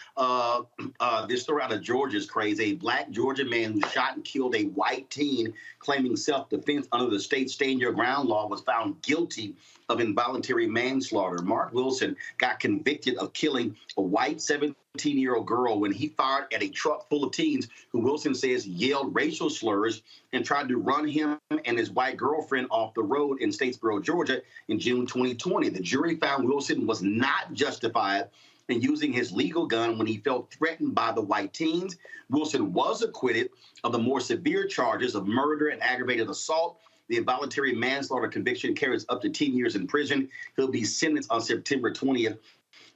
this story out of Georgia is crazy. A Black Georgia man who shot and killed a white teen claiming self-defense under the state Stand Your Ground law was found guilty of involuntary manslaughter. Mark Wilson got convicted of killing a white 17-year-old girl when he fired at a truck full of teens who Wilson says yelled racial slurs and tried to run him and his white girlfriend off the road in Statesboro, Georgia in June 2020. The jury found Wilson was not justified in using his legal gun when he felt threatened by the white teens. Wilson was acquitted of the more severe charges of murder and aggravated assault. The involuntary manslaughter conviction carries up to 10 years in prison. He'll be sentenced on September 20th.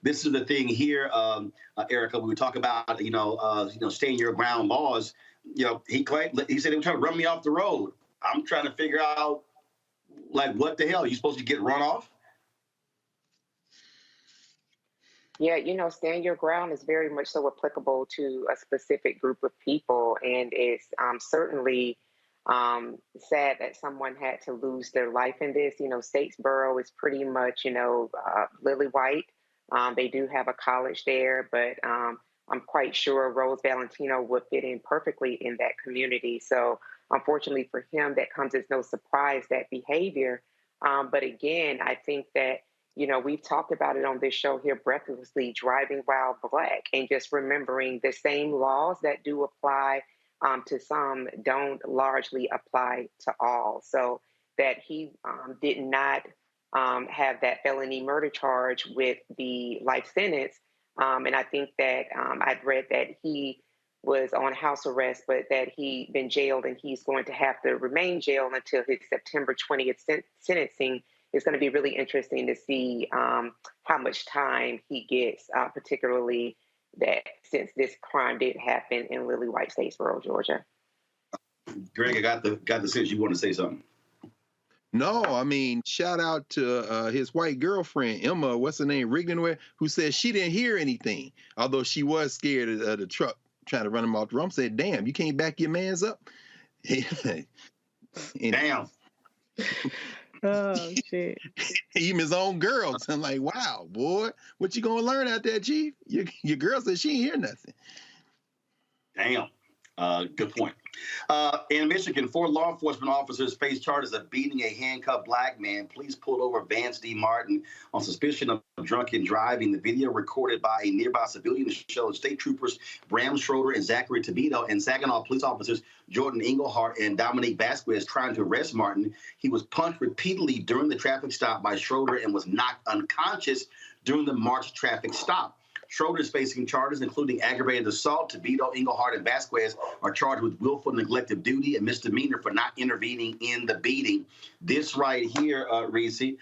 This is the thing here, Erica, when we talk about, stand your ground laws. He said they were trying to run me off the road. I'm trying to figure out, what the hell? Are you supposed to get run off? Yeah, stand your ground is very much so applicable to a specific group of people, and it's certainly sad that someone had to lose their life in this. You know, Statesboro is pretty much, lily white. They do have a college there, but I'm quite sure Rose Valentino would fit in perfectly in that community. So unfortunately for him, that comes as no surprise, that behavior. But again, I think that, we've talked about it on this show here, breathlessly, driving while Black, and just remembering the same laws that do apply to some don't largely apply to all. So that he did not have that felony murder charge with the life sentence. And I think that I'd read that he was on house arrest, but that he'd been jailed and he's going to have to remain jailed until his September 20th sentencing. It's going to be really interesting to see how much time he gets, particularly that since this crime did happen in Lily White, Statesboro, Georgia. Greg, I got the sense you want to say something. No, I mean, shout out to his white girlfriend, Emma, what's her name, Rigdenware, who said she didn't hear anything, although she was scared of the truck trying to run him off the road. Said, damn, you can't back your mans up? Damn. Oh, shit. Even his own girls. I'm like, wow, boy, what you going to learn out there, Chief? Your girl said she ain't hear nothing. Damn. Good point. In Michigan, 4 law enforcement officers face charges of beating a handcuffed Black man. Police pulled over Vance D. Martin on suspicion of drunken driving. The video recorded by a nearby civilian showed state troopers Bram Schroeder and Zachary Tobito and Saginaw police officers Jordan Englehart and Dominique Vasquez trying to arrest Martin. He was punched repeatedly during the traffic stop by Schroeder and was knocked unconscious during the March traffic stop. Schroeder is facing charges including aggravated assault. Tobito, Englehart, and Vasquez are charged with willful neglect of duty and misdemeanor for not intervening in the beating. This right here, Reese,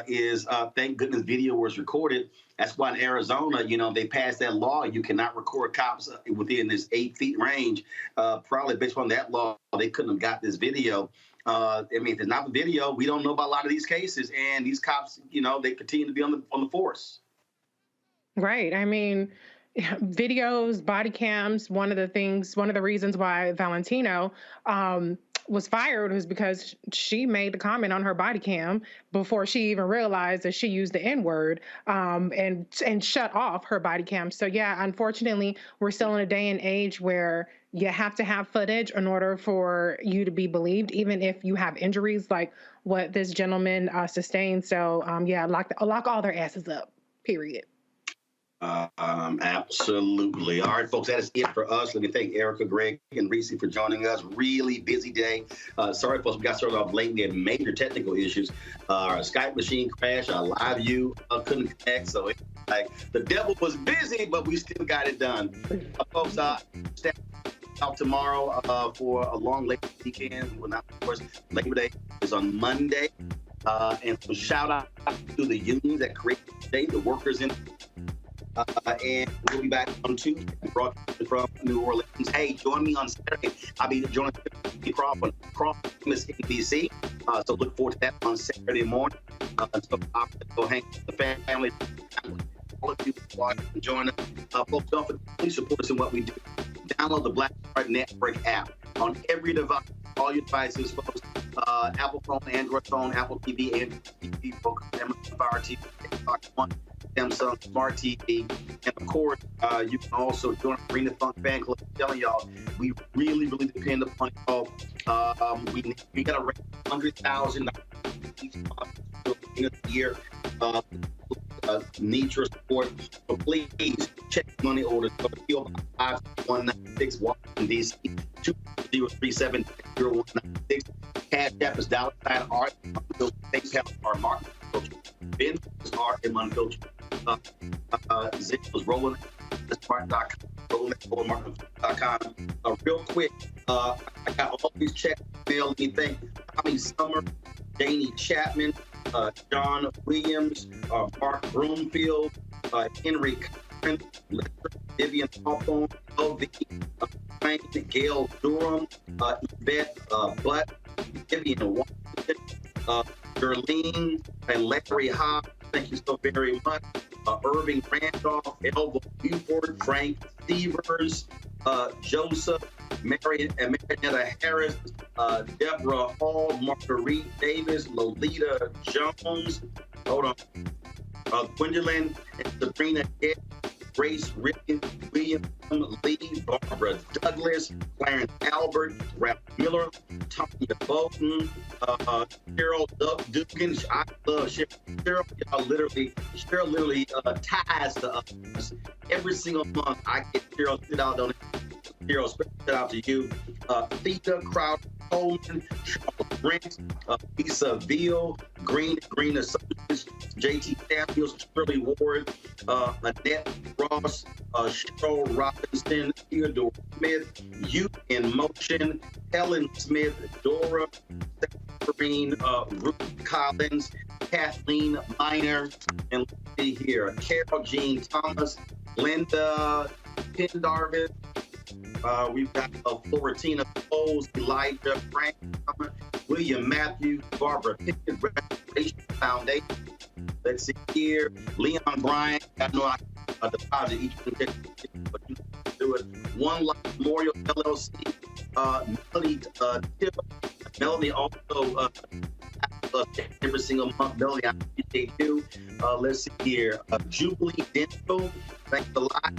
is thank goodness video was recorded. That's why in Arizona, they passed that law. You cannot record cops within this 8 feet range. Probably based on that law, they couldn't have got this video. I mean, if it's not the video, we don't know about a lot of these cases. And these cops, they continue to be on the force. Right. I mean, videos, body cams, one of the reasons why Valentino was fired was because she made the comment on her body cam before she even realized that she used the N-word and shut off her body cam. So yeah, unfortunately, we're still in a day and age where you have to have footage in order for you to be believed, even if you have injuries like what this gentleman sustained. So yeah, lock all their asses up, period. Absolutely. All right, folks, that is it for us. Let me thank Erica, Greg, and Reese for joining us. Really busy day. Sorry, folks, we got started off late. We had major technical issues. Our Skype machine crashed. Our live view couldn't connect. So it's like the devil was busy, but we still got it done. Folks, stay out tomorrow for a long Labor weekend. Well, not, of course, Labor Day is on Monday. And so shout out to the unions that created the day, the workers in. And we'll be back on Tuesday, broadcasting from New Orleans. Hey, join me on Saturday. I'll be joining Crawford in D.C. So look forward to that on Saturday morning. So I'll go hang with the family. All of you watch and join us. Folks, don't forget, please support us in what we do. Download the Black Card Network app on every device, all your devices, folks. Apple phone, Android phone, Apple TV, Android TV, Amazon Fire TV, Xbox One, Samsung Smart TV, and of course, you can also join the Arena Funk fan club. I'm telling y'all, we really, really depend upon y'all. We got to raise $100,000 each month at the end of the year. Need your support. So please check money orders. PO Box 5196, Washington, D.C. 2037-0196. Cash App is $$ art. PayPal are Martin. Ben is art and unfiltered. Zip was Roland. Roland.com. Real quick, I got all these checks mailed. Let me thank Tommy Summer, Janie Chapman, John Williams, Mark Broomfield, Henry Curran, Vivian Hawthorne, LV, Frank, Gail Durham, Yvette Butt, Vivian Washington, Darlene, and Larry Hobbs. Thank you so very much. Irving Randolph, Elva Buford, Frank Stevers, Joseph, Marietta Harris, Deborah Hall, Marguerite Davis, Lolita Jones, Gwendolyn and Sabrina Ed, Grace Rickon, William Lee, Barbara Douglas, Clarence Albert, Ralph Miller, Tanya Bolton, Cheryl Dugan. I love Cheryl. Cheryl literally ties to us. Every single month I get Cheryl sit out on it. Cheryl, shout out to you. Theta Crowder Coleman, Charles Brent, Lisa Veal, Green Associates, JT Samuels, Shirley Ward, Annette Ross, Cheryl Robinson, Theodore Smith, Youth in Motion, Helen Smith, Dora, Green, Ruth Collins, Kathleen Miner, and let's see here, Carol Jean Thomas, Linda Pendarvis. We've got Florentina Coles, Elijah Frank, William Matthews, Barbara Pickett, Restoration Foundation. Let's see here, Leon Bryant. I know I deposit each one, but you can do it. One Life Memorial LLC. Melody Melody also every single month. Melody, I appreciate you. Let's see here, Jubilee Dental. Thanks a lot.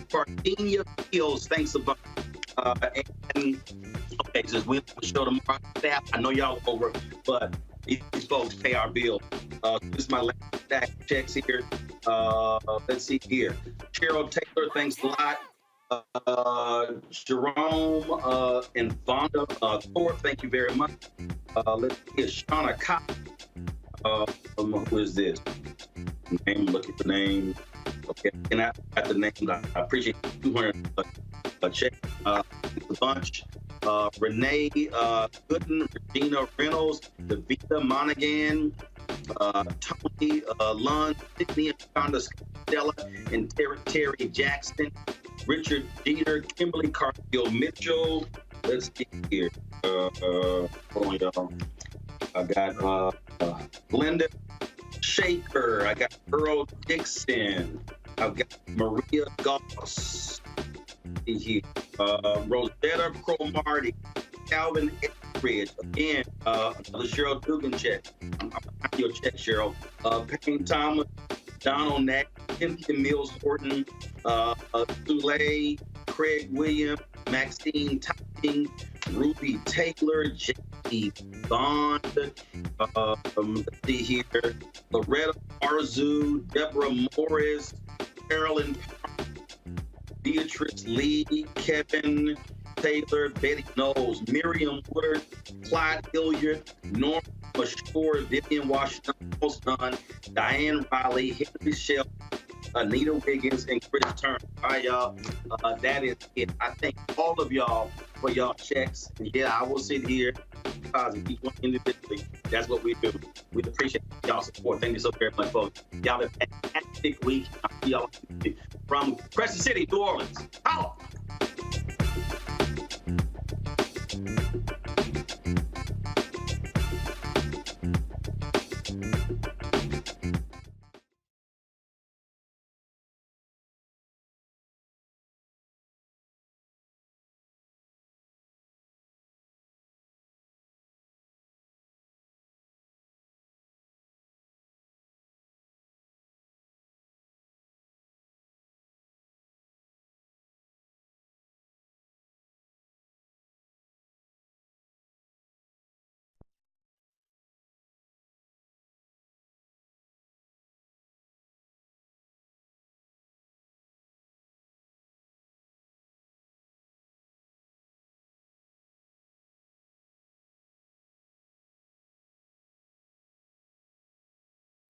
Parthenia Fields, thanks a bunch. And okay, since we show tomorrow, staff, I know y'all over, but these folks pay our bill. This is my last stack of checks here. Let's see here. Cheryl Taylor, thanks a lot. Jerome and Vonda Thorpe, thank you very much. Let's see, Shauna Cox. Who is this? Name, look at the name. Okay, and I got the name. I appreciate 200 check. A bunch. Renee Gooden, Regina Reynolds, Davita Monaghan, Tony Lund, Sydney and Shonda Stella, and Terry Jackson, Richard Dieter, Kimberly Cargill Mitchell. Let's see here. Hold on, y'all. I got Glenda Shaker. I got Earl Dixon. I've got Maria Goss. Here. Rosetta Cromartie. Calvin Etheridge. Again, another Cheryl Dugan check. I'm your check, Cheryl. Payne Thomas. Donald Nack. Cynthia Mills Horton. Souley. Craig Williams. Maxine Topping. Ruby Taylor. J.E. Bond. Let's see here. Loretta Arzu. Deborah Morris. Carolyn Beatrice Lee, Kevin Taylor, Betty Knowles, Miriam Woodard, Clyde Hilliard, Norma Mashore, Vivian Washington, Dunn, Diane Riley, Henry Shell, Anita Wiggins, and Chris Turner. All right, y'all. That is it. I thank all of y'all for y'all checks. And yeah, I will sit here, deposit each one individually. That's what we do. We appreciate y'all's support. Thank you so very much, folks. Y'all have a fantastic week. I'll see y'all from Crescent City, New Orleans. Holla!